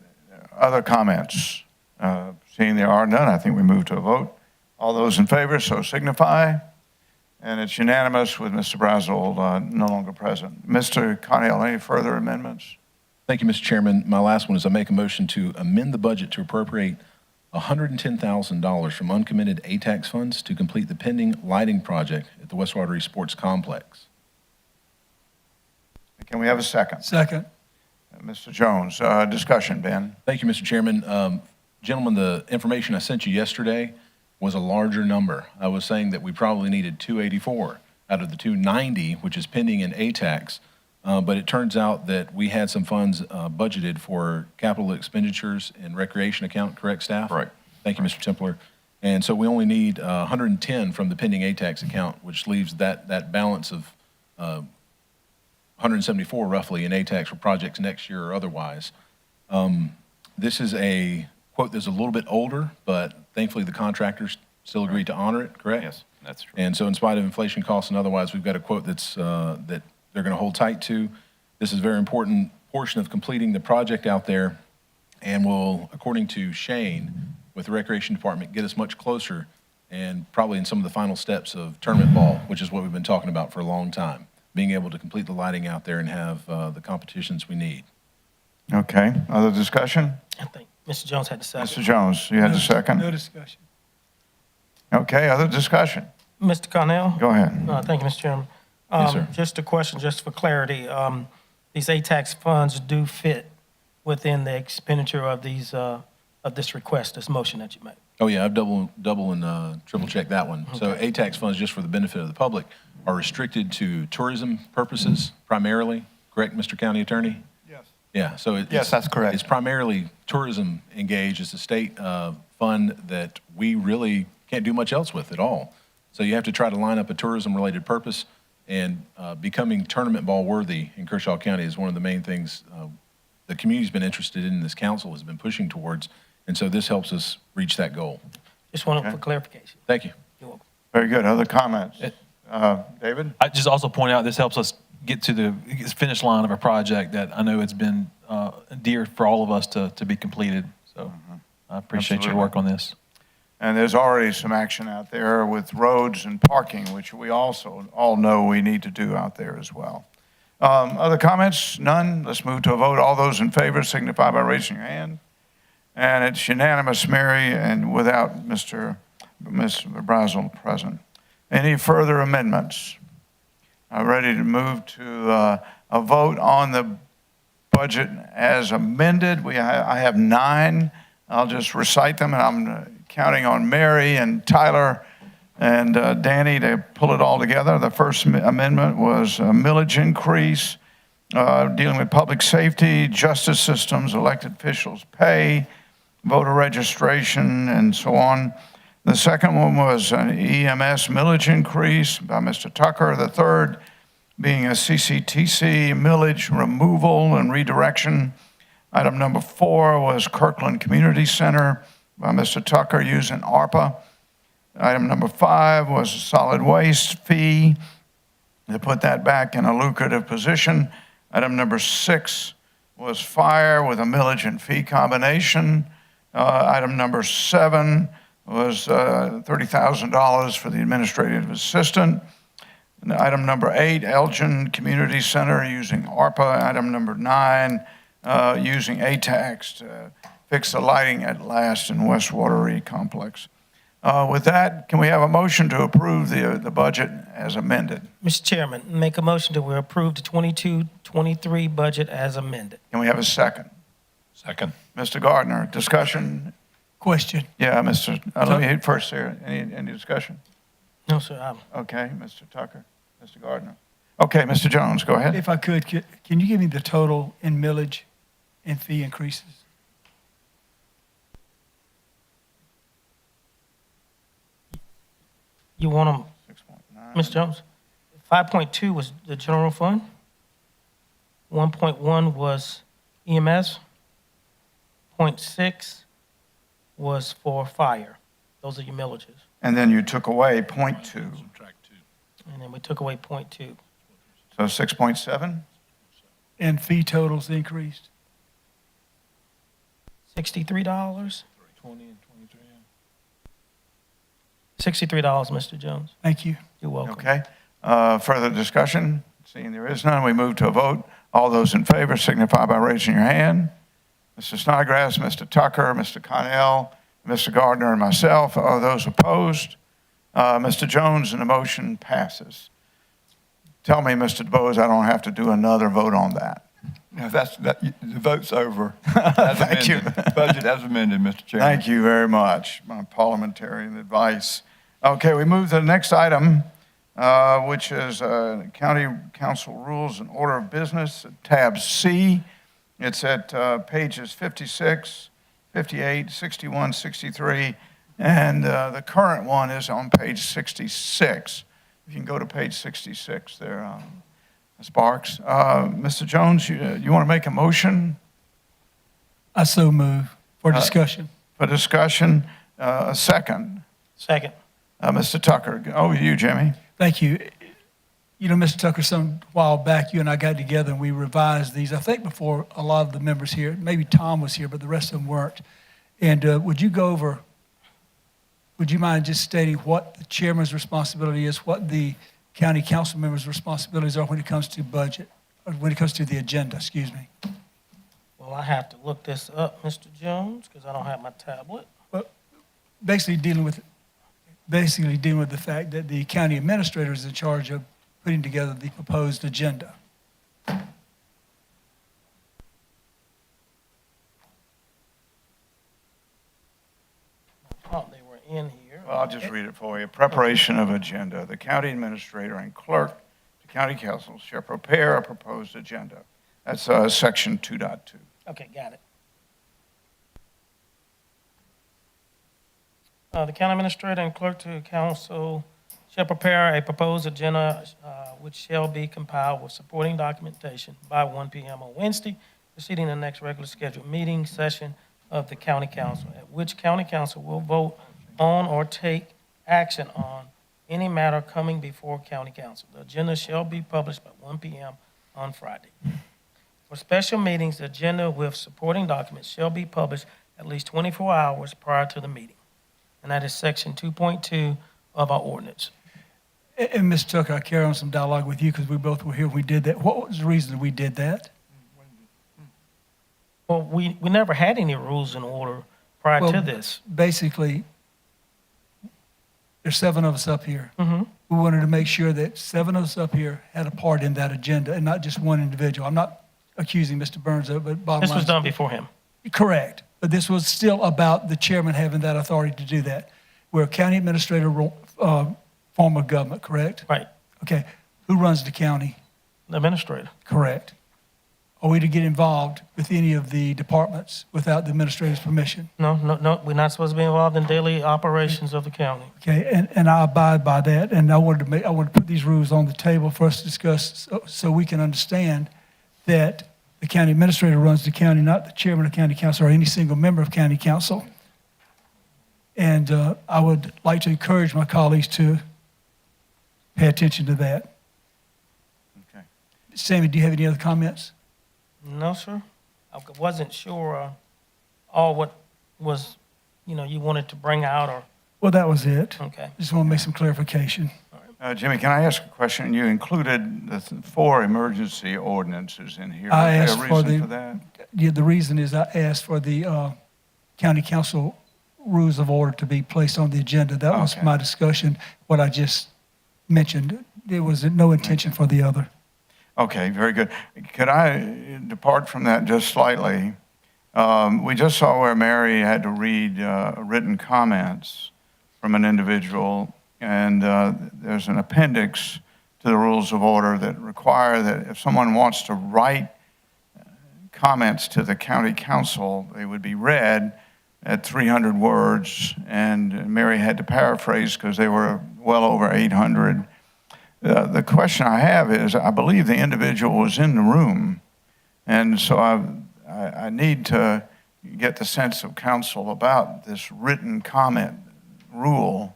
other comments? Seeing there are none, I think we move to a vote. All those in favor, so signify. And it's unanimous with Mr. Brazel no longer present. Mr. Connell, any further amendments? Thank you, Mr. Chairman. My last one is I make a motion to amend the budget to appropriate $110,000 from uncommitted ATAX funds to complete the pending lighting project at the Westwater Sports Complex. Can we have a second? Second. Mr. Jones, discussion, Ben. Thank you, Mr. Chairman. Gentlemen, the information I sent you yesterday was a larger number. I was saying that we probably needed 284 out of the 290, which is pending in ATAX. But it turns out that we had some funds budgeted for capital expenditures and recreation account, correct, staff? Right. Thank you, Mr. Templer. And so we only need 110 from the pending ATAX account, which leaves that balance of 174 roughly in ATAX for projects next year or otherwise. This is a quote that's a little bit older, but thankfully the contractors still agreed to honor it, correct? Yes, that's true. And so in spite of inflation costs and otherwise, we've got a quote that's that they're going to hold tight to. This is a very important portion of completing the project out there and will, according to Shane, with the Recreation Department, get us much closer and probably in some of the final steps of tournament ball, which is what we've been talking about for a long time, being able to complete the lighting out there and have the competitions we need. Okay, other discussion? I think Mr. Jones had the second. Mr. Jones, you had the second? No discussion. Okay, other discussion? Mr. Connell? Go ahead. Thank you, Mr. Chairman. Yes, sir. Just a question, just for clarity. These ATAX funds do fit within the expenditure of these, of this request, this motion that you made? Oh, yeah, I've double and triple checked that one. So ATAX funds, just for the benefit of the public, are restricted to tourism purposes primarily, correct, Mr. County Attorney? Yes. Yeah, so Yes, that's correct. It's primarily tourism engaged. It's a state fund that we really can't do much else with at all. So you have to try to line up a tourism-related purpose, and becoming tournament ball worthy in Kershaw County is one of the main things the community's been interested in, this council has been pushing towards, and so this helps us reach that goal. Just wanted for clarification. Thank you. You're welcome. Very good. Other comments? David? I just also point out this helps us get to the finish line of a project that I know it's been dear for all of us to be completed. So I appreciate your work on this. And there's already some action out there with roads and parking, which we also all know we need to do out there as well. Other comments? None? Let's move to a vote. All those in favor signify by raising your hand. And it's unanimous, Mary, and without Mr. Brazel present. Any further amendments? I'm ready to move to a vote on the budget as amended. I have 9. I'll just recite them, and I'm counting on Mary and Tyler and Danny to pull it all together. The first amendment was a millage increase, dealing with public safety, justice systems, elected officials' pay, voter registration, and so on. The second one was an EMS millage increase by Mr. Tucker. The third being a CCTC millage removal and redirection. Item number 4 was Kirkland Community Center by Mr. Tucker using ARPA. Item number 5 was a solid waste fee, to put that back in a lucrative position. Item number 6 was fire with a millage and fee combination. Item number 7 was $30,000 for the administrative assistant. And item number 8, Elgin Community Center using ARPA. Item number 9, using ATAX to fix the lighting at Last and West Watery Complex. With that, can we have a motion to approve the budget as amended? Mr. Chairman, make a motion that we approve the 22-23 budget as amended. Can we have a second? Second. Mr. Gardner, discussion? Question. Yeah, Mr. Let me hit first here. Any discussion? No, sir. Okay, Mr. Tucker, Mr. Gardner. Okay, Mr. Jones, go ahead. If I could, can you give me the total in millage and fee increases? You want them, Ms. Jones? 5.2 was the general fund. 1.1 was EMS. 0.6 was for fire. Those are your millages. And then you took away 0.2, Subtract 2. And then we took away 0.2. so 6.7? And fee totals increased? $63. 20 and 23. $63, Mr. Jones. Thank you. You're welcome. Okay. Further discussion? Seeing there is none, we move to a vote. All those in favor signify by raising your hand. Mr. Snodgrass, Mr. Tucker, Mr. Connell, Mr. Gardner, and myself. Are those opposed? Mr. Jones, and the motion passes. Tell me, Mr. DeBose, I don't have to do another vote on that. No, the vote's over. As Thank you. amended. Budget as amended, Mr. Chairman. Thank you very much, my parliamentary advice. Okay, we move to the next item, which is County Council Rules and Order of Business, tab C. It's at pages 56, 58, 61, 63, and the current one is on page 66. If you can go to page 66 there, Ms. Barks. Mr. Jones, you want to make a motion? I so move for discussion. For discussion, a second. Second. Mr. Tucker, over to you, Jimmy. Thank you. You know, Mr. Tucker, some while back, you and I got together and we revised these, I think before a lot of the members here, maybe Tom was here, but the rest of them weren't. And would you mind just stating what the chairman's responsibility is, what the county council members' responsibilities are when it comes to budget, or when it comes to the agenda, excuse me? Well, I have to look this up, Mr. Jones, because I don't have my tablet. Well, basically dealing with the fact that the county administrator is in charge of putting together the proposed agenda. I thought they were in here. Well, I'll just read it for you. Preparation of agenda. The county administrator and clerk to county council shall prepare a proposed agenda. That's section 2.2. Okay, got it. The county administrator and clerk to council shall prepare a proposed agenda which shall be compiled with supporting documentation by 1 p.m. on Wednesday, preceding the next regular scheduled meeting session of the county council, at which county council will vote on or take action on any matter coming before county council. The agenda shall be published by 1 p.m. on Friday. For special meetings, the agenda with supporting documents shall be published at least 24 hours prior to the meeting. And that is section 2.2 of our ordinance. And Mr. Tucker, I carry on some dialogue with you because we both were here when we did that. What was the reason we did that? Well, we never had any rules in order prior to this. Basically, there's 7 of us up here. Mm-hmm. We wanted to make sure that 7 of us up here had a part in that agenda and not just one individual. I'm not accusing Mr. Burns of it, but bottom line. This was done before him. Correct. But this was still about the chairman having that authority to do that. We're a county administrator form of government, correct? Right. Okay. Who runs the county? The administrator. Correct. Are we to get involved with any of the departments without the administrator's permission? No, we're not supposed to be involved in daily operations of the county. Okay, and I abide by that, and I wanted to put these rules on the table for us to discuss so we can understand that The county administrator runs the county, not the chairman of county council or any single member of county council. And I would like to encourage my colleagues to pay attention to that. Okay. Sammy, do you have any other comments? No, sir. I wasn't sure all what was, you wanted to bring out or, Well, that was it. okay. Just want to make some clarification. Jimmy, can I ask a question? You included the 4 emergency ordinances in here. I Is asked there a for reason the, for that? yeah, the reason is I asked for the county council rules of order to be placed on the agenda. That was Okay. my discussion, what I just mentioned. There was no intention for the other. Okay, very good. Could I depart from that just slightly? We just saw where Mary had to read written comments from an individual, and there's an appendix to the rules of order that require that if someone wants to write comments to the county council, they would be read at 300 words, and Mary had to paraphrase because they were well over 800. The question I have is, I believe the individual was in the room, and so I need to get the sense of council about this written comment rule,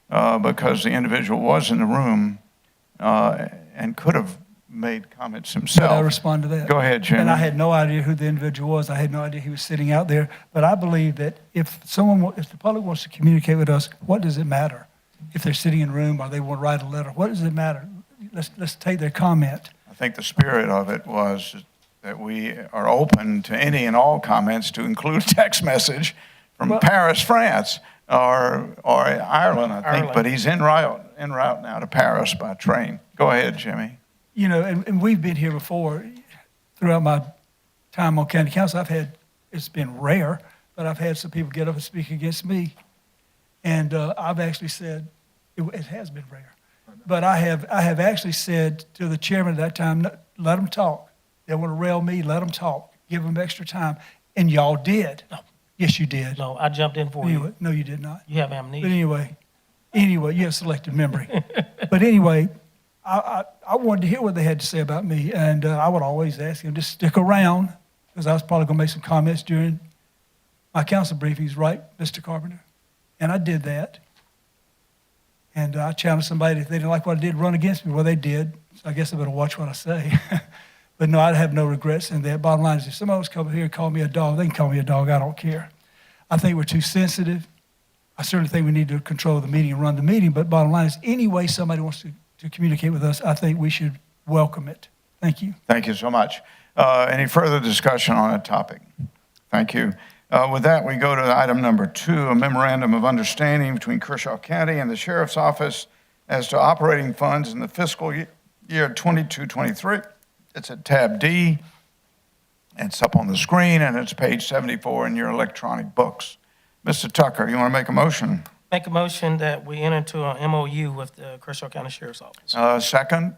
because the individual was in the room and could have made comments himself. Could I respond to that? Go ahead, Jimmy. And I had no idea who the individual was. I had no idea he was sitting out there. But I believe that if the public wants to communicate with us, what does it matter? If they're sitting in a room or they want to write a letter, what does it matter? Let's take their comment. I think the spirit of it was that we are open to any and all comments, to include a text message from Paris, France, or Ireland, I think. But he's en route now to Paris by train. Go ahead, Jimmy. And we've been here before. Throughout my time on county council, it's been rare, but I've had some people get up and speak against me. And I've actually said, it has been rare. But I have actually said to the chairman at that time, let them talk. They want to rail me, let them talk. Give them extra time. And y'all did. No. Yes, you did. No, I jumped in for Anyway, you. no, you did not. You have amnesia. But anyway, you have selective memory. But anyway, I wanted to hear what they had to say about me, and I would always ask them to stick around, because I was probably going to make some comments during my council briefings, right, Mr. Carpenter? And I did that. And I challenged somebody, if they didn't like what I did, run against me. Well, they did, so I guess I better watch what I say. But no, I have no regrets in that. Bottom line is, if somebody wants to come up here and call me a dog, they can call me a dog. I don't care. I think we're too sensitive. I certainly think we need to control the meeting and run the meeting, but bottom line is, any way somebody wants to communicate with us, I think we should welcome it. Thank you. Thank you so much. Any further discussion on that topic? Thank you. With that, we go to item number 2, a memorandum of understanding between Kershaw County and the Sheriff's Office as to operating funds in the fiscal year 22-23. It's at tab D. It's up on the screen, and it's page 74 in your electronic books. Mr. Tucker, you want to make a motion? Make a motion that we enter into an MOU with the Kershaw County Sheriff's Office. Second?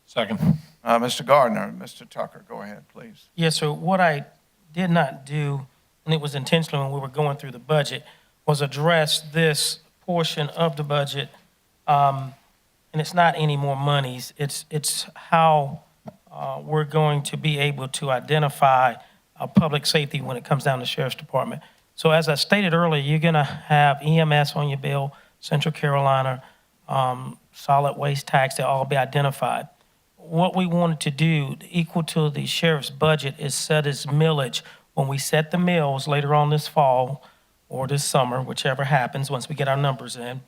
Second. Mr. Gardner, Mr. Tucker, go ahead, please. Yes, sir. What I did not do, and it was intentional when we were going through the budget, was address this portion of the budget. And it's not any more monies. It's how we're going to be able to identify public safety when it comes down to the Sheriff's Department. So as I stated earlier, you're going to have EMS on your bill, Central Carolina, solid waste tax, they'll all be identified. What we wanted to do, equal to the sheriff's budget, is set as millage. When we set the mills later on this fall or this summer, whichever happens once we get our numbers in,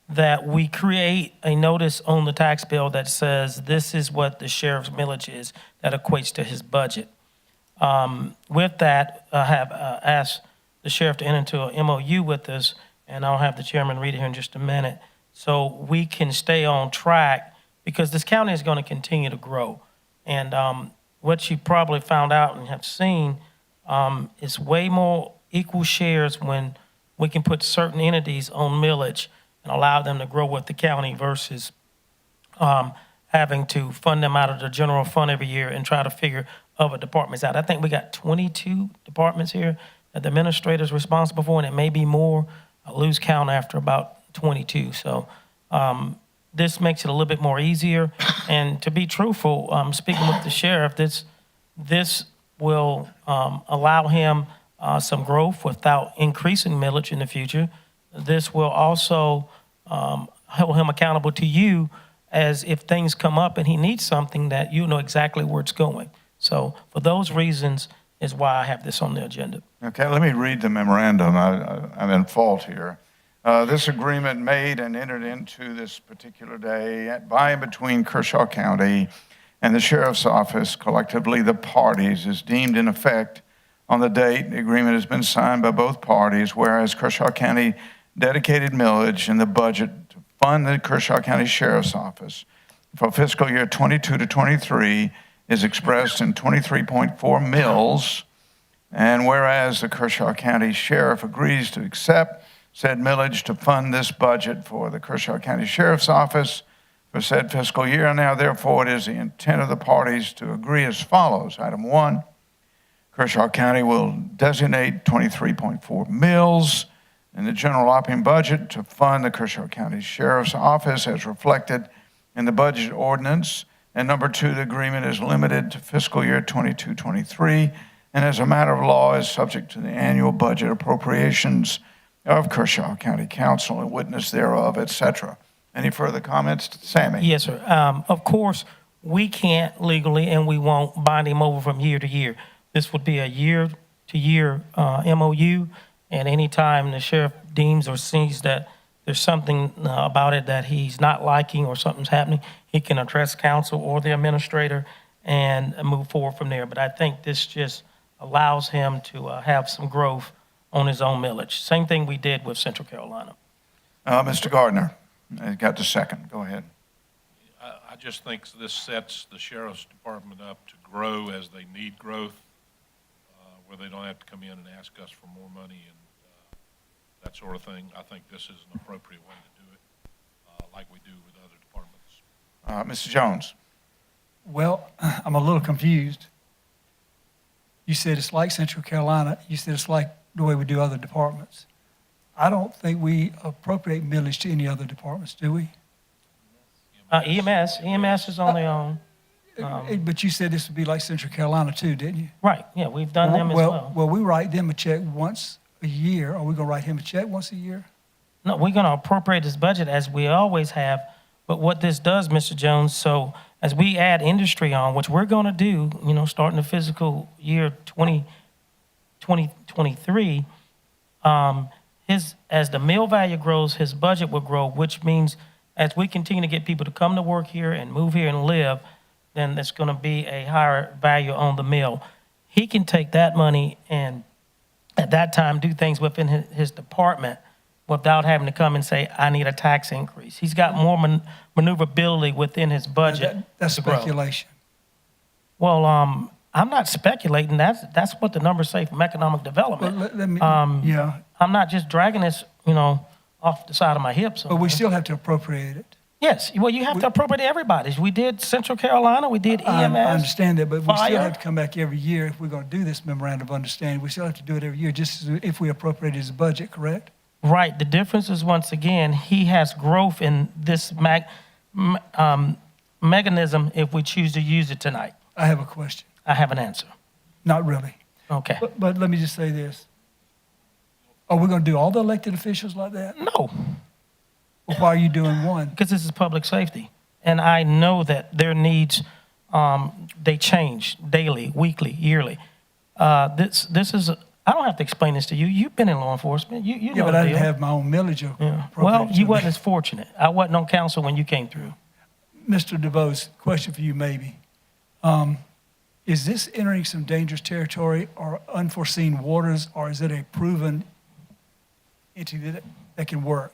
that we create a notice on the tax bill that says this is what the sheriff's millage is that equates to his budget. With that, I have asked the sheriff to enter into an MOU with us, and I'll have the chairman read it here in just a minute, so we can stay on track, because this county is going to continue to grow. And what you probably found out and have seen is way more equal shares when we can put certain entities on millage and allow them to grow with the county versus having to fund them out of the general fund every year and try to figure other departments out. I think we got 22 departments here that the administrator is responsible for, and it may be more. I lose count after about 22. So this makes it a little bit more easier. And to be truthful, speaking with the sheriff, this will allow him some growth without increasing millage in the future. This will also hold him accountable to you, as if things come up and he needs something, that you know exactly where it's going. So for those reasons is why I have this on the agenda. Okay, let me read the memorandum. I'm in fault here. This agreement made and entered into this particular day by and between Kershaw County and the Sheriff's Office, collectively the parties, is deemed in effect on the date the agreement has been signed by both parties, whereas Kershaw County dedicated millage in the budget to fund the Kershaw County Sheriff's Office for fiscal year 22 to 23 is expressed in 23.4 mills, and whereas the Kershaw County Sheriff agrees to accept said millage to fund this budget for the Kershaw County Sheriff's Office for said fiscal year, and now therefore it is the intent of the parties to agree as follows. Item 1, Kershaw County will designate 23.4 mills in the general operating budget to fund the Kershaw County Sheriff's Office as reflected in the budget ordinance. And number 2, the agreement is limited to fiscal year 22-23, and as a matter of law is subject to the annual budget appropriations of Kershaw County Council and witness thereof, etc. Any further comments? Sammy? Yes, sir. Of course, we can't legally, and we won't bind him over from year to year. This would be a year-to-year MOU, and anytime the sheriff deems or sees that there's something about it that he's not liking or something's happening, he can address council or the administrator and move forward from there. But I think this just allows him to have some growth on his own millage. Same thing we did with Central Carolina. Mr. Gardner, you got the second. Go ahead. I just think this sets the sheriff's department up to grow as they need growth, where they don't have to come in and ask us for more money and that sort of thing. I think this is an appropriate way to do it, like we do with other departments. Mr. Jones. Well, I'm a little confused. You said it's like Central Carolina. You said it's like the way we do other departments. I don't think we appropriate millage to any other departments, do we? EMS is on their own. But you said this would be like Central Carolina too, didn't you? Right, yeah, we've done them as well. Well, we write them a check once a year. Are we going to write him a check once a year? No, we're going to appropriate this budget as we always have. But what this does, Mr. Jones, so as we add industry on, which we're going to do, starting the fiscal year 2023, as the mill value grows, his budget will grow, which means as we continue to get people to come to work here and move here and live, then there's going to be a higher value on the mill. He can take that money and at that time do things within his department without having to come and say, I need a tax increase. He's got more maneuverability within his budget. That's speculation. Well, I'm not speculating. That's what the numbers say from economic development. Yeah. I'm not just dragging this, off the side of my hips. But we still have to appropriate it. Yes. Well, you have to appropriate everybody's. We did Central Carolina. We did EMS. I understand that, but we fire. still have to come back every year if we're going to do this memorandum of understanding. We still have to do it every year, just as if we appropriated his budget, correct? Right. The difference is, once again, he has growth in this mechanism if we choose to use it tonight. I have a question. I have an answer. Not really. Okay. But let me just say this. Are we going to do all the elected officials like that? No. Well, why are you doing one? Because this is public safety. And I know that their needs, they change daily, weekly, yearly. This is, I don't have to explain this to you. You've been in law enforcement. You know Yeah, but I didn't deal. have my own millage. Yeah. Well, you wasn't as fortunate. I wasn't on council when you came through. Mr. DeVos, question for you maybe. Is this entering some dangerous territory or unforeseen waters, or is it a proven entity that can work?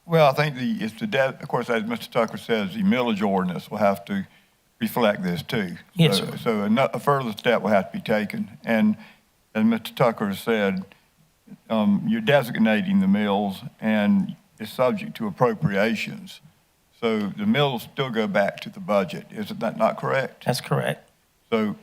Well, I think of course, as Mr. Tucker says, the millage ordinance will have to reflect this too. Yes, so, sir. So a further step will have to be taken. And as Mr. Tucker said, you're designating the mills and it's subject to appropriations. So the mills still go back to the budget. Is that not correct? That's correct. So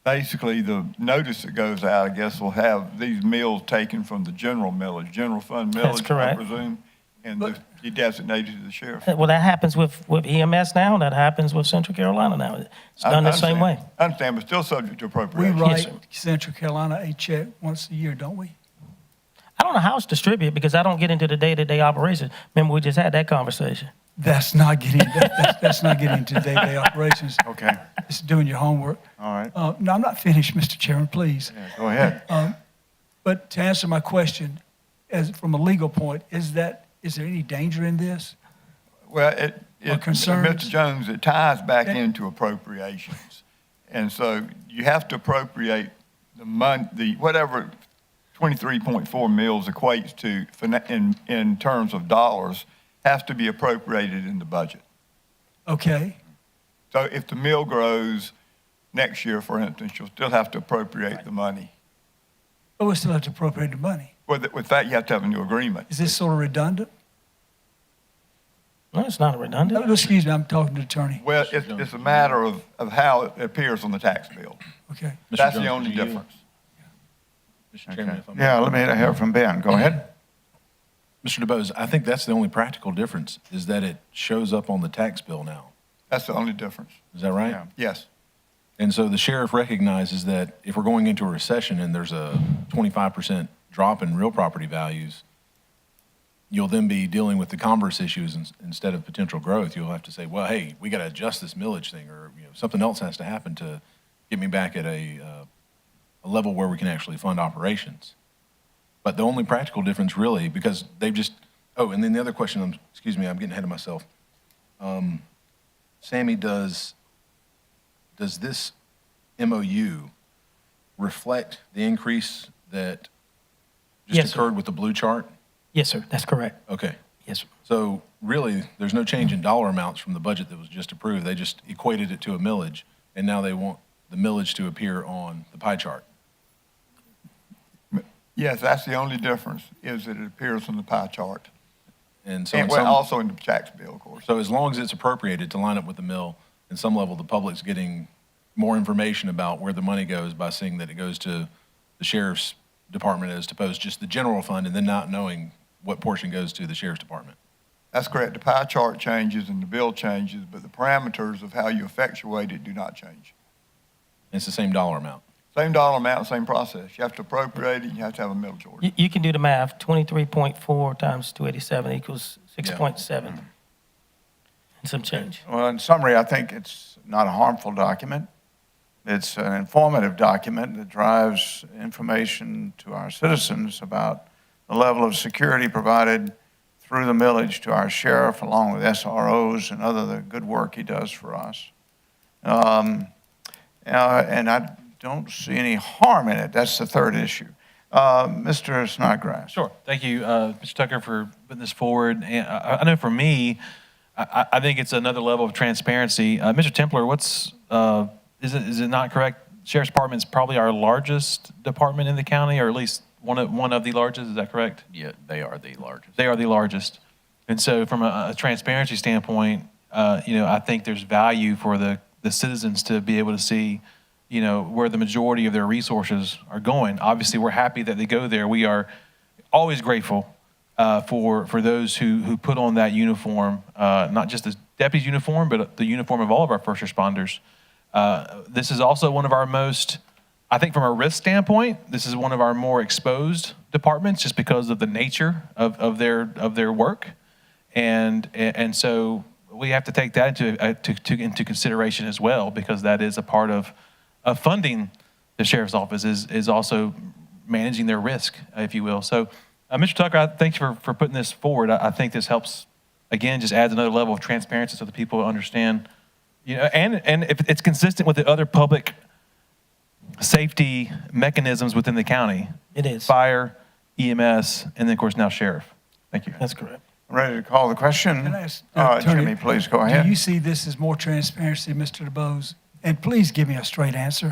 basically, the notice that goes out, I guess, will have these mills taken from the general millage, general fund millage, That's correct. I presume, and be designated to the sheriff. Well, that happens with EMS now, that happens with Central Carolina now. It's done the same way. I understand, but still subject to We appropriation. write Central Carolina a check once a year, don't we? I don't know how it's distributed because I don't get into the day-to-day operations. Remember, we just had that conversation. That's not getting, that's not getting into day-to-day operations. Okay. It's doing your homework. All right. No, I'm not finished, Mr. Chairman, please. Yeah, go ahead. But to answer my question, as from a legal point, is there any danger in this? Well, concerns? Mr. Jones, it ties back into appropriations. And so you have to appropriate the money, whatever 23.4 mils equates to in terms of dollars, has to be appropriated in the budget. Okay. So if the mill grows next year, for instance, you'll still have to appropriate the money. But we still have to appropriate the money. With that, you have to have a new agreement. Is this sort of redundant? No, it's not redundant. No, excuse me, I'm talking to the attorney. Well, it's a matter of how it appears on the tax bill. Okay. That's the only difference. Mr. Chairman, if I may. Yeah, let me hear from Ben. Go ahead. Mr. DeBose, I think that's the only practical difference, is that it shows up on the tax bill now. That's the only difference. Is that right? Yeah. Yes. And so the sheriff recognizes that if we're going into a recession and there's a 25% drop in real property values, you'll then be dealing with the converse issues instead of potential growth. You'll have to say, well, hey, we got to adjust this millage thing, or something else has to happen to get me back at a level where we can actually fund operations. But the only practical difference really, because they've just, and then the other question, excuse me, I'm getting ahead of myself. Sammy, does this MOU reflect the increase that just Yes, sir. occurred with the blue chart? Yes, sir, that's correct. Okay. Yes, sir. So really, there's no change in dollar amounts from the budget that was just approved. They just equated it to a millage, and now they want the millage to appear on the pie chart. Yes, that's the only difference, is that it appears on the pie chart. And so And also in the tax bill, of course. So as long as it's appropriated to line up with the mill, in some level, the public's getting more information about where the money goes by seeing that it goes to the sheriff's department as opposed to just the general fund and then not knowing what portion goes to the sheriff's department. That's correct. The pie chart changes and the bill changes, but the parameters of how you effectuate it do not change. It's the same dollar amount. Same dollar amount, same process. You have to appropriate it, and you have to have a millage order. You can do the math. 23.4 times 287 equals 6.7. And some change. Well, in summary, I think it's not a harmful document. It's an informative document that drives information to our citizens about the level of security provided through the millage to our sheriff, along with SROs and the good work he does for us. And I don't see any harm in it. That's the third issue. Mr. Snodgrass. Sure. Thank you, Mr. Tucker, for putting this forward. And I know for me, I think it's another level of transparency. Mr. Templer, is it not correct? Sheriff's Department is probably our largest department in the county, or at least one of the largest. Is that correct? Yeah, they are the largest. They are the largest. And so from a transparency standpoint, I think there's value for the citizens to be able to see, where the majority of their resources are going. Obviously, we're happy that they go there. We are always grateful for those who put on that uniform, not just the deputy's uniform, but the uniform of all of our first responders. This is also one of our most, I think from a risk standpoint, this is one of our more exposed departments just because of the nature of their work. And so we have to take that into consideration as well, because that is a part of funding the sheriff's office is also managing their risk, if you will. So, Mr. Tucker, thank you for putting this forward. I think this helps, again, just adds another level of transparency so that people understand, and if it's consistent with the other public safety mechanisms within the county. It is. Fire, EMS, and then, of course, now sheriff. Thank you. That's correct. I'm ready to call the question. Can I ask, Jimmy, please go ahead. Do you see this as more transparency, Mr. DeBose? And please give me a straight answer.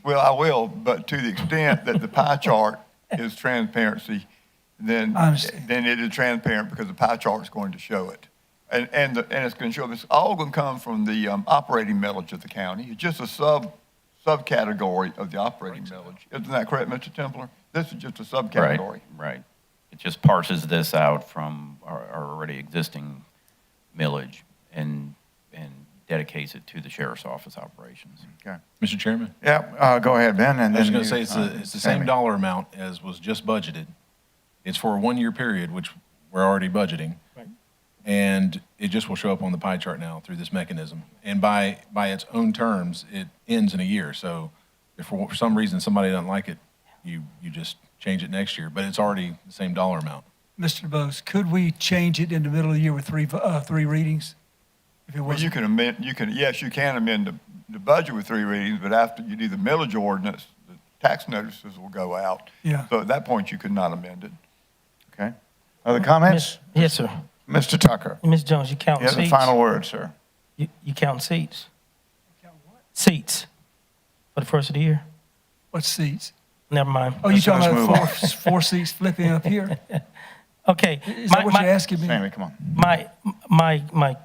Well, I will, but to the extent that the pie chart is transparency, then it is transparent because the pie chart is going to show it. And it's going to show this. All going to come from the operating millage of the county. It's just a subcategory of the operating millage. Isn't that correct, Mr. Templer? This is just a subcategory. Right. just parses this out from our already existing millage and dedicates it to the sheriff's office operations. Okay. Mr. Chairman? Yeah, go ahead, Ben. And I was then going to you, say it's the Sammy. same dollar amount as was just budgeted. It's for a 1-year period, which we're already budgeting. Right. And it just will show up on the pie chart now through this mechanism. And by its own terms, it ends in a year. So if for some reason somebody doesn't like it, you just change it next year. But it's already the same dollar amount. Mr. DeBose, could we change it in the middle of the year with three readings? If it Well, was you can amend, yes, you can amend the budget with 3 readings, but after you do the millage ordinance, the tax notices will go out. Yeah. So at that point, you could not amend it. Okay. Other comments? Yes, sir. Mr. Tucker. Ms. Jones, you count You have seats? the final word, sir. You count seats? Seats for the first of the year? What seats? Never mind. Oh, you talking move about four seats flipping up here? Okay. Is that what you're asking me? Sammy, come on. My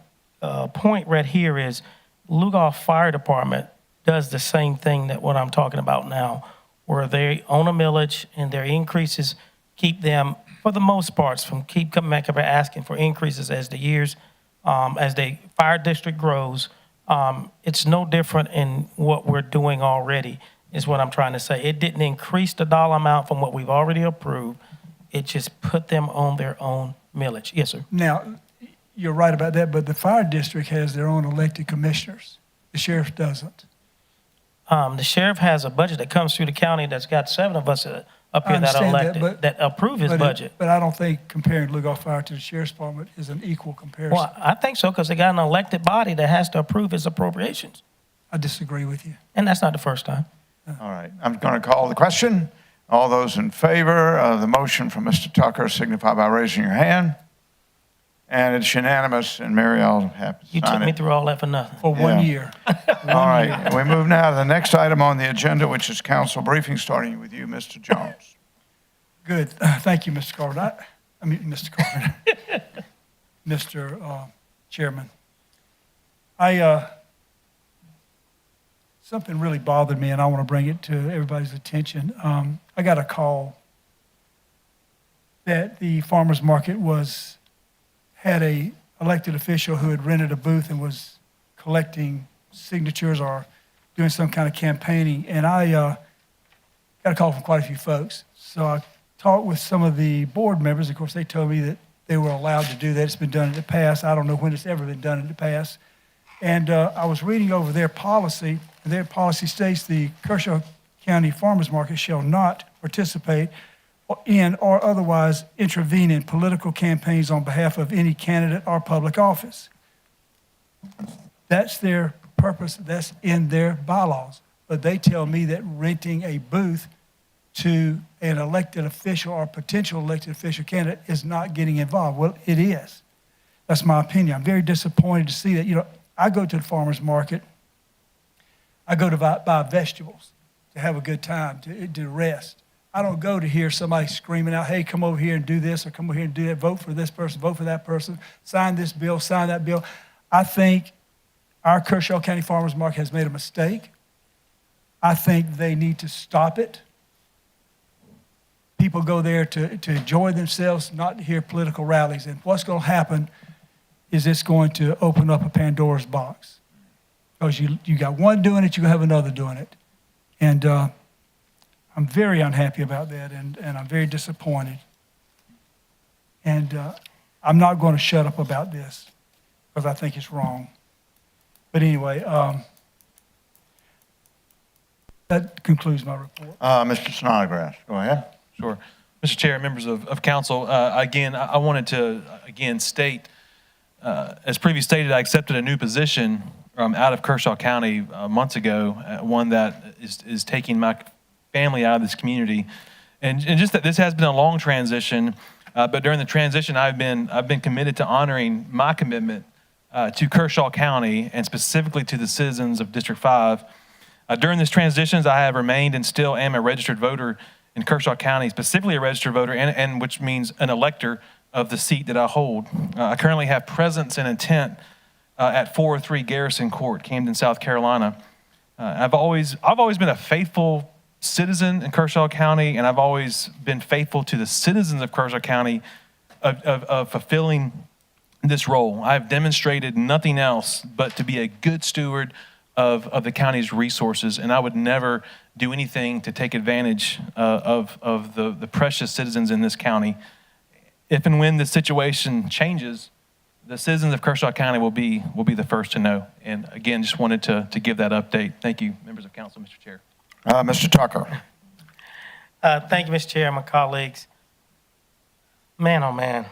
point right here is Lugoff Fire Department does the same thing that what I'm talking about now, where they own a millage and their increases keep them, for the most parts, from keep coming back up and asking for increases as the years, as the fire district grows. It's no different in what we're doing already, is what I'm trying to say. It didn't increase the dollar amount from what we've already approved. It just put them on their own millage. Yes, sir. Now, you're right about that, but the fire district has their own elected commissioners. The sheriff doesn't. The sheriff has a budget that comes through the county that's got 7 of us up I here that are understand that, elected, that approve his budget. But I don't think comparing Lugoff Fire to the sheriff's department is an equal comparison. Well, I think so, because they got an elected body that has to approve his appropriations. I disagree with you. And that's not the first time. All right. I'm going to call the question. All those in favor of the motion from Mr. Tucker signify by raising your hand. And it's unanimous, and Mary, I'll have to You sign took me it. through all that for nothing. For 1 year. All right. We move now to the next item on the agenda, which is council briefing, starting with you, Mr. Jones. Good. Thank you, Mr. Carter. Mr. Carter. Mr. Chairman. Something really bothered me, and I want to bring it to everybody's attention. I got a call that the farmer's market had a elected official who had rented a booth and was collecting signatures or doing some kind of campaigning. And I got a call from quite a few folks. So I talked with some of the board members. Of course, they told me that they were allowed to do that. It's been done in the past. I don't know when it's ever been done in the past. And I was reading over their policy, and their policy states the Kershaw County Farmers Market shall not participate in or otherwise intervene in political campaigns on behalf of any candidate or public office. That's their purpose. That's in their bylaws. But they tell me that renting a booth to an elected official or potential elected official candidate is not getting involved. Well, it is. That's my opinion. I'm very disappointed to see that. You know, I go to the farmer's market. I go to buy vegetables to have a good time, to rest. I don't go to hear somebody screaming out, hey, come over here and do this, or come over here and do that, vote for this person, vote for that person, sign this bill, sign that bill. I think our Kershaw County Farmers Market has made a mistake. I think they need to stop it. People go there to enjoy themselves, not to hear political rallies. And what's going to happen is it's going to open up a Pandora's box. Because you got one doing it, you're going to have another doing it. And I'm very unhappy about that, and I'm very disappointed. And I'm not going to shut up about this because I think it's wrong. But anyway, that concludes my report. Mr. Snodgrass, go ahead. Sure. Mr. Chair, members of council, again, I wanted to, again, state, as previously stated, I accepted a new position out of Kershaw County months ago, one that is taking my family out of this community. And just that this has been a long transition, but during the transition, I've been committed to honoring my commitment to Kershaw County and specifically to the citizens of District 5. During this transitions, I have remained and still am a registered voter in Kershaw County, specifically a registered voter, and which means an elector of the seat that I hold. I currently have presence and intent at 403 Garrison Court, Camden, South Carolina. I've always been a faithful citizen in Kershaw County, and I've always been faithful to the citizens of Kershaw County of fulfilling this role. I've demonstrated nothing else but to be a good steward of the county's resources, and I would never do anything to take advantage of the precious citizens in this county. If and when the situation changes, the citizens of Kershaw County will be the first to know. And again, just wanted to give that update. Thank you, members of council, Mr. Chair. Mr. Tucker. Thank you, Mr. Chair, my colleagues. Man, oh man.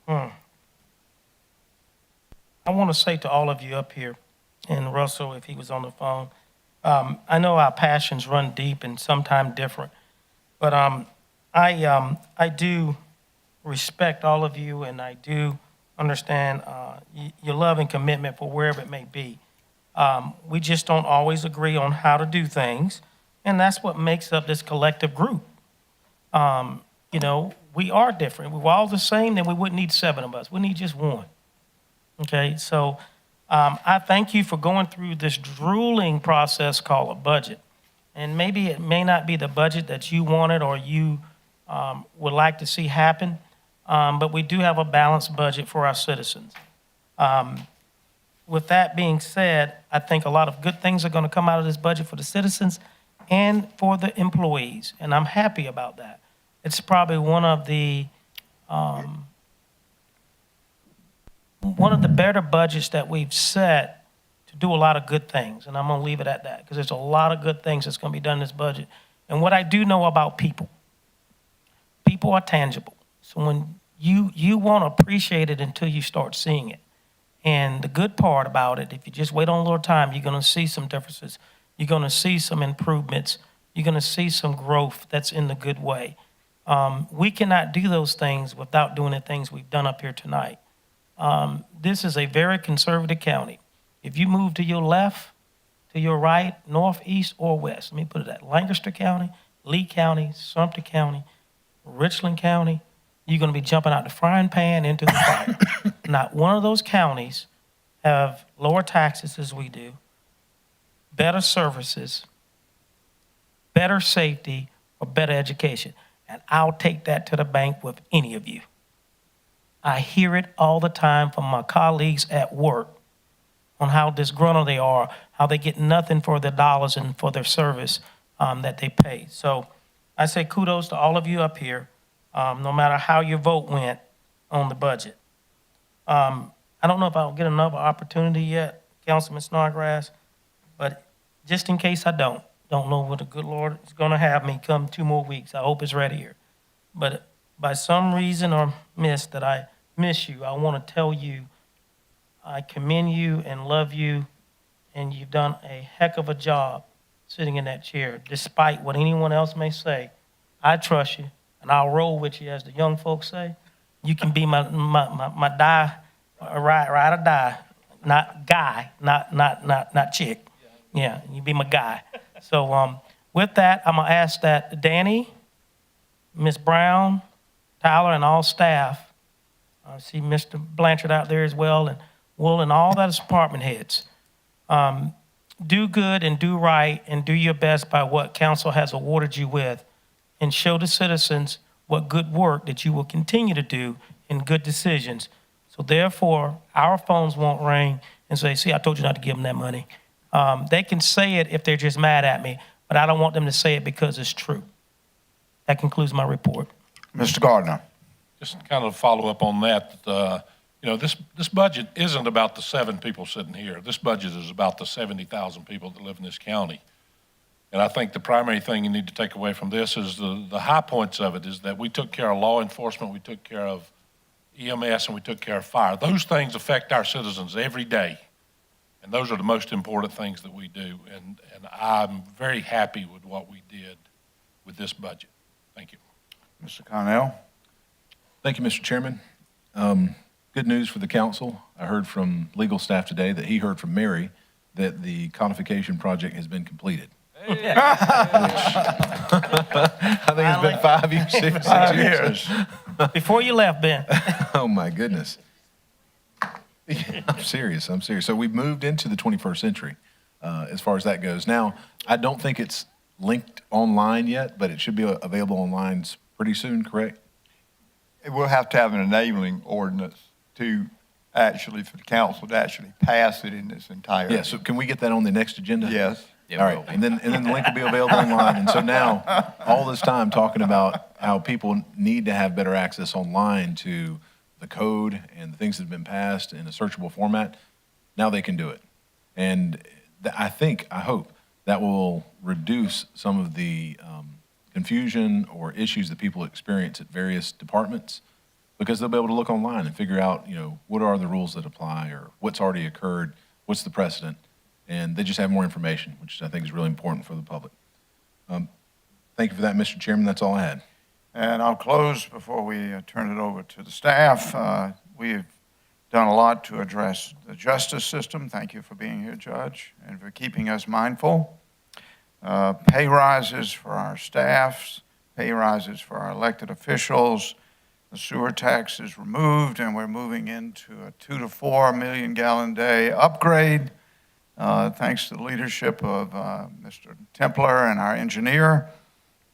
I want to say to all of you up here, and Russell, if he was on the phone, I know our passions run deep and sometimes different, but I do respect all of you, and I do understand your love and commitment for wherever it may be. We just don't always agree on how to do things, and that's what makes up this collective group. We are different. If we're all the same, then we wouldn't need 7 of us. We need just 1. Okay, so I thank you for going through this drooling process called a budget. And maybe it may not be the budget that you wanted or you would like to see happen, but we do have a balanced budget for our citizens. With that being said, I think a lot of good things are going to come out of this budget for the citizens and for the employees, and I'm happy about that. It's probably one of the better budgets that we've set to do a lot of good things, and I'm going to leave it at that because there's a lot of good things that's going to be done in this budget. And what I do know about people are tangible. So when you won't appreciate it until you start seeing it. And the good part about it, if you just wait on a little time, you're going to see some differences. You're going to see some improvements. You're going to see some growth that's in the good way. We cannot do those things without doing the things we've done up here tonight. This is a very conservative county. If you move to your left, to your right, north, east, or west, let me put it at Lancaster County, Lee County, Sumter County, Richland County, you're going to be jumping out the frying pan into the fire. Not one of those counties have lower taxes as we do, better services, better safety, or better education. And I'll take that to the bank with any of you. I hear it all the time from my colleagues at work on how disgruntled they are, how they get nothing for their dollars and for their service that they pay. So I say kudos to all of you up here, no matter how your vote went on the budget. I don't know if I'll get another opportunity yet, Councilman Snodgrass, but just in case I don't know what the good Lord is going to have me come 2 more weeks. I hope it's ready here. But by some reason or miss that I miss you, I want to tell you I commend you and love you, and you've done a heck of a job sitting in that chair, despite what anyone else may say. I trust you, and I'll roll with you, as the young folks say. You can be my die, ride or die, not guy, not chick. Yeah, you be my guy. So with that, I'm gonna ask that Danny, Ms. Brown, Tyler, and all staff, I see Mr. Blanchard out there as well, and Will and all those department heads, do good and do right and do your best by what council has awarded you with, and show the citizens what good work that you will continue to do in good decisions. So therefore, our phones won't ring and say, see, I told you not to give them that money. They can say it if they're just mad at me, but I don't want them to say it because it's true. That concludes my report. Mr. Gardner. Just kind of follow up on that. This budget isn't about the 7 people sitting here. This budget is about the 70,000 people that live in this county. And I think the primary thing you need to take away from this is the high points of it is that we took care of law enforcement, we took care of EMS, and we took care of fire. Those things affect our citizens every day. And those are the most important things that we do. And I'm very happy with what we did with this budget. Thank you. Mr. Connell. Thank you, Mr. Chairman. Good news for the council. I heard from legal staff today that he heard from Mary that the codification project has been completed. Hey. I think it's been 5 years, 6 years. Before you left, Ben. Oh, my goodness. I'm serious. So we've moved into the 21st century as far as that goes. Now, I don't think it's linked online yet, but it should be available online pretty soon, correct? We'll have to have an enabling ordinance to actually, for the council to actually pass it in its entirety. Yeah, so can we get that on the next agenda? Yes. All right, and then the link will be available online. And so now, all this time talking about how people need to have better access online to the code and the things that have been passed in a searchable format, now they can do it. And I hope that will reduce some of the confusion or issues that people experience at various departments, because they'll be able to look online and figure out, what are the rules that apply or what's already occurred, what's the precedent, and they just have more information, which I think is really important for the public. Thank you for that, Mr. Chairman. That's all I had. And I'll close before we turn it over to the staff. We've done a lot to address the justice system. Thank you for being here, Judge, and for keeping us mindful. Pay rises for our staffs, pay rises for our elected officials. The sewer tax is removed, and we're moving into a 2 to 4 million gallon day upgrade, thanks to the leadership of Mr. Templer and our engineer.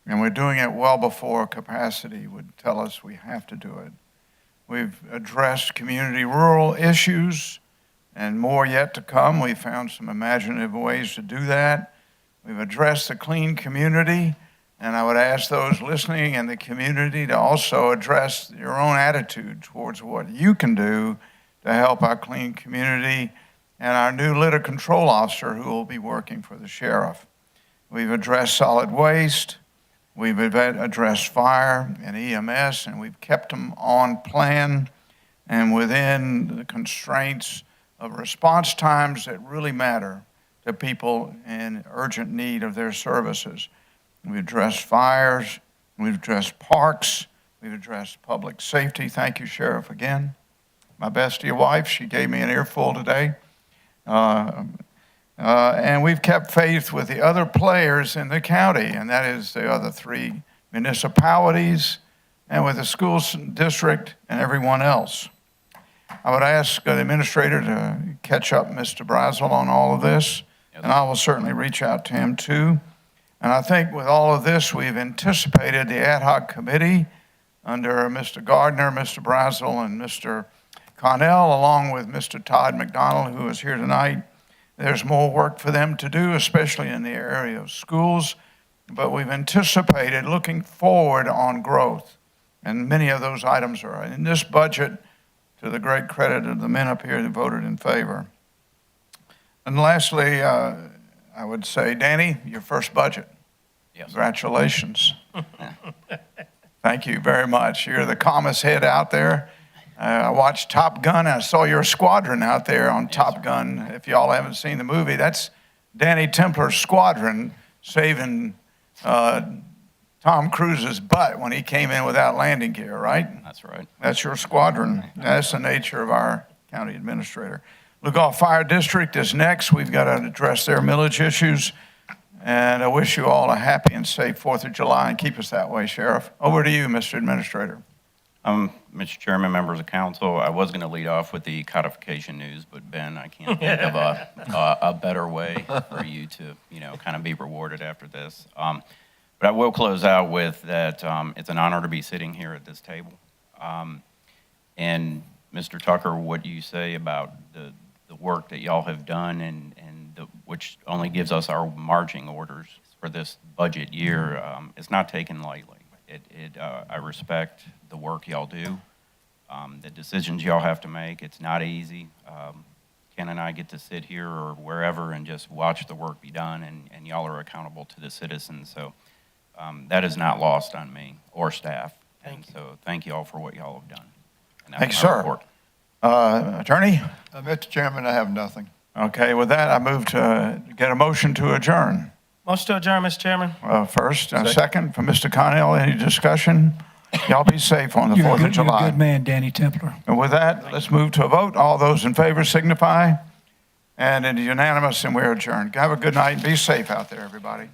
And we're doing it well before capacity would tell us we have to do it. We've addressed community rural issues and more yet to come. We found some imaginative ways to do that. We've addressed the clean community, and I would ask those listening in the community to also address your own attitude towards what you can do to help our clean community and our new litter control officer who will be working for the sheriff. We've addressed solid waste. We've addressed fire and EMS, and we've kept them on plan and within the constraints of response times that really matter to people in urgent need of their services. We've addressed fires, we've addressed parks, we've addressed public safety. Thank you, Sheriff, again. My best to your wife, she gave me an earful today. And we've kept faith with the other players in the county, and that is the other 3 municipalities and with the school district and everyone else. I would ask the administrator to catch up Mr. Brazel on all of this, and I will certainly reach out to him too. And I think with all of this, we've anticipated the ad hoc committee under Mr. Gardner, Mr. Brazel, and Mr. Connell, along with Mr. Todd McDonald, who is here tonight. There's more work for them to do, especially in the area of schools, but we've anticipated looking forward on growth. And many of those items are in this budget, to the great credit of the men up here that voted in favor. And lastly, I would say, Danny, your first budget. Yes. Congratulations. Thank you very much. You're the calmest head out there. I watched Top Gun. I saw your squadron out there on Top Gun. If y'all haven't seen the movie, that's Danny Templer's squadron saving Tom Cruise's butt when he came in without landing gear, right? That's right. That's your squadron. That's the nature of our county administrator. Lugol Fire District is next. We've got to address their millage issues. And I wish you all a happy and safe 4th of July, and keep us that way, Sheriff. Over to you, Mr. Administrator. Mr. Chairman, members of council, I was going to lead off with the codification news, but Ben, I can't think of a better way for you to, kind of be rewarded after this. But I will close out with that it's an honor to be sitting here at this table. And Mr. Tucker, what you say about the work that y'all have done and which only gives us our marching orders for this budget year, it's not taken lightly. I respect the work y'all do, the decisions y'all have to make. It's not easy. Ken and I get to sit here or wherever and just watch the work be done, and y'all are accountable to the citizens. So that is not lost on me or staff. So thank you all for what y'all have done. Thank you, sir. Attorney? Mr. Chairman, I have nothing. Okay, with that, I move to get a motion to adjourn. Motion to adjourn, Mr. Chairman. First, second from Mr. Connell. Any discussion? Y'all be safe on the 4th of July. You're a good man, Danny Templer. And with that, let's move to a vote. All those in favor signify. And it is unanimous, and we're adjourned. Have a good night. Be safe out there, everybody.